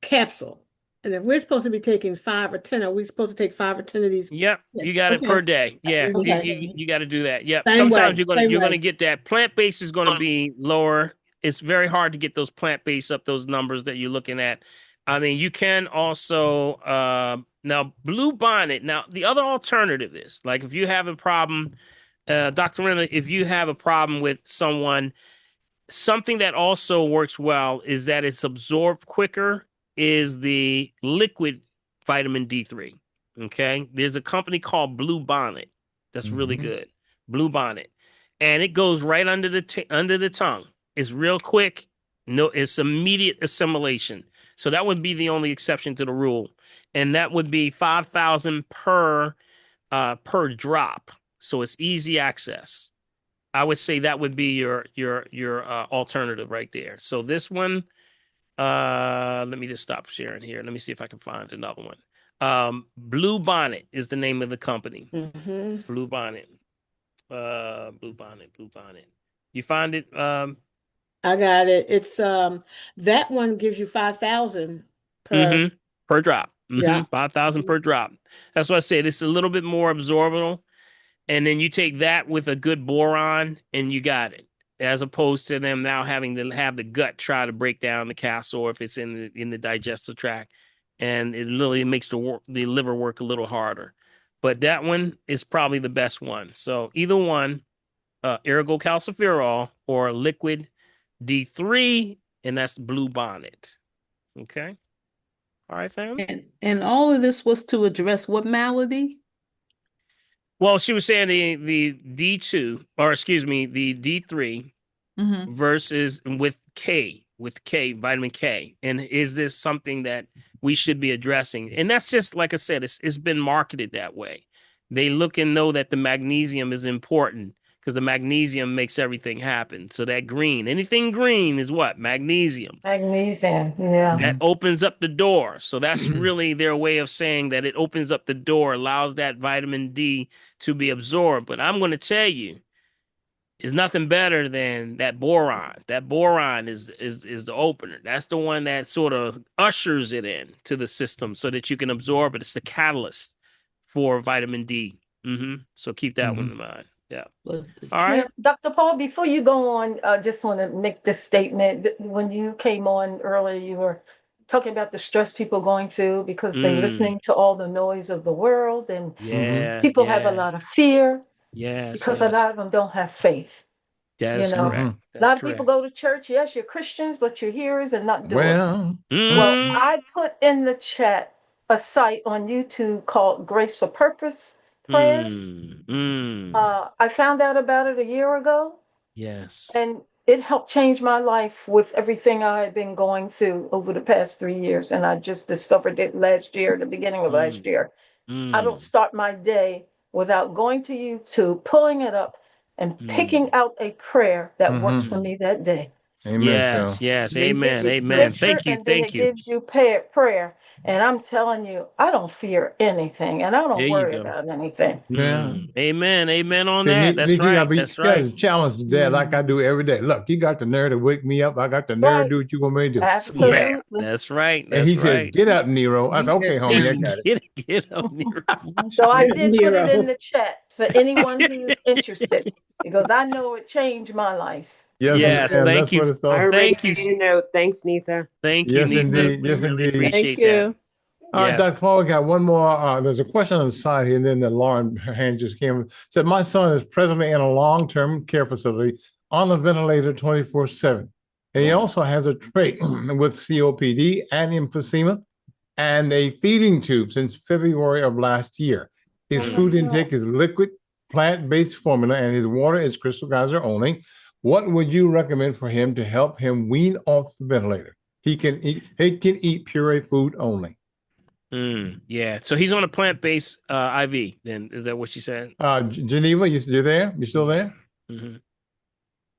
capsule. And if we're supposed to be taking 5 or 10, are we supposed to take 5 or 10 of these? Yep, you got it per day. Yeah, Okay. you got to do that. Yep. Same Sometimes way, you're gonna way. get that. Plant based is gonna be lower. It's very hard to get those plant based up those numbers that you're looking at. I mean, you can also now Blue Bonnet. Now the other alternative is like if you have a problem, Dr. Renner, if you have a problem with someone, something that also works well is that it's absorbed quicker is the liquid vitamin D3. Okay. There's a company called Blue Bonnet that's really good. Blue Bonnet. And it goes right under the tongue. It's real quick. No, it's immediate assimilation. So that would be the only exception to the rule. And that would be 5,000 per drop. So it's easy access. I would say that would be your alternative right there. So this one, let me just stop sharing here. Let me see if I can find another one. Blue Bonnet is the name of the company. Blue Bonnet. Blue Bonnet. You find it? I got it. It's that one gives you 5,000 per per drop. Yeah. 5,000 per drop. That's what I said. It's a little bit more absorbable. And then you take that with a good boron and you got it. As opposed to them now having to have the gut try to break down the capsule if it's in the digestive tract. And it literally makes the liver work a little harder. But that one is probably the best one. So either one, ergocalciferol or liquid D3, and that's Blue Bonnet. Okay. All right, family. And all of this was to address what malady? Well, she was saying the D2, or excuse me, the D3 versus with K, vitamin K. And is this something that we should be addressing? And that's just, like I said, it's been marketed that way. They look and know that the magnesium is important because the magnesium makes everything happen. So that green, anything green is what? Magnesium. Magnesium, yeah. That opens up the door. So that's really their way of saying that it opens up the door, allows that vitamin D to be absorbed. But I'm going to tell you, it's nothing better than that boron. That boron is the opener. That's the one that sort of ushers it in to the system so that you can absorb it. It's the catalyst for vitamin D. So keep that one in mind. Yeah. All right. Dr. Paul, before you go on, I just want to make this statement. When you came on earlier, you were talking about the stress people going through because they're listening to all the noise of the world, and people have a lot of fear because a lot of them don't have faith. That's correct. A lot of people go to church. Yes, you're Christians, but you're hearers and not doers. Well, I put in the chat a site on YouTube called Grace for Purpose Prayers. I found out about it a year ago. Yes. And it helped change my life with everything I had been going through over the past 3 years. And I just discovered it last year, the beginning of last year. I don't start my day without going to YouTube, pulling it up, and picking out a prayer that works for me that day. Amen. Yes. Amen. Thank you. And then it gives you prayer. And I'm telling you, I don't fear anything, and I don't worry about anything. Yeah. Amen on that. That's right. That's right. You got to challenge that like I do every day. Look, you got the nerve to wake me up. I got the nerve to do what you want me to do. Absolutely. That's right. And he says, "Get up, Nero." I said, "Okay, homie, I got it." Get up, Nero. So I did put it in the chat for anyone who is interested, because I know it changed my life. Yes, thank you. Thank you. Thanks, Nita. Thank you. Yes, indeed. Yes, indeed. Appreciate that. All right, Dr. Paul, we got one more. There's a question on the side here, and then Lauren, her hand just came. Said, my son is presently in a long-term care facility on a ventilator 24/7. And he also has a trait with COPD and emphysema and a feeding tube since February of last year. His food intake is liquid, plant-based formula, and his water is crystal geyser only. What would you recommend for him to help him wean off the ventilator? He can eat puree food only. Yeah. So he's on a plant-based IV. Then is that what she said? Geneva, you there? You still there? Mm-hmm.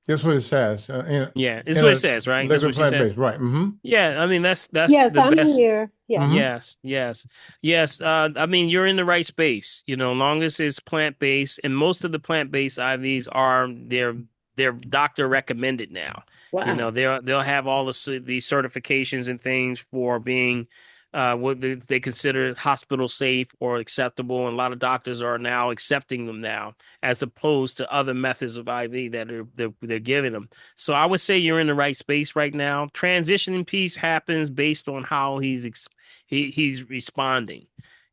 That's what it says. Yeah, it's what it says, right? That's Liquid what she says. plant-based, right? Mm-hmm. Yeah, I mean that's Yes, the I'm best. here. Yeah. Yes, yes. I mean you're in the right space. Long as it's plant-based, and most of the plant-based IVs are they're doctor recommended now. Wow. They'll have all these certifications and things for being what they consider hospital safe or acceptable, and a lot of doctors are now accepting them now, as opposed to other methods of IV that they're giving them. So I would say you're in the right space right now. Transitioning piece happens based on how he's responding.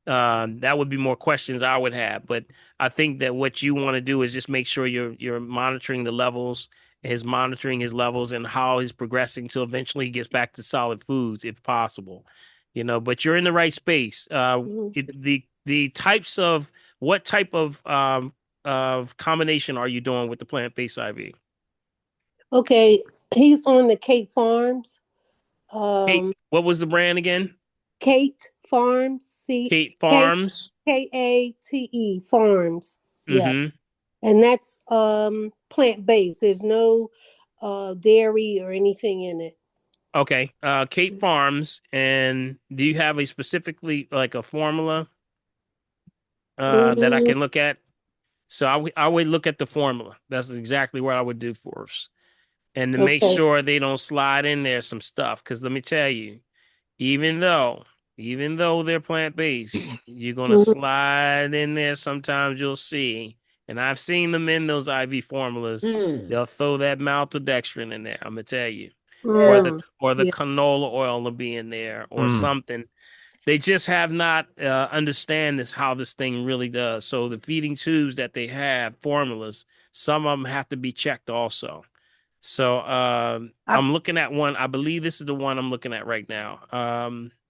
That would be more questions I would have, but I think that what you want to do is just make sure you're monitoring the levels, monitoring his levels and how he's progressing till eventually he gets back to solid foods if possible. But you're in the right space. The types of what type of combination are you doing with the plant-based IV? Okay, he's on the Kate Farms. What was the brand again? Kate Farms. Kate Farms. Kate Farms. Yeah. Mm-hmm. And that's plant-based. There's no dairy or anything in it. Okay. Kate Farms. And do you have a specifically like a formula that I can look at? So I would look at the formula. That's exactly what I would do first. And to make sure they don't slide in there some stuff. Because let me tell you, even though they're plant-based, you're going to slide in there. Sometimes you'll see, and I've seen them in those IV formulas. They'll throw that maltodextrin in there. I'm going to tell you, or the canola oil will be in there or something. They just have not understand how this thing really does. So the feeding tubes that they have, formulas, some of them have to be checked also. So I'm looking at one. I believe this is the one I'm looking at right now.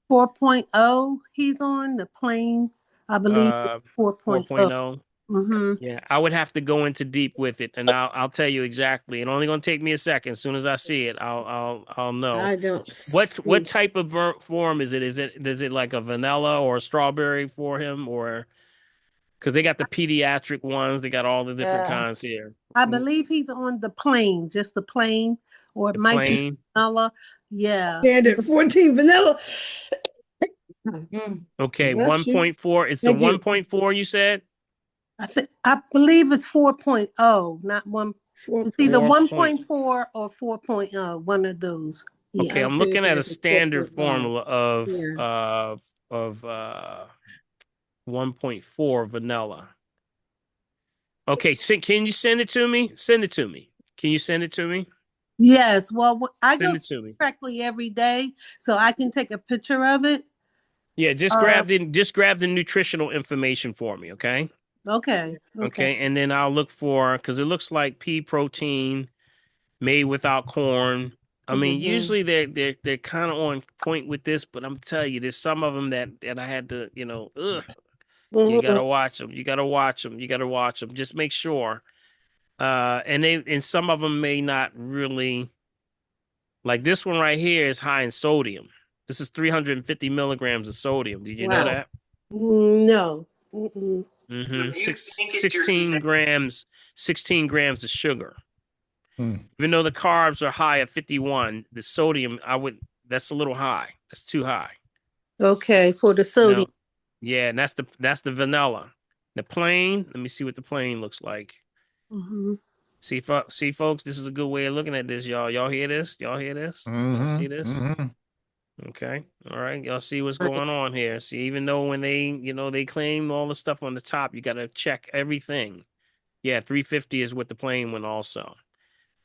4.0 he's on the plane. I believe 4.0. 4.0. Mm-hmm. Yeah, I would have to go into deep with it, and I'll tell you exactly. It's only going to take me a second. As soon as I see it, I'll know. I don't. What type of form is it? Is it like a vanilla or a strawberry for him, or because they got the pediatric ones, they got all the different kinds here. I believe he's on the plane, just the plane, or it might be vanilla. Yeah. Standard 14 vanilla. Okay, 1.4. It's the 1.4 you said? I believe it's 4.0, not 1. It's either 1.4 or 4.0, one of those. Yeah. Okay, I'm looking at a standard formula of 1.4 vanilla. Okay, can you send it to me? Send it to me. Can you send it to me? Yes. Well, I go correctly every day, so I can take a picture of it. Yeah, just grab the nutritional information for me, okay? Okay. Okay, and then I'll look for, because it looks like pea protein made without corn. I mean, usually they're kind of on point with this, but I'm telling you, there's some of them that I had to, you gotta watch them. You gotta watch them. You gotta watch them. Just make sure. And some of them may not really, like this one right here is high in sodium. This is 350 milligrams of sodium. Did you know that? No. 16 grams of sugar. Even though the carbs are high at 51, the sodium, that's a little high. That's too high. Okay, for the sodium. Yeah, and that's the vanilla. The plain, let me see what the plain looks like. See, folks, this is a good way of looking at this, y'all. Y'all hear this? Y'all hear this? Y'all see this? Okay. All right. Y'all see what's going on here. See, even though when they claim all the stuff on the top, you got to check everything. Yeah, 350 is with the plain one also.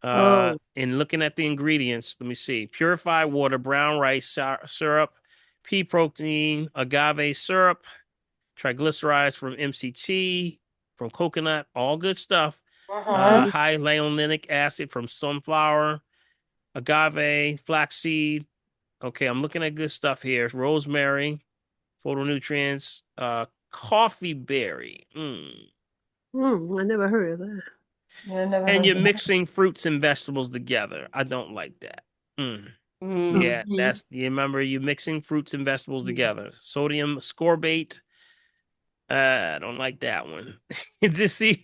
And looking at the ingredients, let me see. Purified water, brown rice syrup, pea protein, agave syrup, triglycerides from MCT, from coconut, all good stuff. High linolenic acid from sunflower, agave, flaxseed. Okay, I'm looking at good stuff here. Rosemary, phytonutrients, coffee berry. I never heard of that. And you're mixing fruits and vegetables together. I don't like that. Yeah, you remember you mixing fruits and vegetables together. Sodium ascorbate, I don't like that one. Just see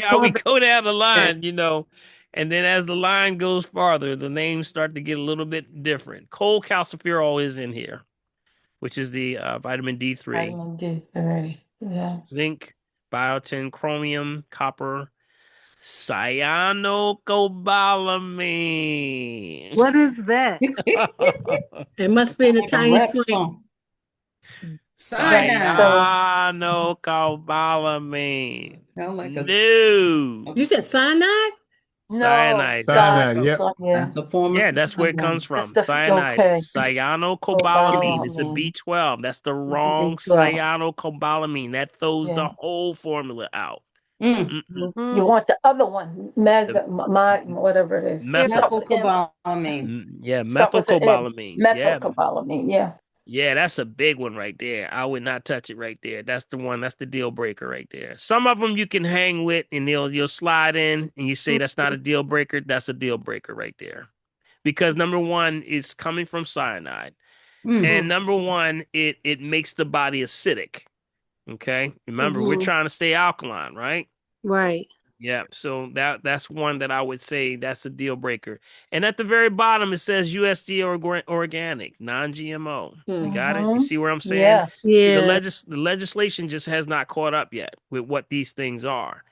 how we go down the line, and then as the line goes farther, the names start to get a little bit different. Cholecalciferol is in here, which is the vitamin D3. Vitamin D3, yeah. Zinc, biotin, chromium, copper, cyanocobalamin. What is that? It must be in the tiny print. Cyanocobalamin. No. You said cyanide? Cyanide. Cyanide, yep. That's a form of that's where it comes from. That's Cyanide. okay. Cyanocobalamin. It's a B12. That's the wrong cyanocobalamin. That throws the whole formula out. You want the other one, whatever it is. Methylcobalamin. Yeah, methylcobalamin. Methylcobalamin, yeah. Yeah, that's a big one right there. I would not touch it right there. That's the one. That's the deal breaker right there. Some of them you can hang with, and you'll slide in, and you say that's not a deal breaker. That's a deal breaker right there, because number one, it's coming from cyanide, and number one, it makes the body acidic. Okay, remember we're trying to stay alkaline, right? Right. Yeah, so that's one that I would say that's a deal breaker. And at the very bottom, it says USDA organic, non-GMO. You got it? You see where I'm saying? Yeah. The legislation just has not caught up yet with what these things are.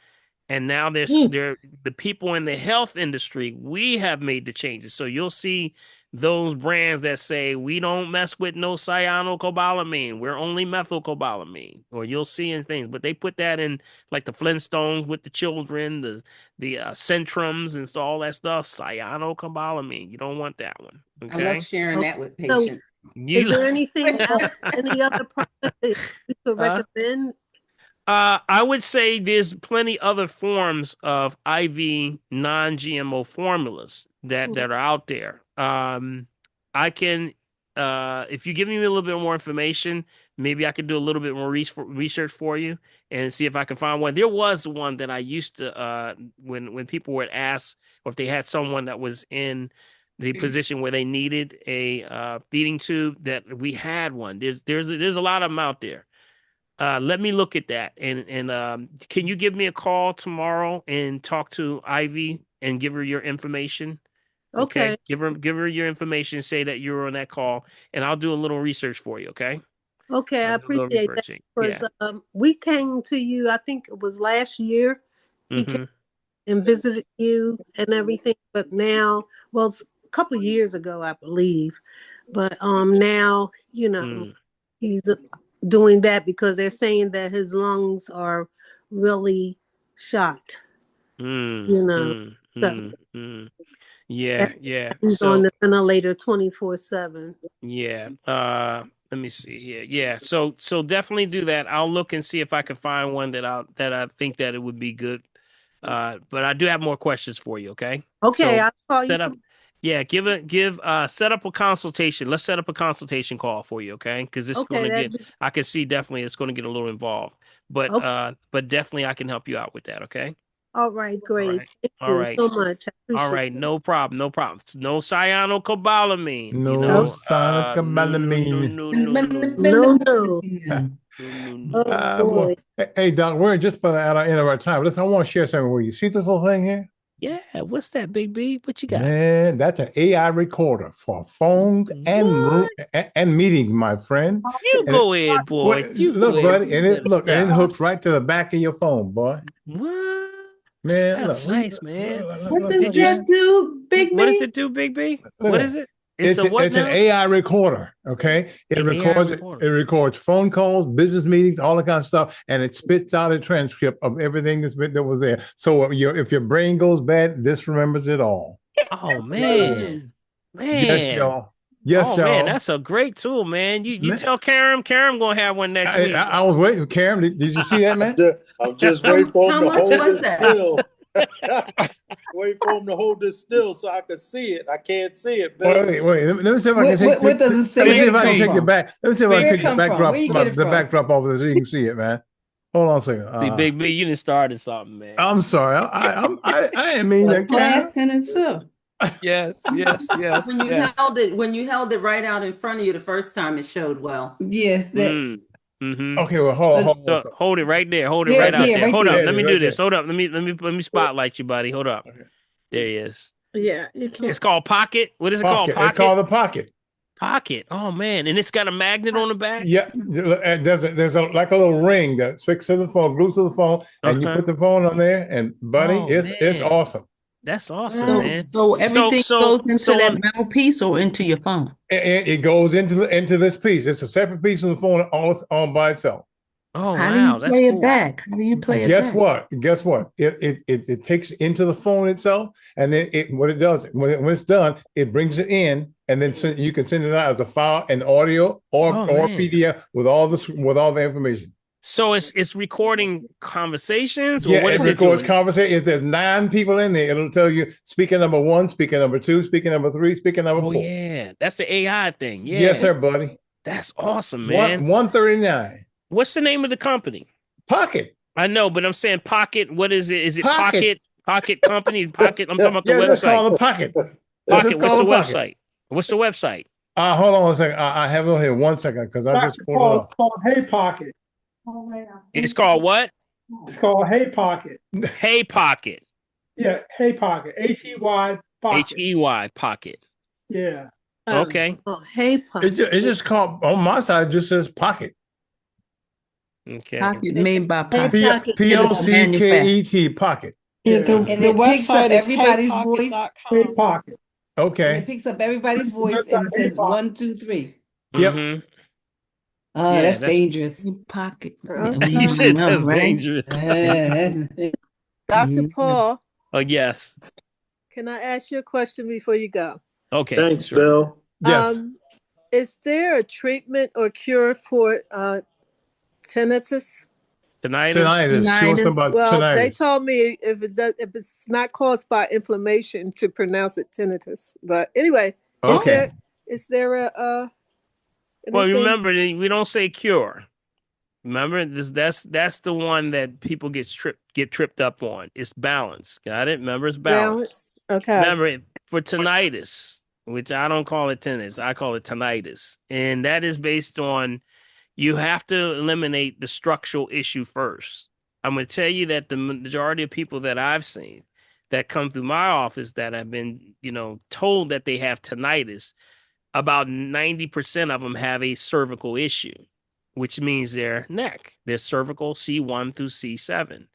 And now the people in the health industry, we have made the changes. So you'll see those brands that say we don't mess with no cyanocobalamin, we're only methylcobalamin, or you'll see in things, but they put that in like the Flintstones with the children, the Centrums and all that stuff. Cyanocobalamin, you don't want that one. Okay? I love sharing that with patients. Is there anything else, any other product that you could recommend? I would say there's plenty other forms of IV non-GMO formulas that are out there. I can, if you give me a little bit more information, maybe I could do a little bit more research for you and see if I can find one. There was one that I used to, when people would ask, or if they had someone that was in the position where they needed a feeding tube, that we had one. There's a lot of them out there. Let me look at that, and can you give me a call tomorrow and talk to Ivy and give her your information? Okay. Give her your information. Say that you were on that call, and I'll do a little research for you. Okay. Okay, I appreciate that. Because we came to you, I think it was last year. He came and visited you and everything, but now, well, it's a couple of years ago, I believe. But now, he's doing that because they're saying that his lungs are really shot. Yeah. He's on the ventilator 24/7. Yeah. Let me see here. Yeah. So definitely do that. I'll look and see if I can find one that I think that it would be good. But I do have more questions for you. Okay. Okay. So I'll call you. Yeah, set up a consultation. Let's set up a consultation call for you, okay? Because this is going to I can see definitely it's going to get a little involved, but definitely I can help you out with that, okay? All right, great. All right. Thank you so much. All right, no problem. No cyanocobalamin. No cyanocobalamin. No. Oh boy. Hey, Doc, we're just about at our end of our time. Listen, I want to share something with you. See this little thing here? Yeah, what's that, Big B? What you got? Man, that's an AI recorder for phones and meetings, my friend. You go ahead, boy. Look, buddy, and it hooks right to the back of your phone, boy. What? Man, that's nice, man. What does that do, Big B? What does it do, Big B? What is it? It's an AI recorder, okay? It records phone calls, business meetings, all that kind of stuff, and it spits out a transcript of everything that was there. So if your brain goes bad, this remembers it all. Oh man, Yes, y'all. Yes, y'all. Man, that's a great tool, man. You tell Karen gonna have one next week. I was waiting, Karen. Did you see that, man? I'm just waiting for him to hold it still. Wait for him to hold it still so I can see it. I can't see it. Wait. Let me see if I can take. What does it say? Let me see if I can take it back. Let me see if I can take the backdrop off of this so you can see it, man. Hold on a second. See, Big B, you done started something, man. I'm sorry. I didn't mean that. Last sentence up. Yes. When you held it right out in front of you the first time, it showed well. Yes. Okay, well, hold on. Hold it right there. Hold it right out there. Hold up. Let me do this. Hold up. Let me spotlight you, buddy. Hold up. There he is. Yeah, you can't. It's called Pocket. What is it called? Pocket. It's called the Pocket. Pocket. Oh man, and it's got a magnet on the back. Yeah, there's like a little ring that's fixed to the phone, glued to the phone, and you put the phone on there, and buddy, it's awesome. That's awesome, man. So everything goes into that metal piece or into your phone? It goes into this piece. It's a separate piece of the phone all by itself. Oh, how do you play it back? How do you play it Guess back? what? Guess what? It takes into the phone itself, and then what it does when it's done, it brings it in, and then you can send it out as a file, an audio or PDF with all the information. So it's recording conversations, or yeah, what it is records it? Conversation. If there's 9 people in there, it'll tell you speaker number 1, speaker number 2, speaker number 3, speaker number 4. Yeah, that's the AI thing. Yeah. Yes, sir, buddy. That's awesome, man. 139. What's the name of the company? Pocket. I know, but I'm saying Pocket. What is it? Is it Pocket Company? Pocket. I'm talking about the website. It's called the Pocket. Pocket. What's the website? What's the website? Hold on a second. I have it on here 1 second because I just pulled it off. It's called Hey Pocket. It's called what? It's called Hey Pocket. Hey Pocket. Yeah, Hey Pocket. HEY Pocket. HEY Pocket. Yeah. Okay. Hey Pocket. It's just called on my side. It just says Pocket. Okay. Pocket made by Pocket. POCKET Pocket. Yeah, the website is everybody's voice. Hey Pocket. Okay. It picks up everybody's voice and says 1, 2, 3. Yep. Oh, yeah, that's dangerous. Pocket. He said that's dangerous. Dr. Paul. Oh, yes. Can I ask you a question before you go? Okay. Thanks, Bill. Yes. Is there a treatment or cure for tinnitus? Tinnitus. Well, tinnitus. they told me if it's not caused by inflammation to pronounce it tinnitus. But anyway, is there a well, remember, we don't say cure. Remember, that's the one that people get tripped up on. It's balance. Got it? Remember, it's balance. Okay. Remember, for tinnitus, which I don't call it tinnitus, I call it tinnitus. And that is based on you have to eliminate the structural issue first. I'm going to tell you that the majority of people that I've seen that come through my office that have been, told that they have tinnitus, about 90% of them have a cervical issue, which means their neck, their cervical C1 through C7.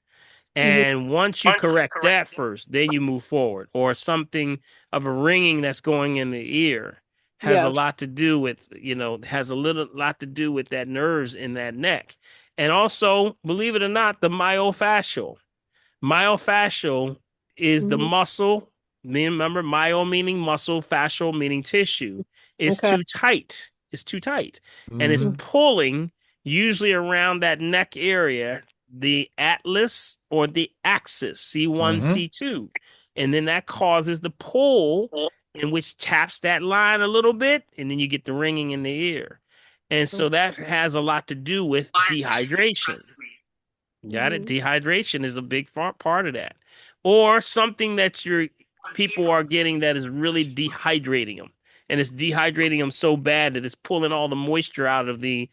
And once you correct that first, then you move forward. Or something of a ringing that's going in the ear has a lot to do with, has a lot to do with that nerves in that neck. And also, believe it or not, the myofascial. Myofascial is the muscle. Remember, myo meaning muscle, fascial meaning tissue. It's too tight. It's too tight. And it's pulling usually around that neck area, the atlas or the axis, C1, C2. And then that causes the pull in which taps that line a little bit. And then you get the ringing in the ear. And so that has a lot to do with dehydration. Got it? Dehydration is a big part of that. Or something that people are getting that is really dehydrating them. And it's dehydrating them so bad that it's pulling all the moisture out of the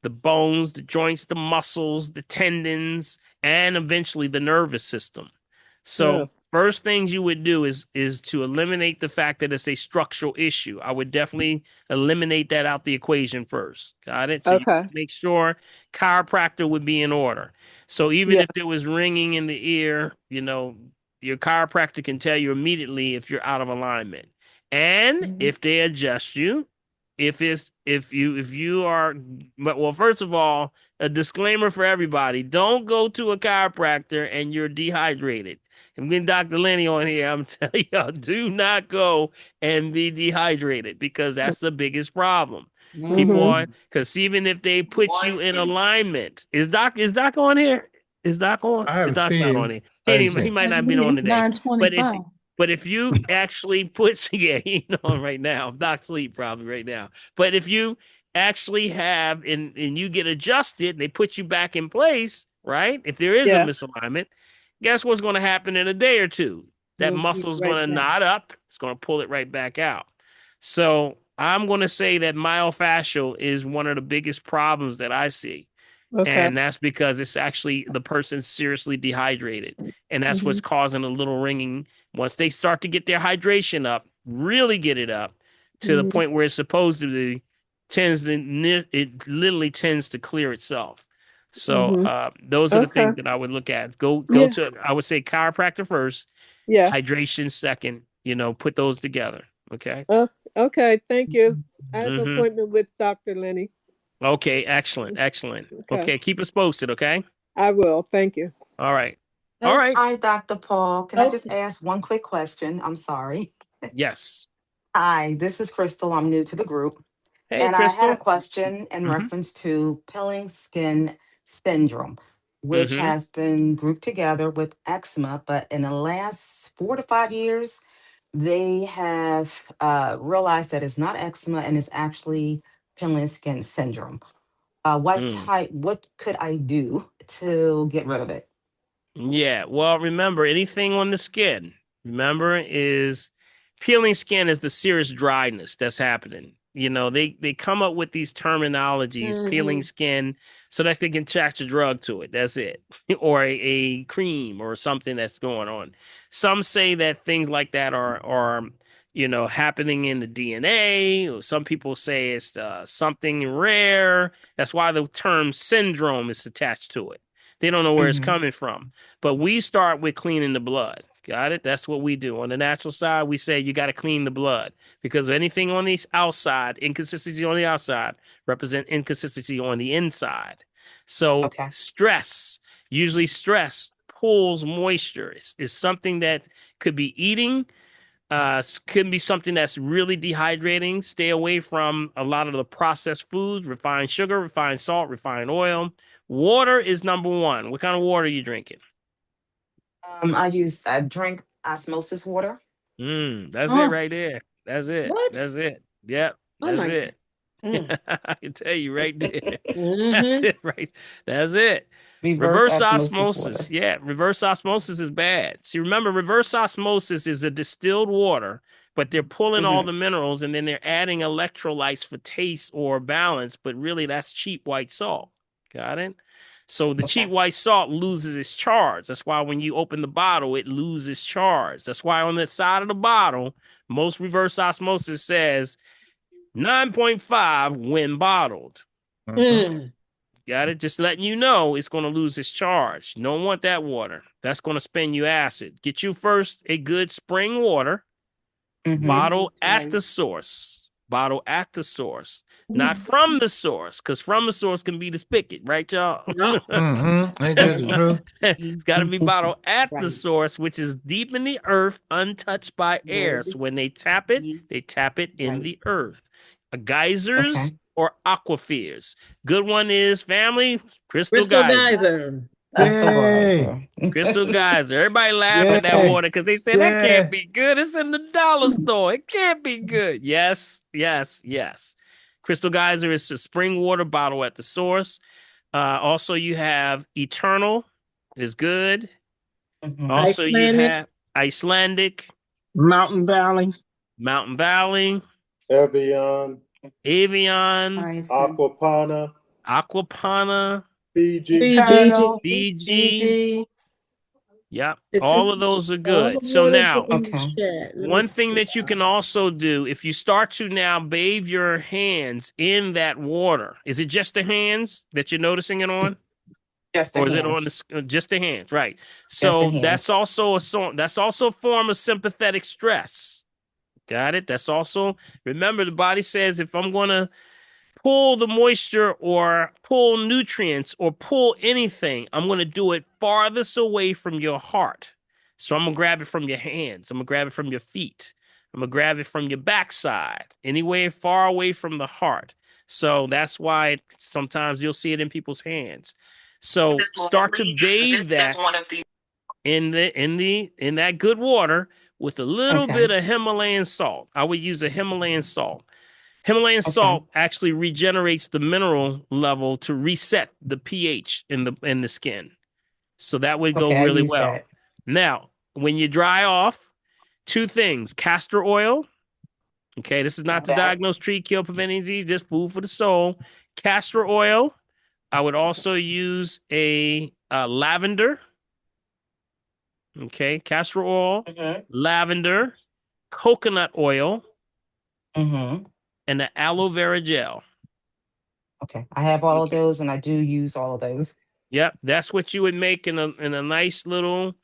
bones, the joints, the muscles, the tendons, and eventually the nervous system. So first things you would do is to eliminate the fact that it's a structural issue. I would definitely eliminate that out the equation first. Got it? So you make sure chiropractor would be in order. So even if there was ringing in the ear, your chiropractor can tell you immediately if you're out of alignment. And if they adjust you, if you are, well, first of all, a disclaimer for everybody: don't go to a chiropractor and you're dehydrated. I'm getting Dr. Lenny on here. I'm telling y'all, do not go and be dehydrated because that's the biggest problem. People are, because even if they put you in alignment, is Doc on here? Is Doc on? I haven't Doc's seen not on here. He might not be on today. But if you actually put, he's on right now. Doc sleep probably right now. But if you actually have and you get adjusted, they put you back in place, right? If there is a misalignment, guess what's going to happen in a day or two? That muscle's going to knot up. It's going to pull it right back out. So I'm going to say that myofascial is one of the biggest problems that I see. Okay. And that's because it's actually the person's seriously dehydrated. And that's what's Mm-hmm. causing a little ringing. Once they start to get their hydration up, really get it up to the Mm-hmm. point where it's supposed to be, it literally tends to clear itself. So Mm-hmm. those are the Okay. things that I would look at. Go Yeah. to, I would say chiropractor first, Yeah. hydration second, put those together. Okay. Okay. Thank you. I have an Mm-hmm. appointment with Dr. Lenny. Okay. Excellent. Excellent. Okay. Okay. Keep us posted. Okay. I will. Thank you. All right. All right. Hi, Dr. Paul. Can I just ask one quick question? I'm sorry. Yes. Hi, this is Crystal. I'm new to the group. Hey, And I had a Crystal. question in reference to peeling skin syndrome, which Mm-hmm. has been grouped together with eczema. But in the last 4 to 5 years, they have realized that it's not eczema and it's actually peeling skin syndrome. What could I do to get rid of it? Yeah. Well, remember, anything on the skin, is peeling skin is the serious dryness that's happening. They come up with these terminologies, peeling skin, so that they can attach a drug to it. That's it. Or a cream or something that's going on. Some say that things like that are happening in the DNA, or some people say it's something rare. That's why the term syndrome is attached to it. They don't know where it's coming from. But we start with cleaning the blood. Got it? That's what we do. On the natural side, we say you got to clean the blood because anything on the outside, inconsistency on the outside, represent inconsistency on the inside. So usually stress pulls moisture. It's something that could be eating, could be something that's really dehydrating. Stay away from a lot of the processed foods, refined sugar, refined salt, refined oil. Water is number one. What kind of water are you drinking? I drink osmosis water. That's it right there. That's it. What? That's it. Yep. Oh That's my. it. I can tell you right there. That's Mm-hmm. it, right? That's it. Reverse osmosis osmosis. water. Yeah, reverse osmosis is bad. See, remember, reverse osmosis is a distilled water, but they're pulling all the minerals and then they're adding electrolytes for taste or balance, but really that's cheap white salt. Got it? So the cheap white salt loses its charge. That's why when you open the bottle, it loses charge. That's why on the side of the bottle, most reverse osmosis says 9.5 when bottled. Got it? Just letting you know it's going to lose its charge. You don't want that water. That's going to spin you acid. Get you first a good spring water, bottle at the source. Bottle at the source. Not from the source, because from the source can be the spigot, right, y'all? Ain't that the truth? It's got to be bottled at the source, which is deep in the earth, untouched by air. So when they tap it in the earth. Geysers or aquifers. Good one is family, Crystal Geyser. Crystal Geyser. Everybody laugh at that water because they say that can't be good. It's in the dollar store. It can't be good. Yes, yes, yes. Crystal Geyser is a spring water bottle at the source. Also, you have Eternal is good. Also, you have Icelandic. Mountain Valley. Evian. Aquapana. Fiji. Yep. All of those are good. So now, one thing that you can also do, if you start to now bathe your hands in that water, is it just the hands that you're noticing it on? Just the or is hands. it on just the hands? Right. So that's also a form of sympathetic stress. Got it? That's also, remember, the body says if I'm going to pull the moisture or pull nutrients or pull anything, I'm going to do it farthest away from your heart. So I'm going to grab it from your hands. I'm going to grab it from your feet. I'm going to grab it from your backside, anywhere far away from the heart. So that's why sometimes you'll see it in people's hands. So start to bathe that in that good water with a little bit of Himalayan salt. I would use a Himalayan salt. Himalayan salt actually regenerates the mineral level to reset the pH in the skin. So that would go really well. Now, when you dry off, two things: castor oil. Okay, this is not to diagnose, treat, kill, prevent any disease, just food for the soul. Castor oil, I would also use a lavender. Okay, castor oil, lavender, coconut oil, and the aloe vera gel. Okay, I have all of those, and I do use all of those. Yep, that's what you would make in a nice little.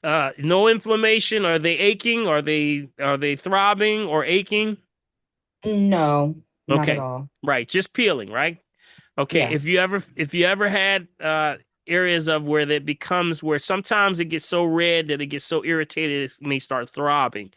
No inflammation. Are they aching? Are they throbbing or aching? No, not at Okay, all. right. Just peeling, right? Okay. Yes. If you ever had areas of where that becomes where sometimes it gets so red that it gets so irritated it may start throbbing.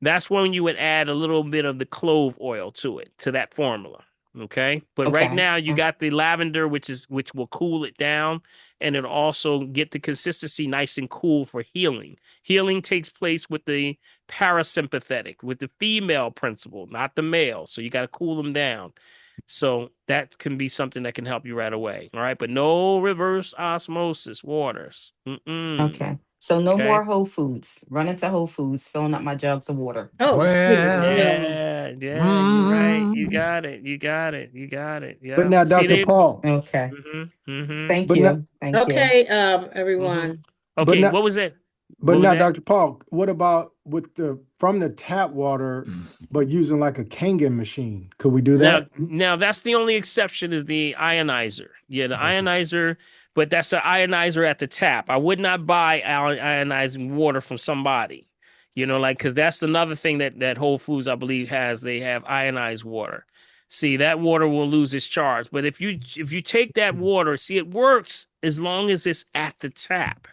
That's when you would add a little bit of the clove oil to it, to that formula. Okay. But right Okay. now you got the lavender, which will cool it down, and it'll also get the consistency nice and cool for healing. Healing takes place with the parasympathetic, with the female principle, not the male. So you got to cool them down. So that can be something that can help you right away. All right. But no reverse osmosis waters. Okay. So no Okay. more Whole Foods. Run into Whole Foods, filling up my jugs of water. Oh, Yeah, you're right. You got it. You got it. You got it. Yeah. But now, See, Dr. Paul. Okay. Thank But now, you. Thank you. Okay, everyone. Okay, now, what was it? But What was now, that? Dr. Paul, what about with from the tap water, but using like a Kangen machine? Could we do that? Now that's the only exception is the ionizer. Yeah, the ionizer, but that's an ionizer at the tap. I would not buy ionizing water from somebody, because that's another thing that Whole Foods, I believe, has. They have ionized water. See, that water will lose its charge. But if you take that water, see, it works as long as it's at the tap.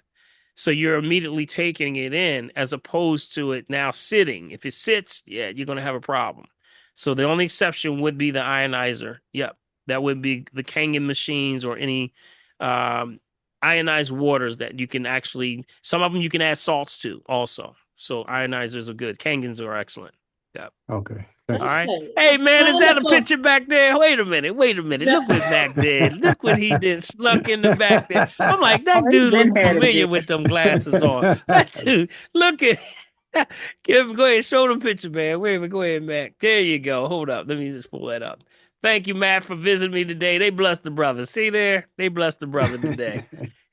So you're immediately taking it in as opposed to it now sitting. If it sits, yeah, you're going to have a problem. So the only exception would be the ionizer. Yep. That would be the Kangen machines or any ionized waters that you can actually, some of them you can add salts to also. So ionizers are good. Kangens are excellent. Yep. Okay. All Thanks. right. Hey, man, is that a Wonderful. picture back there? Wait a minute. Look what Mac did. Look what he did. Snuck in the back there. I'm like, that dude looked familiar with them glasses on. That dude, look at go ahead, show the picture, man. Wait a minute. Go ahead, Mac. There you go. Hold up. Let me just pull that up. Thank you, Matt, for visiting me today. They blessed the brother. See there? They blessed the brother today.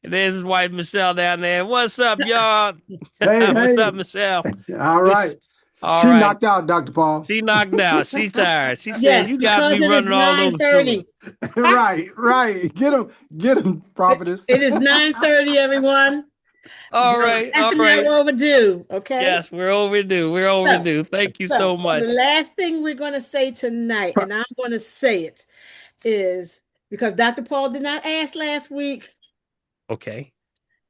And there's his wife, Michelle, down there. What's up, y'all? What's up, Michelle? All right. All she right. knocked out, Dr. Paul. She knocked out. She tired. She said, Yes, "You got me because it is running all over 9:30. right. Get him, prophetess. It is 9:30, everyone. All right. Half an hour overdue. Okay. Yes, we're overdue. We're overdue. Thank you so much. The last thing we're going to say tonight, and I'm going to say it, is because Dr. Paul did not ask last week. Okay.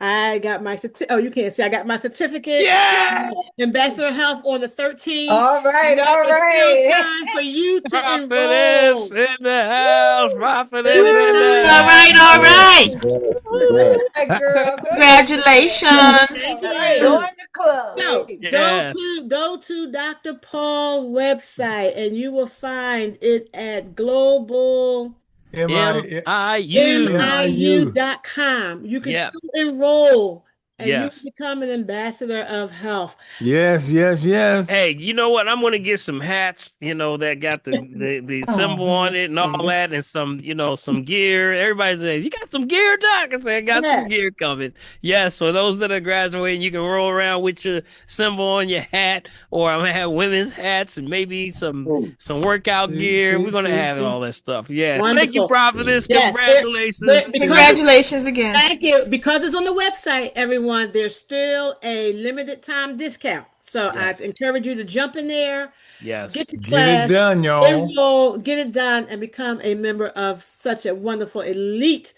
I got my you can't see. I got my certificate. Yeah. Ambassador of Health on the 13th. All right. Still time for you to Prophetess enroll. in the house. Prophetess in the All right. Girl, Congratulations. Join the club. So Yes. go to Dr. Paul's website and you will find it at global miu.com. You can still enroll and you can become an ambassador of health. Yes. Hey, you know what? I'm gonna get some hats, that got the symbol on it and all that, and some gear. Everybody says, "You got some gear, Doc?" I say, "I got some gear coming." Yes, for those that are graduating, you can roll around with your symbol on your hat, or I'm gonna have women's hats and maybe some workout gear. We're gonna have all that stuff. Yeah. Wonderful. Thank you, Prophetess. Yes. Congratulations. Congratulations again. Thank you. Because it's on the website, everyone, there's still a limited time discount. So I encourage you to jump in there. Yes. Get the class, it done, y'all. Enroll, get it done, and become a member of such a wonderful elite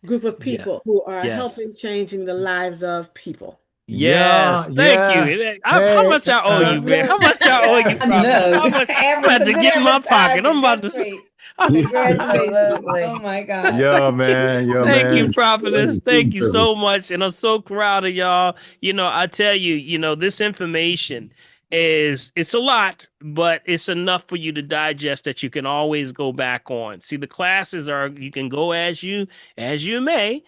group of people who are helping changing the lives of people. Yes, thank you. How much I owe you, man? How much I owe you? How much? I'm about to get in my pocket. I'm about to. Congratulations. Oh my God. Yeah, man. Thank you, Prophetess. Thank you so much. And I'm so proud of y'all. I tell you, this information it's a lot, but it's enough for you to digest that you can always go back on. See, the classes you can go as you may,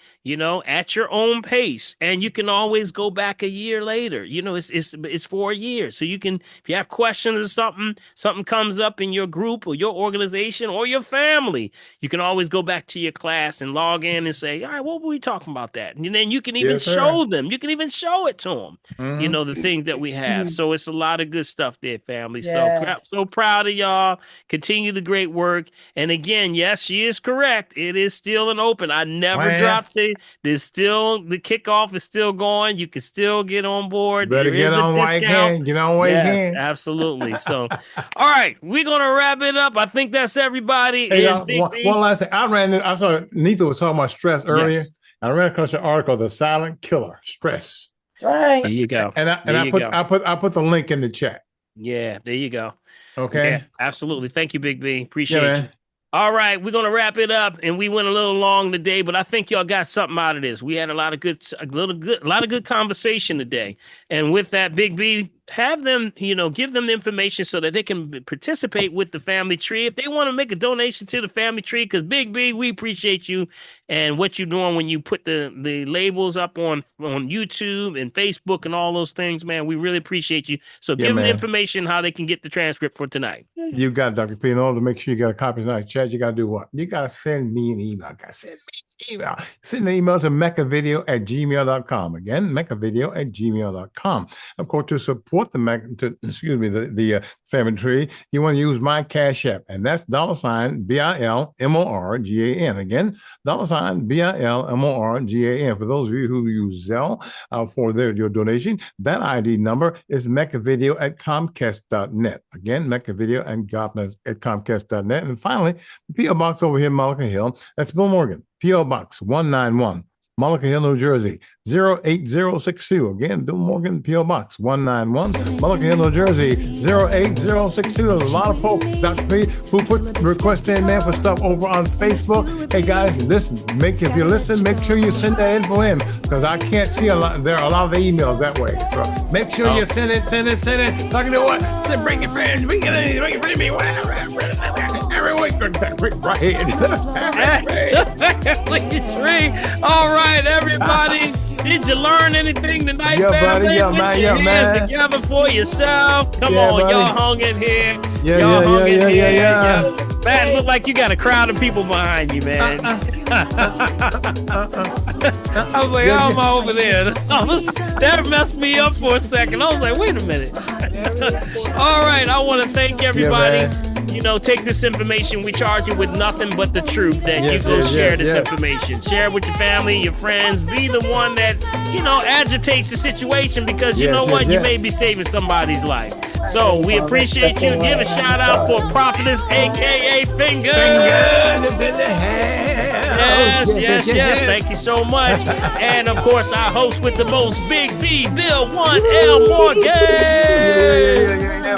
at your own pace, and you can always go back a year later. It's 4 years. So you can, if you have questions or something comes up in your group or your organization or your family, you can always go back to your class and log in and say, all right, what were we talking about that? And then you can even show them. You can even show it to them, the things that we have. So it's a lot of good stuff there, family. Yes. So proud of y'all. Continue the great work. And again, yes, she is correct. It is still an open. I never dropped it. There's still, the kickoff is still going. You can still get on board. Better get on while you can. Get on while you can. Absolutely. So, all right, we're going to wrap it up. I think that's everybody. Hey, one last thing. I saw Nita was talking about stress earlier. Yes. I ran across an article, The Silent Killer, Stress. That's right. There you go. And I put the link in the chat. Yeah, there you go. Okay. Yeah, absolutely. Thank you, Big B. Appreciate you. All right, we're gonna wrap it up, and we went a little long today, but I think y'all got something out of this. We had a lot of good conversation today, and with that, Big B, have them, give them the information so that they can participate with the family tree. If they want to make a donation to the family tree, because Big B, we appreciate you and what you're doing when you put the labels up on YouTube and Facebook and all those things, man. We really appreciate you. So give them the information how they can get the transcript for tonight. You got it, Dr. P. In order to make sure you got a copy of tonight's chat, you got to do what? You got to send me an email. Send an email to mechavideo@gmail.com. Again, mechavideo@gmail.com. Of course, to support the family tree, you want to use my Cash App, and that's $BILMORGAN. Again, $BILMORGAN. For those of you who use Zelle for your donation, that ID number is mechavideo@comcast.net. Again, mechavideo@comcast.net. And finally, the P.O. Box over here in Mullica Hill, that's Bill Morgan, P.O. Box 191, Mullica Hill, New Jersey, 08062. Again, Bill Morgan, P.O. Box 191, Mullica Hill, New Jersey, 08062. There's a lot of folks, Dr. P, who put requests in there for stuff over on Facebook. Hey, guys, listen, if you're listening, make sure you send that info in, because I can't see a lot. There are a lot of the emails that way. So make sure you send it. Talking to what? Bring your friends. Bring your friends. Every week, right here. All right, everybody. Did you learn anything tonight, Buddy, family? Put your hands together for yourself. Come on, buddy. y'all hung in here. Yeah. Man, look like you got a crowd of people behind you, man. I was like, how am I over there? That messed me up for a second. I was like, wait a minute. All right, I want to thank everybody. Take this information. We charge you with nothing but the truth, that you go share this information. Share it with your family, your friends. Be the one that, agitates the situation, because you know what? You may be saving somebody's life. So we appreciate you. Give a shout out for Prophetess, a.k.a. Fingers. Yes. Thank you so much. And of course, our host with the most, Big B, Bill 1L Morgan.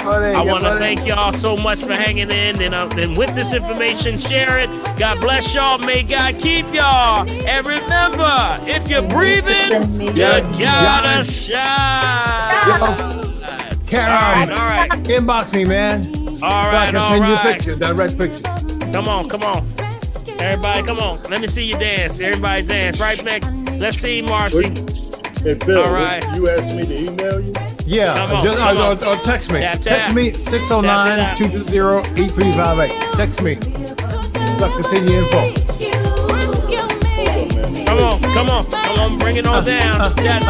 I want to thank y'all so much for hanging in. And with this information, share it. God bless y'all. May God keep y'all. And remember, if you're breathing, you gotta shine. Karen, all right. Inbox me, man. All right. Direct pictures. Come on. Everybody, come on. Let me see you dance. Everybody dance. Right, Nick? Let's see, Marcy. Hey, Bill, all right. You asked me to email you? Yeah, or text me. Text me 609-220-8358. Text me. Let me see your info. Come on. Bring it on down. Tap.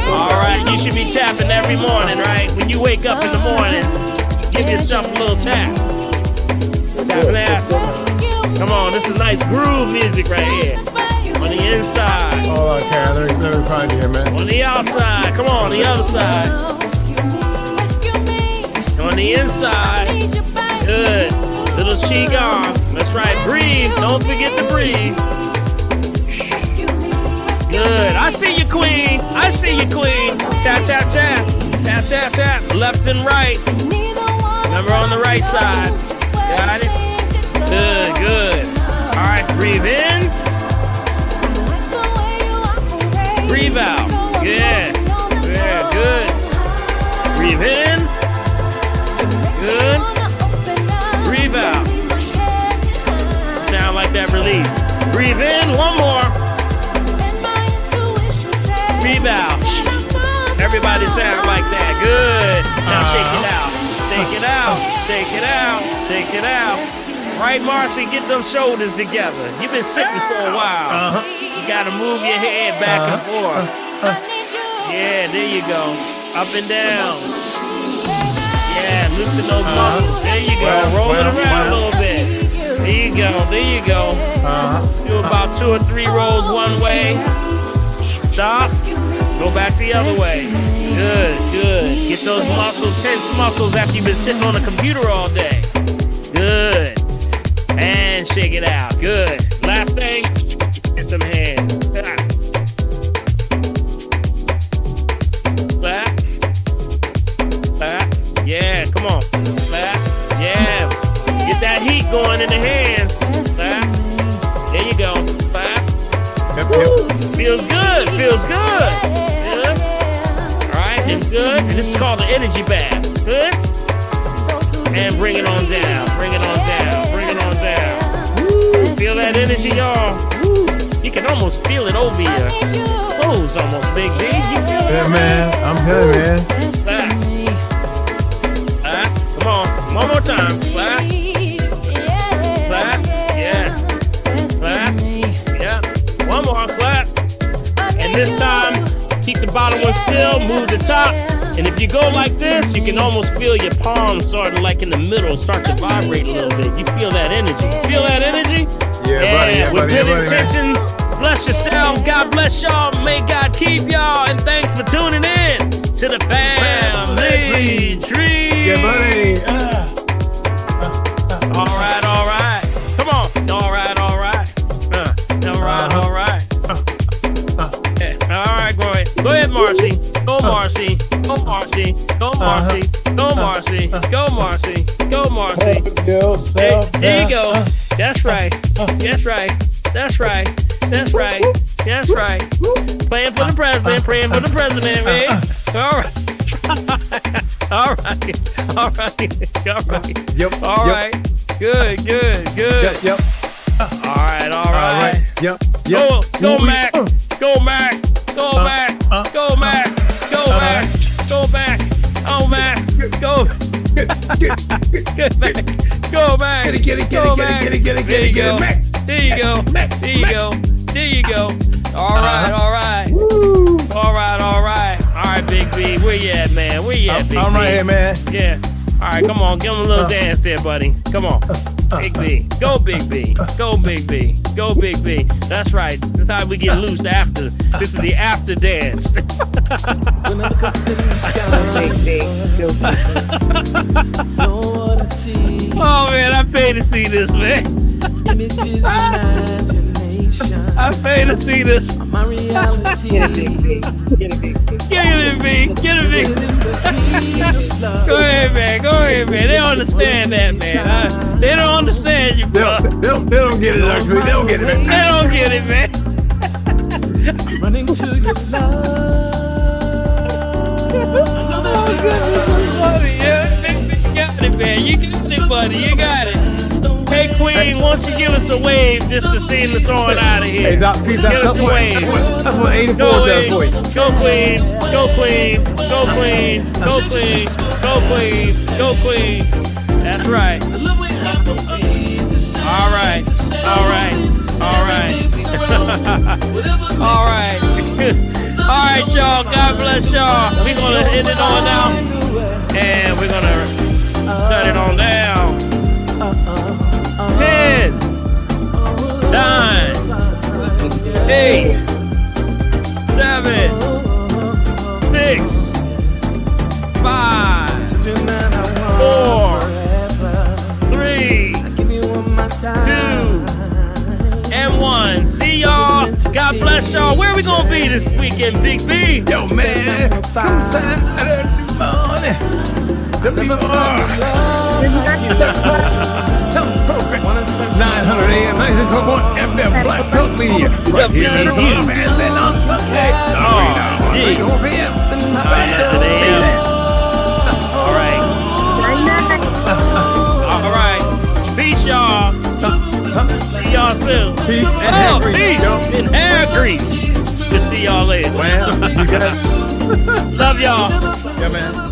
All right, you should be tapping every morning, right? When you wake up in the morning, give yourself a little tap. Tap. Come on, this is nice groove music right here. On the inside. Hold on, Karen. Let me find you here, man. On the outside. Come on the other side. On the inside. Good. Little qigong. That's right. Breathe. Don't forget to breathe. Good. I see you, queen. Tap. Tap. Left and right. Remember, on the right side. Got it? Good. All right. Breathe in. Breathe out. Yeah. Good. Breathe in. release. Breathe in, one more. Breathe out. Everybody sound like that. Good. Now shake it out. Take it out. Take it out. Take it out. Right, Marcy, get them shoulders together. You've been sitting for a while. You got to move your head back and forth. Yeah, there you go. Up and down. Yeah, loosen those muscles. There you go. Roll it around a little bit. There you go. There you go. Do about 2 or 3 rolls one way. Stop. Go back the other way. Good, good. Get those muscles, tense muscles after you've been sitting on the computer all day. Good. And shake it out. Good. Last thing, get some hands. Clap. Clap. Yeah, come on. Clap. Yeah. Get that heat going in the hands. Clap. There you go. Clap. Woo. Feels good. Feels good. Good. All right. It's good. And this is called the energy bath. Good. And bring it on down. Bring it on down. Bring it on down. Woo. Feel that energy, y'all. Woo. You can almost feel it over your clothes almost, Big D. You feel it? Yeah, man. I'm good, man. Clap. Clap. Come on. One more time. Clap. Clap. Yeah. Clap. Yeah. One more. Clap. And this time, keep the bottom one still. Move the top. And if you go like this, you can almost feel your palms starting like in the middle, start to vibrate a little bit. You feel that energy. Feel that energy? Yeah, buddy. Yeah, with buddy. good Yeah, buddy, intention. Bless yourself. God bless y'all. May God keep y'all. And thanks for tuning in to the family tree. Yeah, buddy. All right, all right. Come on. All right, all right. All right, all right. Yeah. All right, go ahead. Go ahead, Marcy. Go, Marcy. Go, Marcy. Go, Marcy. Go, Marcy. Go, Marcy. Go, Marcy. There you go. That's right. That's right. That's right. That's right. That's right. Praying for the president. Praying for the president, man. All right. All right. All right. All right. Yep. All right. Good. Good. Good. Yep. All right. All right. Yep. Go, go, Mac. Go, Mac. Go, Mac. Go, Mac. Go, Mac. Go back. Oh, Mac. Go. Good, Mac. Go, Mac. Get it. There you go. There you go. There you go. There you go. All right. All right. All right. All right. All right, Big B. Where you at, man? Where you at, Big B? I'm right here, man. Yeah. All right, come on. Give him a little dance there, buddy. Come on. Big B. Go, Big B. Go, Big B. Go, Big B. That's right. That's how we get loose after. This is the after dance. Oh, man. I pay to see this, man. I pay to see this. Get it, Big B. Get it, Big B. Get it, B. Get it, Big B. Go ahead, man. Go ahead, man. They don't understand that, man. They don't understand you, bro. They don't get it, actually. They don't get it, man. They don't get it, man. Running to your love. Oh, goodness, buddy. Yeah, Big B, you got it, man. You got it, buddy. You got it. Hey, Queen, why don't you give us a wave just to send us on out of here? Hey, Doc, see, that's what 84 does for you. Go, Queen. Go, Queen. Go, Queen. Go, Queen. Go, Queen. Go, Queen. That's right. All right. All right. All right. All right. All right, y'all. God bless y'all. We're going to end it on now. And we're going to shut it on down. 10, 9, 8, 7, 6, 5, 4, 3, 2, and 1. See y'all. God bless y'all. Where we gonna be this weekend, Big B? Yo, man. Come Saturday morning. WR. 900 AM, 96.1 FM, Black Talk Media. Right here in the club, and then on Sunday. Gee. 4 PM. 900 AM. All right. All right. Peace, y'all. See y'all y'all soon. Peace and hair grease. Peace and hair grease. To see y'all later. Well, you got Love y'all. Yeah, man.